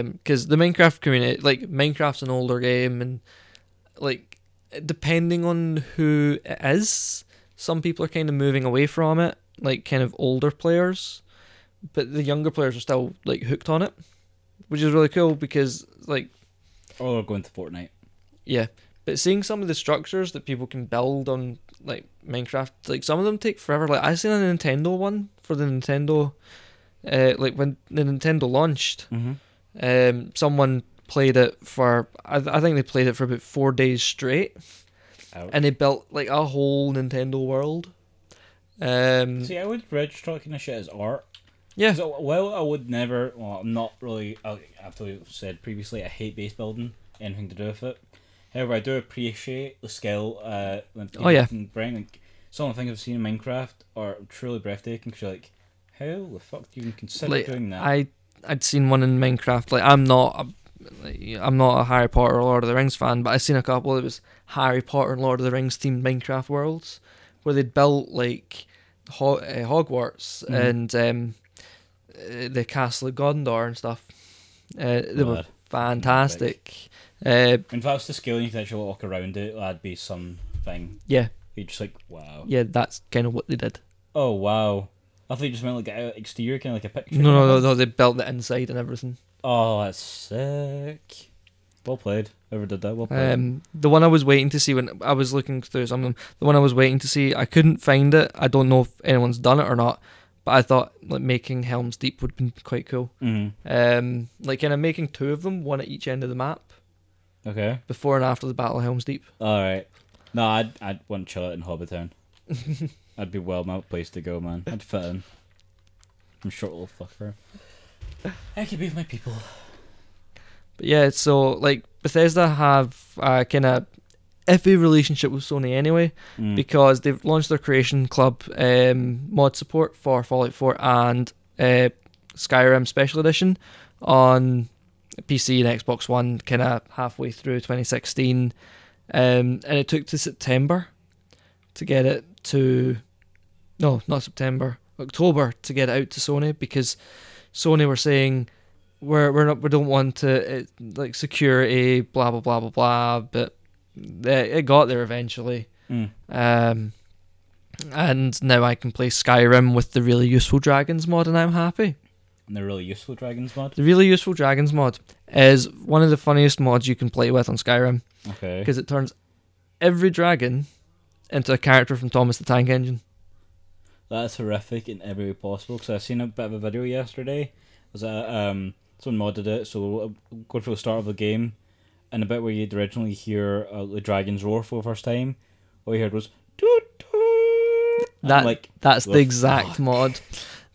Speaker 2: Because the Minecraft community, like Minecraft's an older game, and like depending on who it is, some people are kind of moving away from it, like kind of older players, but the younger players are still like hooked on it, which is really cool because like,
Speaker 1: or going to Fortnite. Yeah,
Speaker 2: but seeing some of the structures that people can build on like Minecraft, like some of them take forever. Like I seen a Nintendo one for the Nintendo, like when the Nintendo launched. Someone played it for, I think they played it for about 4 days straight. Ouch. And they built like a whole Nintendo world.
Speaker 1: See, I would register that kind of shit as art.
Speaker 2: Yeah.
Speaker 1: So, well, I would never. Well, I'm not really. I've said previously, I hate base building. Anything to do with it. However, I do appreciate the skill. When people can bring, like, some of the things I've seen in Minecraft are truly breathtaking. Cause you're like, how the fuck do you even consider doing that?
Speaker 2: I'd seen one in Minecraft. Like, I'm not I'm not a Harry Potter or Lord of the Rings fan, but I've seen a couple. It was Harry Potter and Lord of the Rings themed Minecraft worlds where they'd built like Hogwarts and the Castle of Gondor and stuff. They were fantastic.
Speaker 1: If that's the scale and you can actually walk around it, that'd be something.
Speaker 2: Yeah.
Speaker 1: You're just like, wow.
Speaker 2: Yeah, that's kind of what they did.
Speaker 1: Oh, wow. I thought you just meant like an exterior, kind of like a picture.
Speaker 2: No, they built the inside and everything.
Speaker 1: Oh, that's sick. Well played. Whoever did that, well played.
Speaker 2: The one I was waiting to see when I was looking through some of them, the one I was waiting to see, I couldn't find it. I don't know if anyone's done it or not, but I thought like making Helm's Deep would be quite cool.
Speaker 1: Mm-hmm.
Speaker 2: Like kind of making 2 of them, one at each end of the map.
Speaker 1: Okay.
Speaker 2: Before and after the Battle of Helm's Deep.
Speaker 1: Alright. No, I'd want to chill out in Hobbitown. That'd be well my place to go, man. I'd fit in. I'm short little fucker. I could be with my people.
Speaker 2: But yeah, so like Bethesda have a kind of iffy relationship with Sony anyway, because they've launched their Creation Club mod support for Fallout 4 and Skyrim Special Edition on PC and Xbox One kind of halfway through 2016, and it took to September to get it to, no, not September, October to get it out to Sony, because Sony were saying we don't want to like security, blah blah blah blah blah, but it got there eventually. And now I can play Skyrim with the Really Useful Dragons mod, and I'm happy.
Speaker 1: And the Really Useful Dragons mod?
Speaker 2: The Really Useful Dragons mod is one of the funniest mods you can play with on Skyrim.
Speaker 1: Okay.
Speaker 2: Because it turns every dragon into a character from Thomas the Tank Engine.
Speaker 1: That's horrific in every way possible, because I seen a bit of a video yesterday. Was that someone modded it, so going for the start of the game, and the bit where you'd originally hear the dragons roar for the first time, all you heard was toot toot.
Speaker 2: That's the exact mod.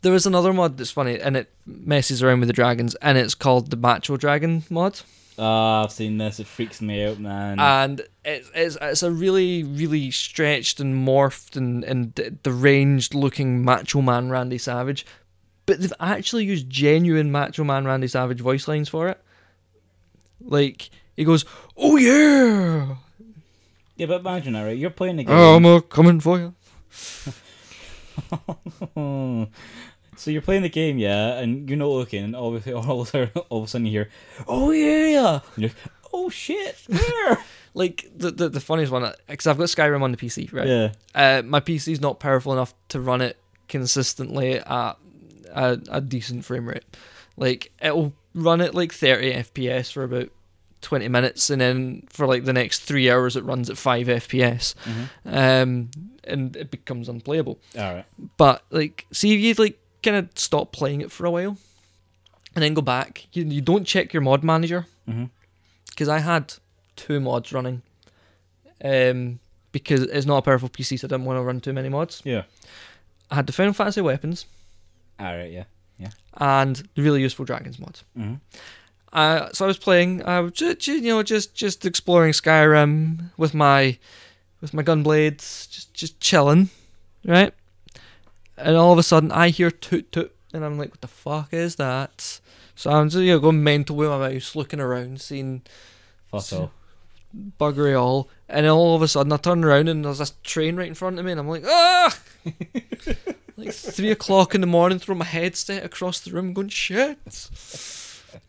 Speaker 2: There was another mod that's funny, and it messes around with the dragons, and it's called the Macho Dragon mod.
Speaker 1: I've seen this. It freaks me out, man.
Speaker 2: And it's a really, really stretched and morphed and deranged looking Macho Man Randy Savage, but they've actually used genuine Macho Man Randy Savage voice lines for it. Like, he goes, "Oh yeah!"
Speaker 1: Yeah, but imagine that, right? You're playing the game.
Speaker 2: I'm coming for you.
Speaker 1: So you're playing the game, yeah, and you're not looking, and all of a sudden you hear, "Oh yeah!" And you're like, "Oh shit, where?"
Speaker 2: Like the funniest one, because I've got Skyrim on the PC, right?
Speaker 1: Yeah.
Speaker 2: My PC's not powerful enough to run it consistently at a decent frame rate. Like, it'll run at like 30 FPS for about 20 minutes, and then for like the next 3 hours it runs at 5 FPS. And it becomes unplayable.
Speaker 1: Alright.
Speaker 2: But like, see if you like kind of stop playing it for a while and then go back, you don't check your mod manager, because I had 2 mods running, because it's not a powerful PC, so I didn't want to run too many mods.
Speaker 1: Yeah.
Speaker 2: I had the Final Fantasy weapons.
Speaker 1: Alright, yeah.
Speaker 2: And the Really Useful Dragons mod. So I was playing, I was just exploring Skyrim with my gunblades, just chilling, right? And all of a sudden I hear toot toot, and I'm like, what the fuck is that? So I'm just going mental with my mouse, looking around, seeing buggery all, and then all of a sudden I turn around and there's this train right in front of me, and I'm like, ah! Like 3 o'clock in the morning, throw my headset across the room, going shit.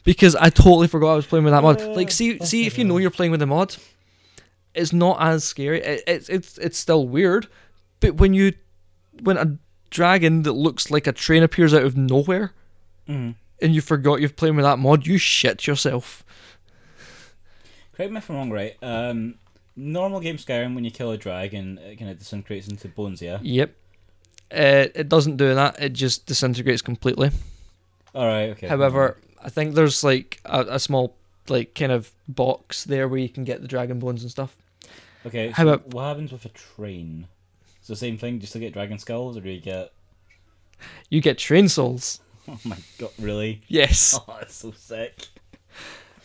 Speaker 2: Because I totally forgot I was playing with that mod. Like, see if you know you're playing with a mod, it's not as scary. It's still weird, but when a dragon that looks like a train appears out of nowhere, and you forgot you've playing with that mod, you shit yourself.
Speaker 1: Correct me if I'm wrong, right? Normal game Skyrim, when you kill a dragon, it kind of disintegrates into bones, yeah?
Speaker 2: Yep. It doesn't do that, it just disintegrates completely.
Speaker 1: Alright, okay.
Speaker 2: However, I think there's like a small like kind of box there where you can get the dragon bones and stuff.
Speaker 1: Okay, so what happens with a train? It's the same thing, just to get dragon skulls, or do you get...
Speaker 2: You get train souls.
Speaker 1: Oh my god, really?
Speaker 2: Yes.
Speaker 1: Oh, that's so sick.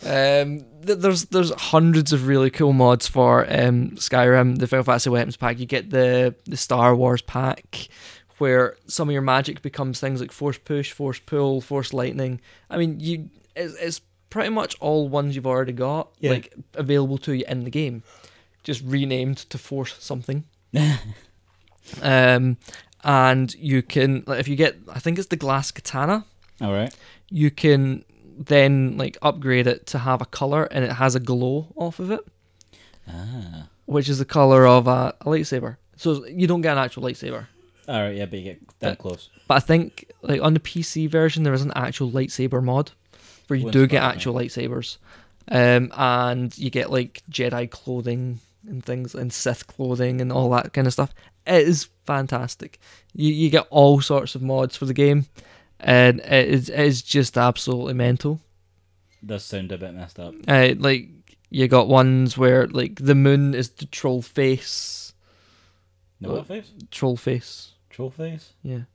Speaker 2: There's hundreds of really cool mods for Skyrim. The Final Fantasy Weapons pack. You get the Star Wars pack, where some of your magic becomes things like Force Push, Force Pull, Force Lightning. I mean, it's pretty much all ones you've already got, like available to you in the game, just renamed to force something. And you can, like, if you get, I think it's the glass katana.
Speaker 1: All right.
Speaker 2: You can then like upgrade it to have a color, and it has a glow off of it, which is the color of a lightsaber. So you don't get an actual lightsaber.
Speaker 1: All right, yeah, but you get that close.
Speaker 2: But I think like on the PC version, there is an actual lightsaber mod where you do get actual lightsabers, and you get like Jedi clothing and things, and Sith clothing and all that kind of stuff. It is fantastic. You get all sorts of mods for the game, and it is just absolutely mental.
Speaker 1: Does sound a bit messed up.
Speaker 2: Like you got ones where like the moon is the troll face.
Speaker 1: No, what face?
Speaker 2: Troll face.
Speaker 1: Troll face?
Speaker 2: Yeah.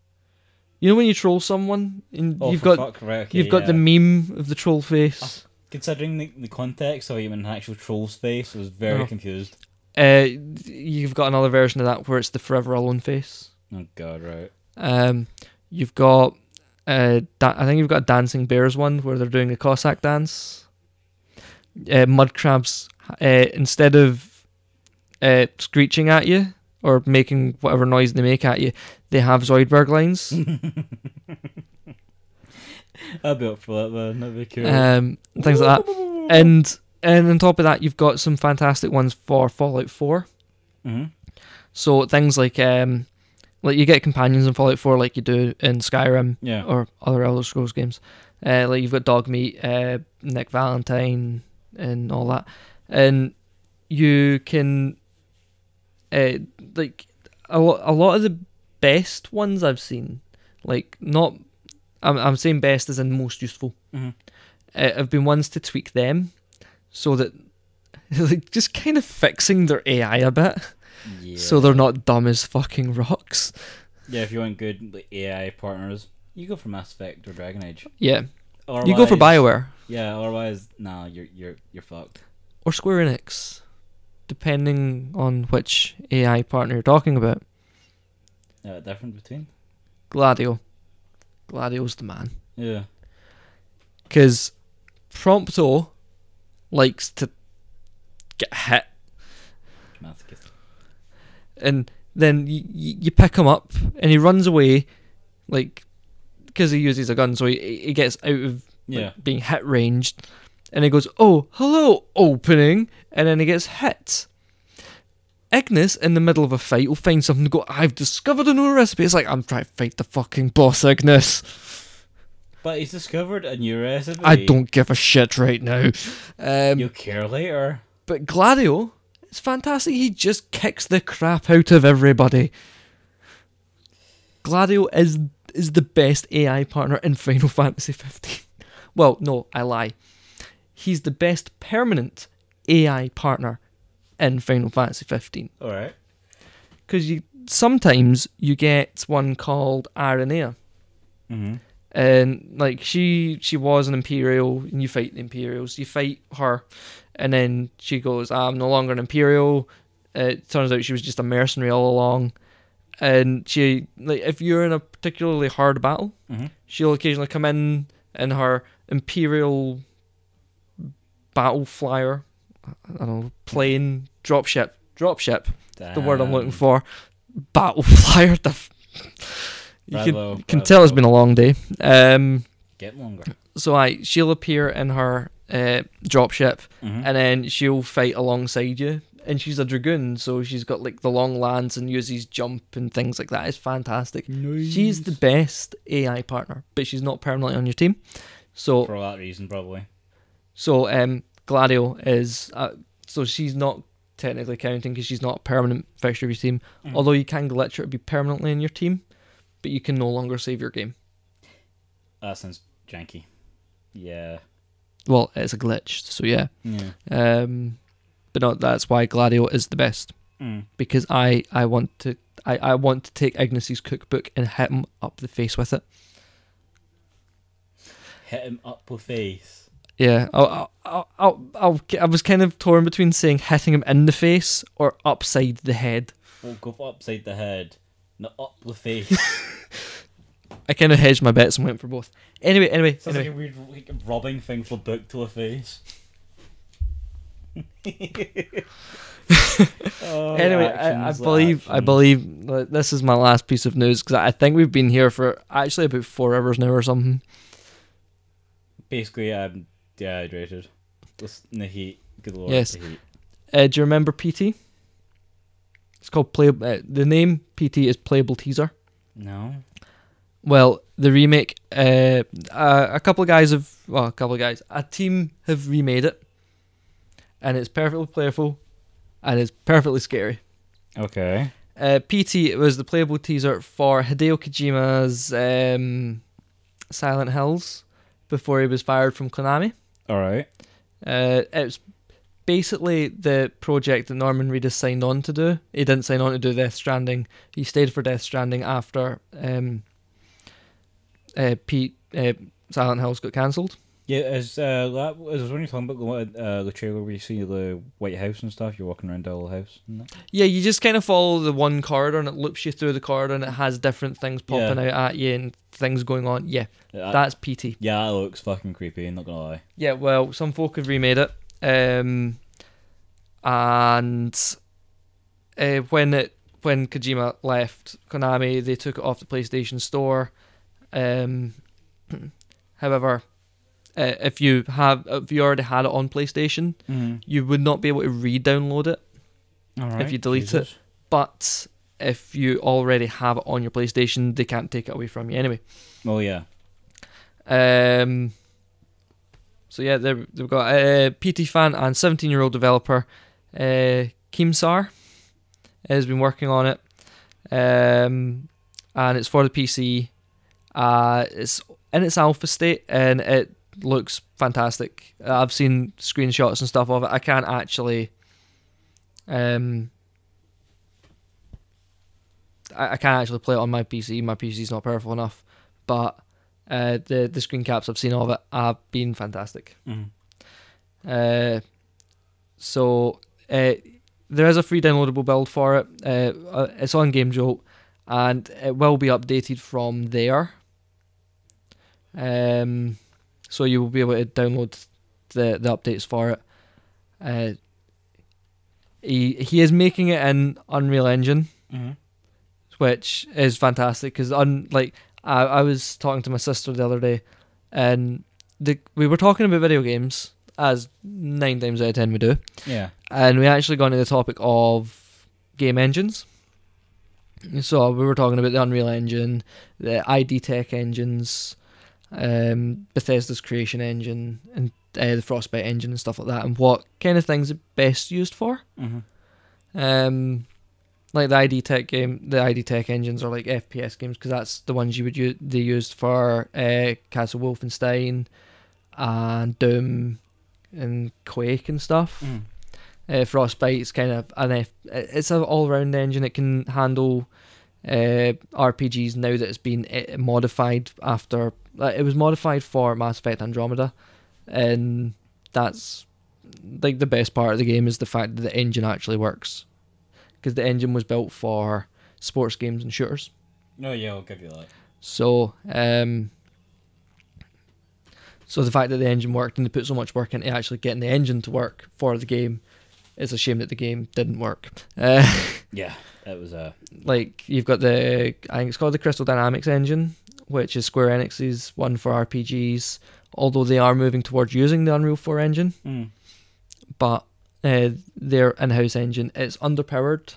Speaker 2: You know when you troll someone and you've got the meme of the troll face.
Speaker 1: Considering the context of even an actual troll's face, I was very confused.
Speaker 2: You've got another version of that where it's the Forever Alone face.
Speaker 1: Oh god, right.
Speaker 2: You've got I think you've got a Dancing Bears one where they're doing a Cossack dance. Mud crabs, instead of screeching at you or making whatever noise they make at you, they have Zoidberg lines.
Speaker 1: I'd be up for that, man. That'd be cool.
Speaker 2: Things like that. And on top of that, you've got some fantastic ones for Fallout 4.
Speaker 1: Mm-hmm.
Speaker 2: So things like you get companions in Fallout 4 like you do in Skyrim or other Elder Scrolls games. Like you've got Dogmeat, Nick Valentine, and all that. And you can like a lot of the best ones I've seen, like not I'm saying best as in most useful, have been ones to tweak them so that like just kind of fixing their AI a bit, so they're not dumb as fucking rocks.
Speaker 1: Yeah, if you want good like, AI partners, you go for Mass Effect or Dragon Age.
Speaker 2: Yeah, you go for Bioware.
Speaker 1: Yeah, otherwise, nah, you're fucked.
Speaker 2: Or Square Enix, depending on which AI partner you're talking about.
Speaker 1: Difference between?
Speaker 2: Gladio's the man.
Speaker 1: Yeah.
Speaker 2: Because Prompto likes to get hit. And then you pick him up and he runs away, like, because he uses a gun, so he gets out of being hit ranged, and he goes, "Oh, hello, opening," and then he gets hit. Ignis, in the middle of a fight, will find something to go, "I've discovered a new recipe." It's like, I'm trying to fight the fucking boss, Ignis.
Speaker 1: But he's discovered a new recipe.
Speaker 2: I don't give a shit right now.
Speaker 1: You'll care later.
Speaker 2: But Gladio, it's fantastic. He just kicks the crap out of everybody. Gladio is the best AI partner in Final Fantasy 15. Well, no, I lie. He's the best permanent AI partner in Final Fantasy 15.
Speaker 1: Alright.
Speaker 2: Because sometimes you get one called Aranea.
Speaker 1: Mm-hmm.
Speaker 2: And like she was an Imperial, and you fight the Imperials. You fight her, and then she goes, "I'm no longer an Imperial." It turns out she was just a mercenary all along. And she, like, if you're in a particularly hard battle, she'll occasionally come in her Imperial battle flyer. I don't know, plane, dropship. Damn. The word I'm looking for. Battle flyer. You can tell it's been a long day.
Speaker 1: Get longer.
Speaker 2: So she'll appear in her dropship, and then she'll fight alongside you. And she's a dragoon, so she's got like the long lance and uses jump and things like that. It's fantastic. Nice. She's the best AI partner, but she's not permanently on your team. So
Speaker 1: for that reason, probably.
Speaker 2: So Gladio is so she's not technically counting because she's not a permanent fixture of your team. Although you can glitch her to be permanently in your team, but you can no longer save your game.
Speaker 1: That sounds janky. Yeah.
Speaker 2: Well, it's a glitch, so yeah. But no, that's why Gladio is the best. Because I want to take Ignis's cookbook and hit him up the face with it.
Speaker 1: Hit him up the face.
Speaker 2: Yeah, I was kind of torn between saying hitting him in the face or upside the head.
Speaker 1: We'll go for upside the head, not up the face.
Speaker 2: I kind of hedged my bets and went for both. Anyway.
Speaker 1: Sounds like a weird robbing thing for book to a face.
Speaker 2: Anyway, I believe this is my last piece of news because I think we've been here for actually about 4 hours now or something.
Speaker 1: Basically, I'm dehydrated. Just in the heat. Good lord,
Speaker 2: yes.
Speaker 1: The heat.
Speaker 2: Do you remember PT? It's called Play. The name PT is Playable Teaser.
Speaker 1: No.
Speaker 2: Well, the remake. A team have remade it, and it's perfectly playful, and it's perfectly scary.
Speaker 1: Okay.
Speaker 2: PT was the playable teaser for Hideo Kojima's Silent Hills before he was fired from Konami.
Speaker 1: Alright.
Speaker 2: It's basically the project that Norman Reedus signed on to do. He didn't sign on to do Death Stranding. He stayed for Death Stranding after Silent Hills got cancelled.
Speaker 1: Yeah, as when you're talking about the trailer where you see the White House and stuff, you're walking around the whole house.
Speaker 2: Yeah, you just kind of follow the one corridor and it loops you through the corridor and it has different things popping out at you and things going on. Yeah, that's PT.
Speaker 1: Yeah, that looks fucking creepy, I'm not gonna lie.
Speaker 2: Yeah, well, some folk have remade it. And when Kojima left Konami, they took it off the PlayStation Store. However, if you already had it on PlayStation, you would not be able to re-download it if you delete it. But if you already have it on your PlayStation, they can't take it away from you anyway.
Speaker 1: Oh yeah.
Speaker 2: So yeah, they've got a PT fan and 17-year-old developer, Keemsar, has been working on it, and it's for the PC. It's in its alpha state and it looks fantastic. I've seen screenshots and stuff of it. I can't actually, I can't actually play it on my PC. My PC's not powerful enough, but the screen caps I've seen of it have been fantastic. So there is a free downloadable build for it. It's on GameJolt, and it will be updated from there. So you will be able to download the updates for it. He is making it in Unreal Engine, which is fantastic because I was talking to my sister the other day, and we were talking about video games, as 9 times out of 10 we do.
Speaker 1: Yeah. And
Speaker 2: we actually got into the topic of game engines. So we were talking about the Unreal Engine, the ID Tech engines, Bethesda's Creation Engine, and the Frostbite engine and stuff like that, and what kind of things are best used for. Like the ID Tech engines are like FPS games because that's the ones they used for Castle Wolfenstein and Doom and Quake and stuff. Frostbite's kind of it's an all-round engine. It can handle RPGs now that it's been modified after. It was modified for Mass Effect Andromeda, and that's like the best part of the game is the fact that the engine actually works, because the engine was built for sports games and shooters.
Speaker 1: No, yeah, I'll give you that.
Speaker 2: So, so the fact that the engine worked and they put so much work into actually getting the engine to work for the game, it's a shame that the game didn't work.
Speaker 1: Yeah, it was
Speaker 2: like you've got I think it's called the Crystal Dynamics engine, which is Square Enix's one for RPGs, although they are moving towards using the Unreal 4 engine. But their in-house engine, it's underpowered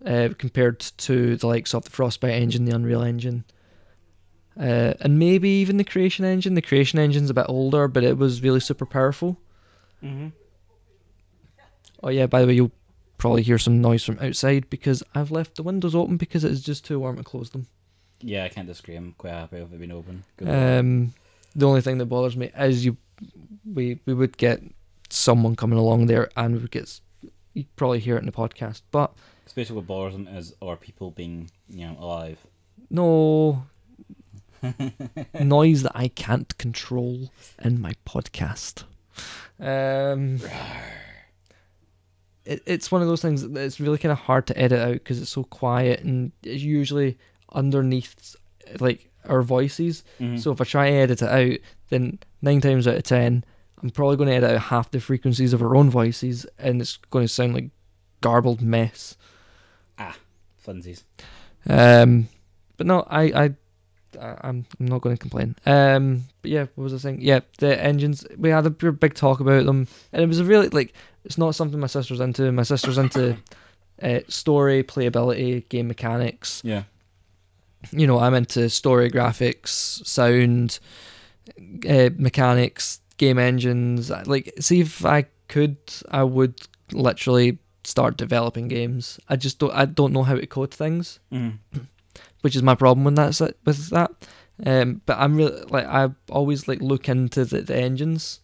Speaker 2: compared to the likes of the Frostbite engine, the Unreal Engine, and maybe even the Creation Engine. The Creation Engine's a bit older, but it was really super powerful. Oh yeah, by the way, you'll probably hear some noise from outside because I've left the windows open because it's just too warm to close them. Yeah,
Speaker 1: I can't disagree. I'm quite happy with it being open.
Speaker 2: The only thing that bothers me is we would get someone coming along there and you'd probably hear it in the podcast, but
Speaker 1: especially what bothers them is our people being alive.
Speaker 2: No noise that I can't control in my podcast. It's one of those things that it's really kind of hard to edit out because it's so quiet, and it's usually underneath like our voices. So if I try to edit it out, then 9 times out of 10, I'm probably going to edit out half the frequencies of our own voices, and it's going to sound like garbled mess.
Speaker 1: Funsies.
Speaker 2: But no, I'm not going to complain. But yeah, what was I saying? Yeah, the engines. We had a big talk about them, and it was a really it's not something my sister's into. My sister's into story, playability, game mechanics.
Speaker 1: Yeah.
Speaker 2: I'm into story, graphics, sound, mechanics, game engines. See if I could, I would literally start developing games. I don't know how to code things, which is my problem with that. But I'm really I always look into the engines,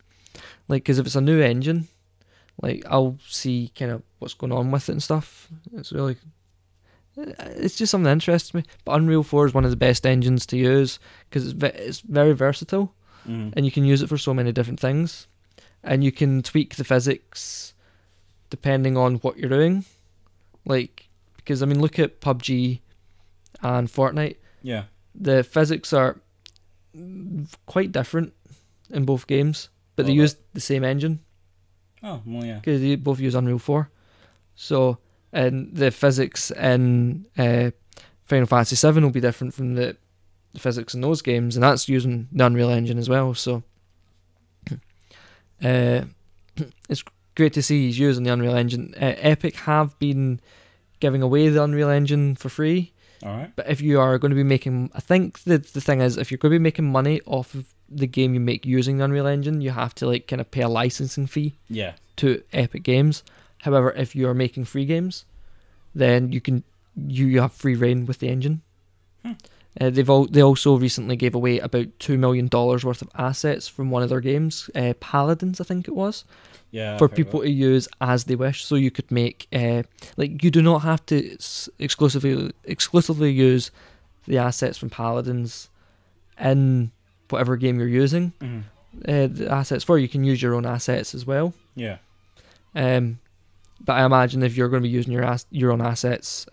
Speaker 2: because if it's a new engine, I'll see kind of what's going on with it and stuff. It's just something that interests me. But Unreal 4 is one of the best engines to use because it's very versatile, and you can use it for so many different things, and you can tweak the physics depending on what you're doing. Because look at PUBG and Fortnite.
Speaker 1: Yeah.
Speaker 2: The physics are quite different in both games, but they use the same engine.
Speaker 1: Oh, well, yeah.
Speaker 2: Because they both use Unreal 4. So, and the physics in Final Fantasy 7 will be different from the physics in those games, and that's using the Unreal Engine as well. So, it's great to see he's using the Unreal Engine. Epic have been giving away the Unreal Engine for free.
Speaker 1: All right.
Speaker 2: But if you are going to be making, I think the thing is, if you're going to be making money off of the game you make using the Unreal Engine, you have to kind of pay a licensing fee.
Speaker 1: Yeah.
Speaker 2: To Epic Games. However, if you are making free games, then you have free reign with the engine. They also recently gave away about $2 million worth of assets from one of their games, Paladins, I think it was.
Speaker 1: Yeah.
Speaker 2: For people to use as they wish. So you could make you do not have to exclusively use the assets from Paladins in whatever game you're using. The assets for, you can use your own assets as well.
Speaker 1: Yeah.
Speaker 2: But I imagine if you're going to be using your own assets,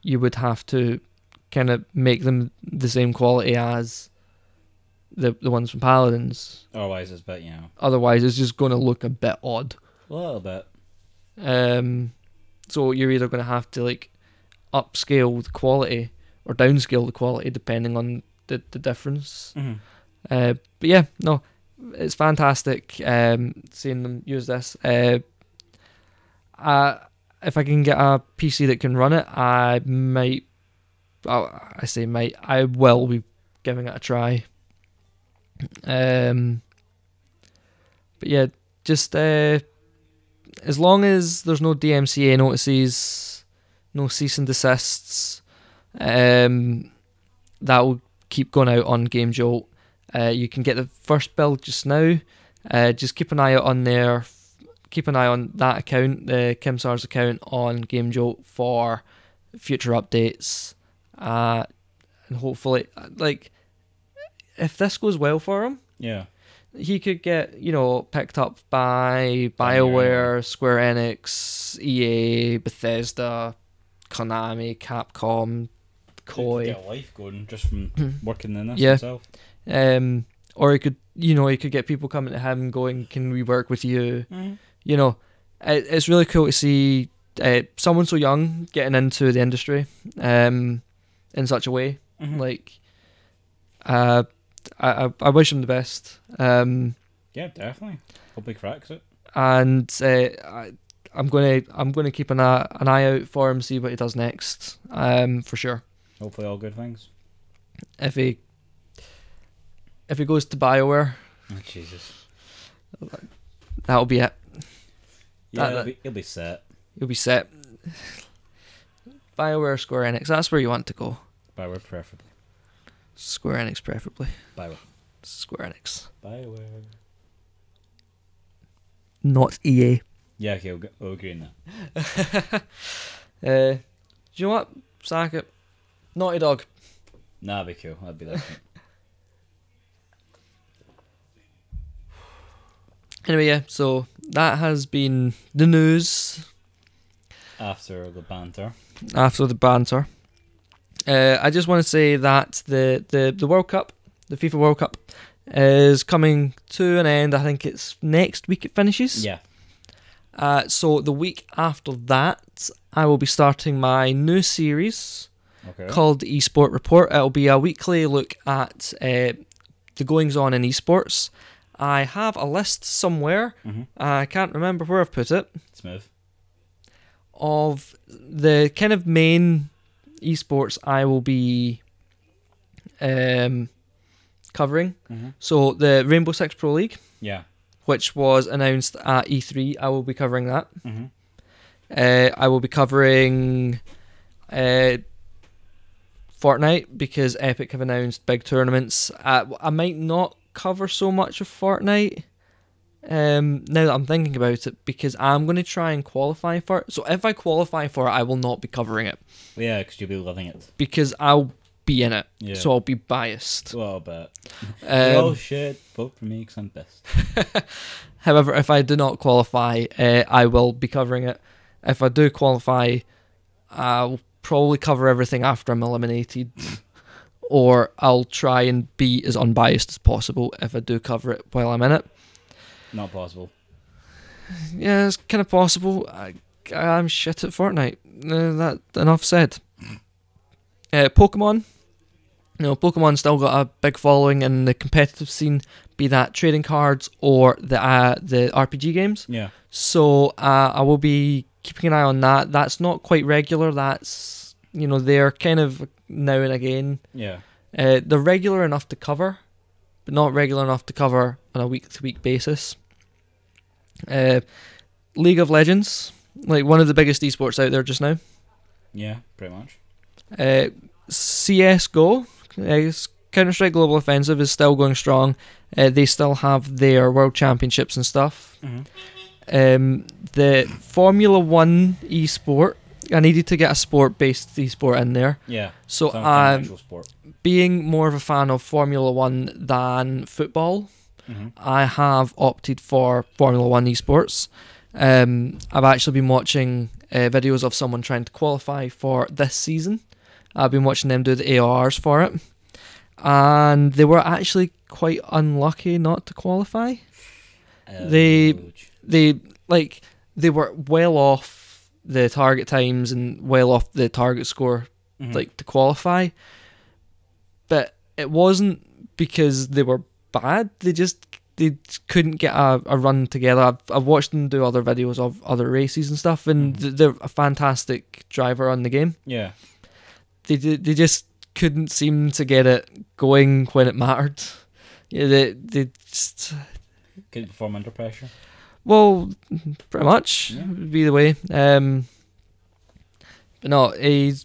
Speaker 2: you would have to kind of make them the same quality as the ones from Paladins.
Speaker 1: Otherwise,
Speaker 2: it's just going to look a bit odd.
Speaker 1: A little bit.
Speaker 2: So you're either going to have to upscale the quality or downscale the quality depending on the difference. But yeah, no, it's fantastic seeing them use this. If I can get a PC that can run it, I will be giving it a try. But yeah, just as long as there's no DMCA notices, no cease and desists, that will keep going out on Game Jolt. You can get the first build just now. Just keep an eye out on there. Keep an eye on that account, the Kimsar's account on Game Jolt, for future updates. And hopefully, if this goes well for him,
Speaker 1: yeah,
Speaker 2: he could get picked up by Bioware, Square Enix, EA, Bethesda, Konami, Capcom, Koei.
Speaker 1: Get a life going just from working in this himself.
Speaker 2: Or he could get people coming to him going, "Can we work with you?" It's really cool to see someone so young getting into the industry in such a way. I wish him the best.
Speaker 1: Yeah, definitely. Hope he cracks it.
Speaker 2: And I'm gonna keep an eye out for him, see what he does next. For sure.
Speaker 1: Hopefully, all good things.
Speaker 2: If he goes to Bioware,
Speaker 1: oh, Jesus,
Speaker 2: that'll be it.
Speaker 1: Yeah, he'll be set.
Speaker 2: He'll be set. Bioware, Square Enix. That's where you want to go.
Speaker 1: Bioware preferably.
Speaker 2: Square Enix preferably.
Speaker 1: Bioware.
Speaker 2: Square Enix.
Speaker 1: Bioware.
Speaker 2: Not EA.
Speaker 1: Yeah, okay, we'll agree on
Speaker 2: that. Do you know what? Sack it. Naughty Dog.
Speaker 1: Nah, that'd be cool. That'd be that.
Speaker 2: Anyway, yeah, so that has been the news.
Speaker 1: After the banter.
Speaker 2: I just want to say that the World Cup, the FIFA World Cup, is coming to an end. I think it's next week it finishes.
Speaker 1: Yeah.
Speaker 2: So the week after that, I will be starting my new series called the Esport Report. It'll be a weekly look at the goings on in esports. I have a list somewhere. I can't remember where I've put it.
Speaker 1: Smooth.
Speaker 2: Of the kind of main esports I will be covering. So the Rainbow Six Pro League, which was announced at E3, I will be covering that. I will be covering Fortnite because Epic have announced big tournaments. I might not cover so much of Fortnite now that I'm thinking about it, because I'm going to try and qualify for it. So if I qualify for it, I will not be covering it.
Speaker 1: Yeah, because you'll be loving it.
Speaker 2: Because I'll be in it, so I'll be biased.
Speaker 1: Well, I bet. Oh shit, vote for me because I'm best.
Speaker 2: However, if I do not qualify, I will be covering it. If I do qualify, I'll probably cover everything after I'm eliminated. Or I'll try and be as unbiased as possible if I do cover it while I'm in it.
Speaker 1: Not possible.
Speaker 2: Yeah, it's kind of possible. I'm shit at Fortnite. That enough said. Pokemon. Pokemon still got a big following in the competitive scene, be that trading cards or the RPG games.
Speaker 1: Yeah.
Speaker 2: So I will be keeping an eye on that. That's not quite regular. That's, they're kind of now and again.
Speaker 1: Yeah.
Speaker 2: They're regular enough to cover, but not regular enough to cover on a week-to-week basis. League of Legends, like one of the biggest esports out there just now.
Speaker 1: Yeah, pretty much.
Speaker 2: CSGO, Counter-Strike Global Offensive, is still going strong. They still have their World Championships and stuff. The Formula 1 esport, I needed to get a sport-based esport in there.
Speaker 1: Yeah,
Speaker 2: so
Speaker 1: actual sport.
Speaker 2: Being more of a fan of Formula 1 than football, I have opted for Formula 1 esports. I've actually been watching videos of someone trying to qualify for this season. I've been watching them do the AORs for it, and they were actually quite unlucky not to qualify. They were well off the target times and well off the target score, to qualify. But it wasn't because they were bad. They couldn't get a run together. I've watched them do other videos of other races and stuff, and they're a fantastic driver on the game.
Speaker 1: Yeah.
Speaker 2: They just couldn't seem to get it going when it mattered. Yeah, they just
Speaker 1: couldn't perform under pressure.
Speaker 2: Well, pretty much would be the way. But no, the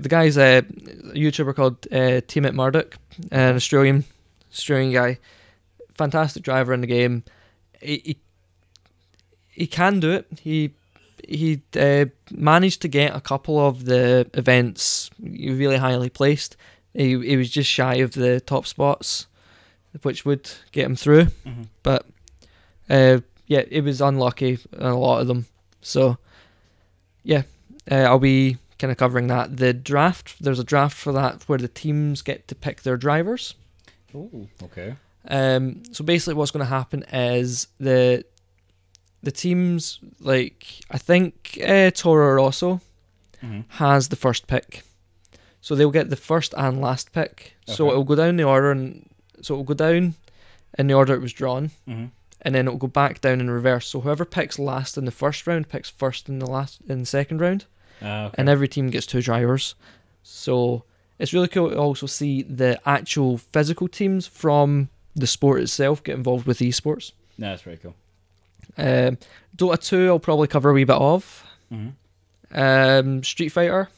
Speaker 2: guy's a YouTuber called Team Murdoch, an Australian guy. Fantastic driver in the game. He can do it. He managed to get a couple of the events really highly placed. He was just shy of the top spots, which would get him through. But it was unlucky in a lot of them. So I'll be kind of covering that. The draft, there's a draft for that where the teams get to pick their drivers.
Speaker 1: Oh, okay.
Speaker 2: So basically what's going to happen is the teams, like, I think Toro Rosso has the first pick. So they'll get the first and last pick. Okay. So it'll go down the order, and so it'll go down in the order it was drawn, and then it'll go back down in reverse. So whoever picks last in the first round picks first in the second round.
Speaker 1: Okay.
Speaker 2: And every team gets 2 drivers. So it's really cool to also see the actual physical teams from the sport itself get involved with esports.
Speaker 1: No, that's pretty cool.
Speaker 2: Dota 2 I'll probably cover a wee bit of. Street Fighter.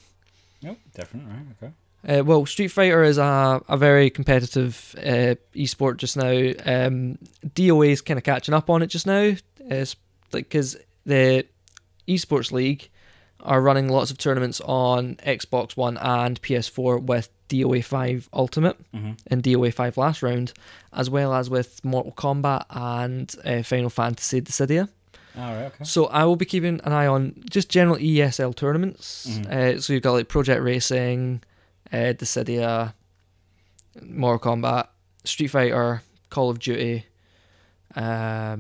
Speaker 1: Nope, different, right? Okay.
Speaker 2: Well, Street Fighter is a very competitive esport just now. DOA is kind of catching up on it just now. It's like because the esports league are running lots of tournaments on Xbox One and PS4 with DOA 5 Ultimate and DOA 5 Last Round, as well as with Mortal Kombat and Final Fantasy Dissidia.
Speaker 1: All right. Okay.
Speaker 2: So I will be keeping an eye on just general ESL tournaments. So you've got like Project Racing, Dissidia, Mortal Kombat, Street Fighter, Call of Duty. I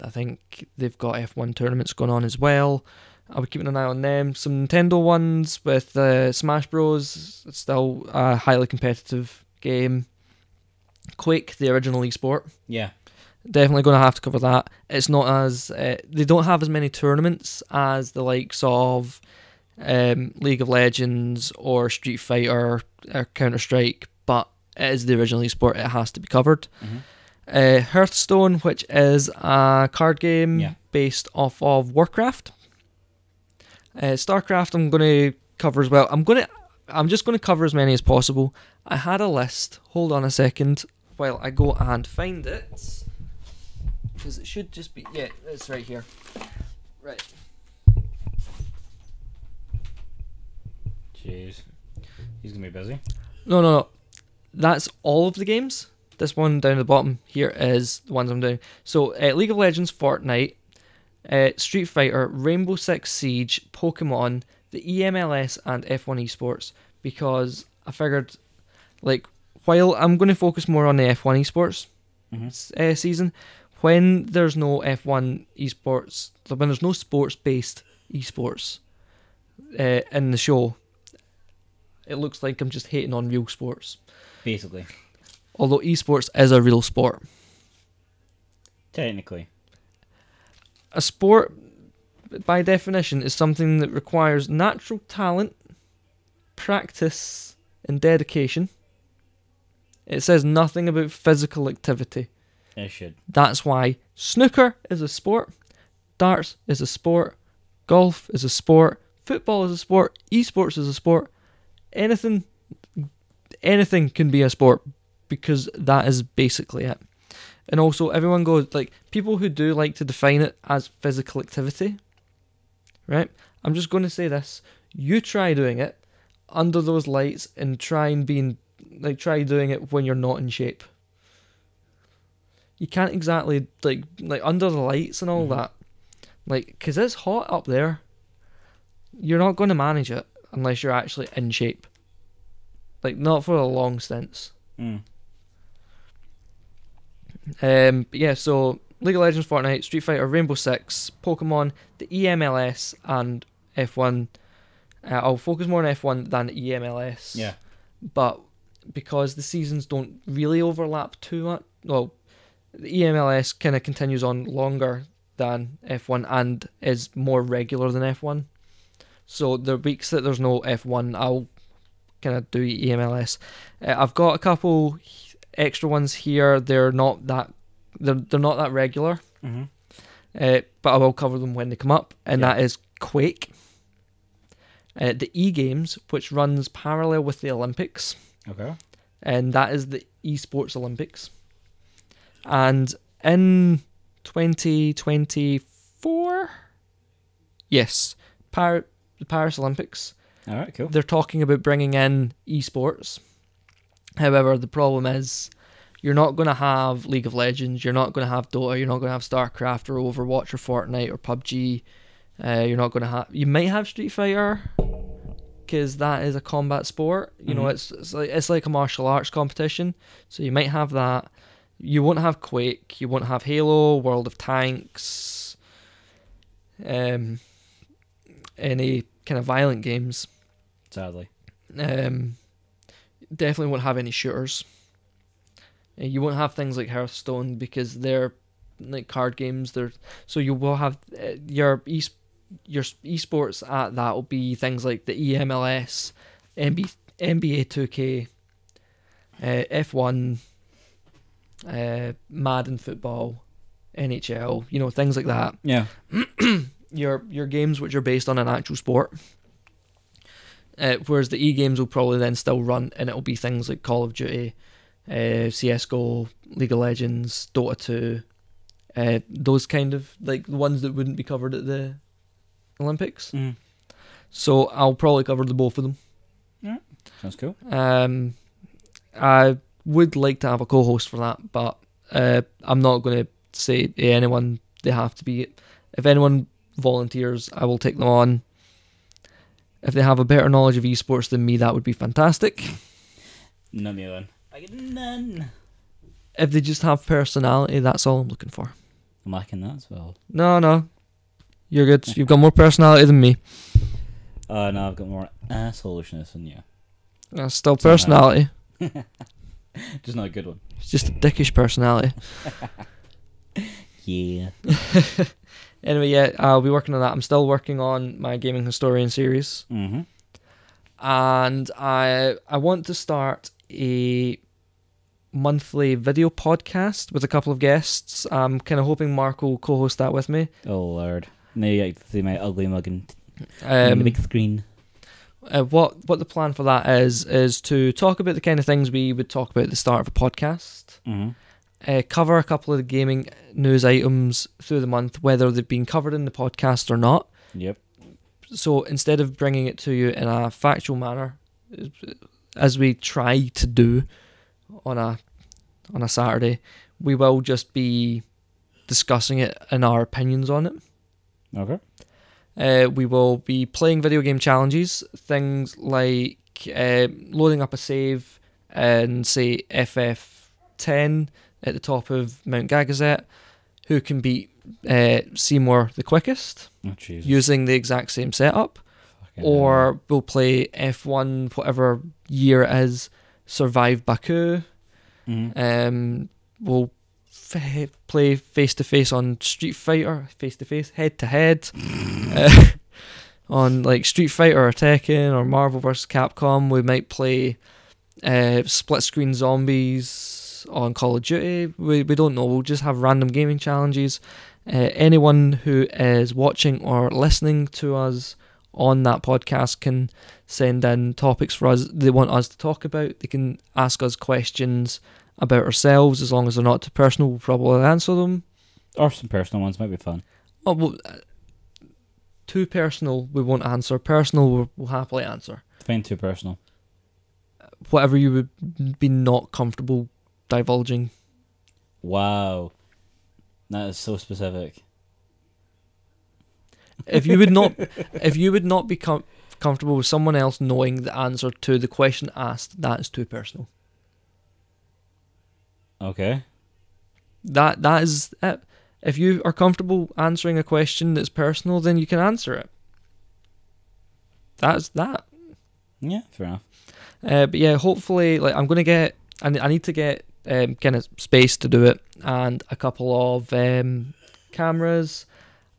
Speaker 2: think they've got F1 tournaments going on as well. I'll be keeping an eye on them. Some Nintendo ones with Smash Bros. It's still a highly competitive game. Quake, the original esport.
Speaker 1: Yeah.
Speaker 2: Definitely going to have to cover that. It's not as... they don't have as many tournaments as the likes of League of Legends or Street Fighter or Counter-Strike, but it is the original esport. It has to be covered. Hearthstone, which is a card game based off of Warcraft. StarCraft I'm going to cover as well. I'm just going to cover as many as possible. I had a list. Hold on a second while I go and find it. Because it should just be... Yeah, it's right here. Right.
Speaker 1: Jeez. He's going to be busy.
Speaker 2: No. That's all of the games. This one down at the bottom here is the ones I'm doing. So, League of Legends, Fortnite, Street Fighter, Rainbow Six Siege, Pokemon, the EMLS, and F1 Esports. Because I figured, like, while I'm going to focus more on the F1 Esports season, when there's no F1 Esports, when there's no sports-based esports in the show, it looks like I'm just hating on real sports.
Speaker 1: Basically.
Speaker 2: Although esports is a real sport.
Speaker 1: Technically.
Speaker 2: A sport, by definition, is something that requires natural talent, practice, and dedication. It says nothing about physical activity.
Speaker 1: It should.
Speaker 2: That's why snooker is a sport, darts is a sport, golf is a sport, football is a sport, esports is a sport. Anything can be a sport, because that is basically it. And also, everyone goes, like, people who do like to define it as physical activity, right? I'm just going to say this. You try doing it under those lights and try doing it when you're not in shape. You can't exactly, like under the lights and all that. Like, because it's hot up there. You're not going to manage it unless you're actually in shape. Like, not for a long stints. But yeah, so League of Legends, Fortnite, Street Fighter, Rainbow Six, Pokemon, the EMLS, and F1. I'll focus more on F1 than EMLS.
Speaker 1: Yeah.
Speaker 2: But because the seasons don't really overlap too much, well, the EMLS kind of continues on longer than F1 and is more regular than F1. So the weeks that there's no F1, I'll kind of do EMLS. I've got a couple extra ones here. They're not that regular, but I will cover them when they come up. And that is Quake, the E Games, which runs parallel with the Olympics.
Speaker 1: Okay.
Speaker 2: And that is the Esports Olympics. And in 2024, yes, the Paris Olympics.
Speaker 1: All right, cool.
Speaker 2: They're talking about bringing in esports. However, the problem is you're not going to have League of Legends, you're not going to have Dota, you're not going to have StarCraft or Overwatch or Fortnite or PUBG. You're not going to have. You might have Street Fighter, because that is a combat sport. You know, it's like a martial arts competition. So you might have that. You won't have Quake. You won't have Halo, World of Tanks, any kind of violent games.
Speaker 1: Sadly.
Speaker 2: Definitely won't have any shooters. You won't have things like Hearthstone, because they're like card games. So you will have your esports at that will be things like the EMLS, NBA 2K, F1, Madden football, NHL, you know, things like that.
Speaker 1: Yeah.
Speaker 2: Your games which are based on an actual sport. Whereas the E-games will probably then still run, and it'll be things like Call of Duty, CSGO, League of Legends, Dota 2, those kind of, like, the ones that wouldn't be covered at the Olympics. So I'll probably cover the both of them.
Speaker 1: Yeah, sounds cool.
Speaker 2: I would like to have a co-host for that, but I'm not going to say to anyone they have to be If anyone volunteers, I will take them on. If they have a better knowledge of esports than me, that would be fantastic.
Speaker 1: None me one. I get none.
Speaker 2: If they just have personality, that's all I'm looking for.
Speaker 1: I'm lacking that as well.
Speaker 2: No. You're good. You've got more personality than me.
Speaker 1: No, I've got more assholishness than you.
Speaker 2: That's still personality.
Speaker 1: Just not a good one.
Speaker 2: It's just a dickish personality.
Speaker 1: Yeah.
Speaker 2: Anyway, yeah, I'll be working on that. I'm still working on my gaming historian series.
Speaker 1: Mm-hmm.
Speaker 2: And I want to start a monthly video podcast with a couple of guests. I'm kind of hoping Marc will co-host that with me.
Speaker 1: Oh, Lord. Now you get to see my ugly mug on the big screen.
Speaker 2: What the plan for that is to talk about the kind of things we would talk about at the start of a podcast.
Speaker 1: Mm-hmm.
Speaker 2: Cover a couple of the gaming news items through the month, whether they've been covered in the podcast or not.
Speaker 1: Yep.
Speaker 2: So instead of bringing it to you in a factual manner, as we try to do on a Saturday, we will just be discussing it and our opinions on it.
Speaker 1: Okay.
Speaker 2: We will be playing video game challenges, things like loading up a save and say FF10 at the top of Mount Gagazet, who can beat Seymour the quickest using the exact same setup. Or we'll play F1, whatever year it is, survive Baku.
Speaker 1: Mm-hmm.
Speaker 2: We'll play face-to-face on Street Fighter, face-to-face, head-to-head, on like Street Fighter or Tekken or Marvel vs. Capcom. We might play split-screen zombies on Call of Duty. We don't know. We'll just have random gaming challenges. Anyone who is watching or listening to us on that podcast can send in topics for us they want us to talk about. They can ask us questions about ourselves, as long as they're not too personal. We'll probably answer them.
Speaker 1: Or some personal ones might be fun.
Speaker 2: Oh, well, too personal we won't answer. Personal we'll happily answer.
Speaker 1: Define too personal.
Speaker 2: Whatever you would be not comfortable divulging.
Speaker 1: Wow, that is so specific.
Speaker 2: If you would not be comfortable with someone else knowing the answer to the question asked, that is too personal.
Speaker 1: Okay.
Speaker 2: That is it. If you are comfortable answering a question that's personal, then you can answer it. That's that.
Speaker 1: Yeah, fair enough.
Speaker 2: But yeah, hopefully, like I'm gonna get. I need to get kind of space to do it, and a couple of cameras,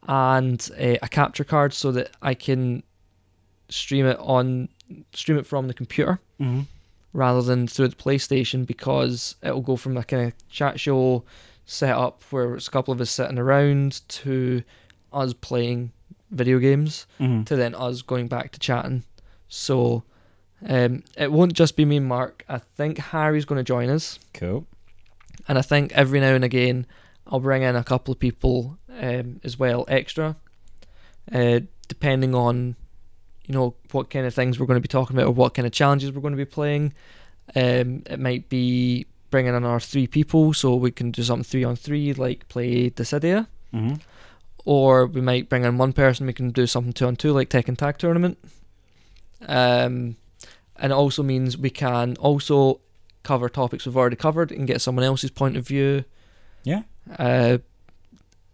Speaker 2: and a capture card so that I can stream it from the computer.
Speaker 1: Mm-hmm.
Speaker 2: Rather than through the PlayStation, because it will go from a kind of chat show setup where it's a couple of us sitting around to us playing video games,
Speaker 1: mm-hmm.
Speaker 2: to then us going back to chatting. So it won't just be me and Marc. I think Harry's going to join us.
Speaker 1: Cool.
Speaker 2: And I think every now and again I'll bring in a couple of people as well, extra, depending on what kind of things we're going to be talking about or what kind of challenges we're going to be playing. It might be bringing in our 3 people so we can do something 3-on-3, like play Dissidia.
Speaker 1: Mm-hmm.
Speaker 2: Or we might bring in one person, we can do something 2-on-2, like Tekken Tag Tournament. And it also means we can also cover topics we've already covered and get someone else's point of view.
Speaker 1: Yeah.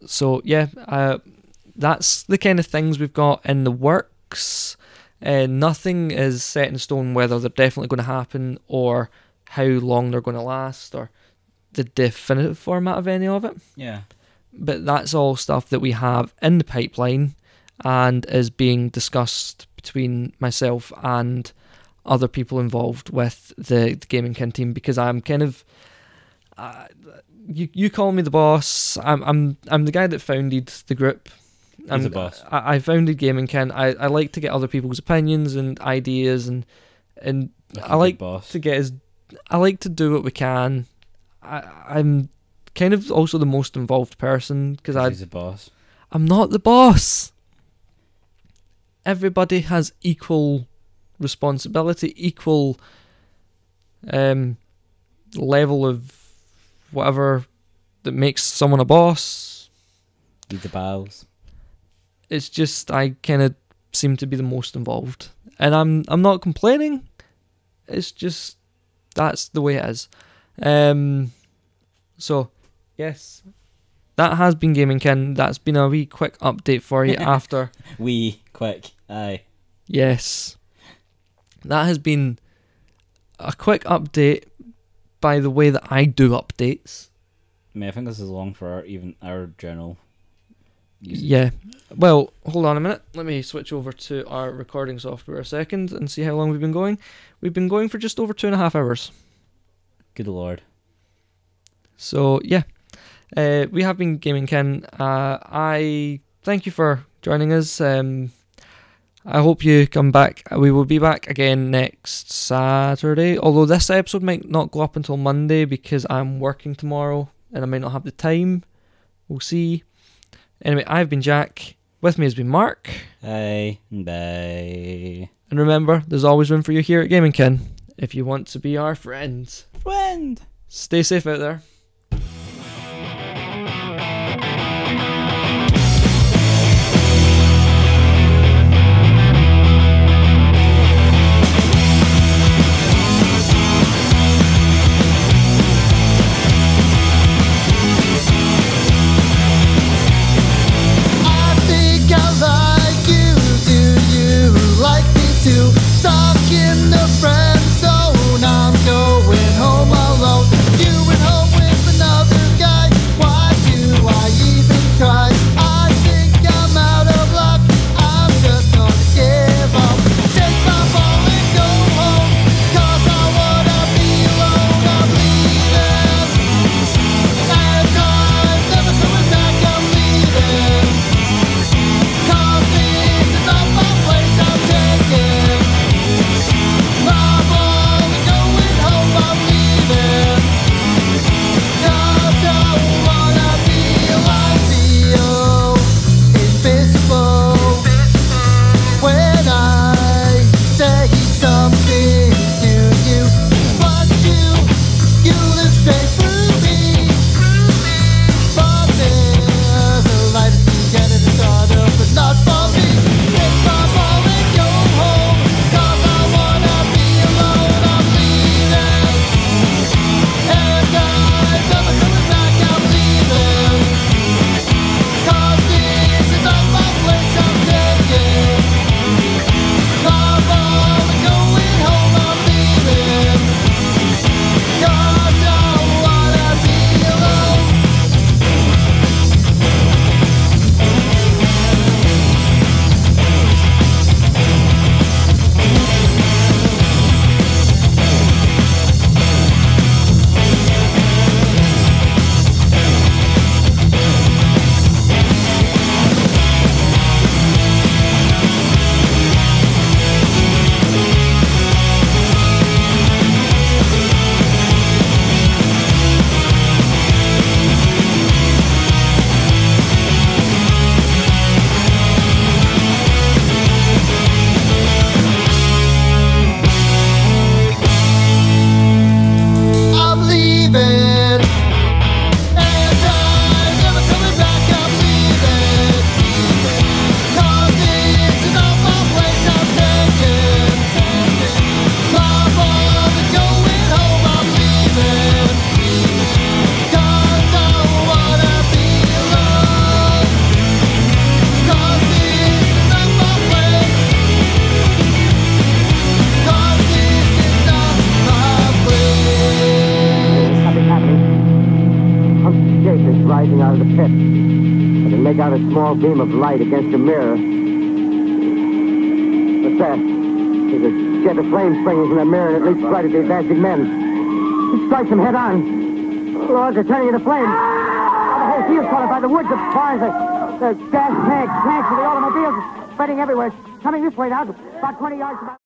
Speaker 2: So yeah, that's the kind of things we've got in the works. Nothing is set in stone whether they're definitely going to happen or how long they're going to last or the definitive format of any of it.
Speaker 1: Yeah.
Speaker 2: But that's all stuff that we have in the pipeline and is being discussed between myself and other people involved with the Gaming Kin team, because I'm kind of you call me the boss. I'm the guy that founded the group.
Speaker 1: He's the boss.
Speaker 2: I founded Gaming Kin. I like to get other people's opinions and ideas, and I like I like to do what we can. I'm kind of also the most involved person because
Speaker 1: he's the boss.
Speaker 2: I'm not the boss. Everybody has equal responsibility, equal level of whatever that makes someone a boss.
Speaker 1: He's the boss.
Speaker 2: It's just I kind of seem to be the most involved, and I'm not complaining. It's just that's the way it is. So yes, that has been Gaming Ken. That's been a wee quick update for you after.
Speaker 1: Wee quick, aye.
Speaker 2: Yes, that has been a quick update by the way that I do updates.
Speaker 1: I mean, I think this is long for our general usage.
Speaker 2: Yeah. Well, hold on a minute. Let me switch over to our recording software a second and see how long we've been going. We've been going for just over 2.5 hours.
Speaker 1: Good Lord.
Speaker 2: So, yeah. We have been Gaming Ken. I thank you for joining us. I hope you come back. We will be back again next Saturday. Although this episode might not go up until Monday because I'm working tomorrow and I might not have the time. We'll see. Anyway, I've been Jack. With me has been Mark.
Speaker 1: Hi. Bye.
Speaker 2: And remember, there's always room for you here at Gaming Ken if you want to be our friend. Stay safe out there.
Speaker 3: Stuck in the friend zone, I'm going home alone. You went home with another guy. Why do I even try? I think I'm out of luck. I'm just gonna give up. Take my ball and go home, 'cause I wanna be alone. I'm leaving. And time never coming back. I'm leaving. 'Cause this is not my place. I'm taking my ball and going home. I'm leaving. 'Cause I wanna feel invisible when I say something to you. But you live straight through me. But there's a light at the end of the tunnel, but not for me. Take my ball and go home, 'cause I wanna be alone. I'm leaving. And I'm never coming back. I'm leaving. 'Cause this is not my place. I'm taking my ball and going home. I'm leaving. 'Cause I wanna be alone. I'm leaving. And I'm never coming back. I'm leaving. 'Cause this is not my place. I'm taking my ball and going home. I'm leaving. 'Cause I wanna be alone. 'Cause this is not my place. 'Cause this is not my place.
Speaker 4: Something happening. Hunky shape is rising out of the pit. I can make out a small beam of light against a mirror. What's that? There's a jet of flame springing from the mirror and it leaps right at the advancing men. It strikes them head on. Lord, they're turning into flame. The whole field's caught by the woods, the barns, the gas tanks with the automobiles spreading everywhere. It's coming this way now, about 20 yards.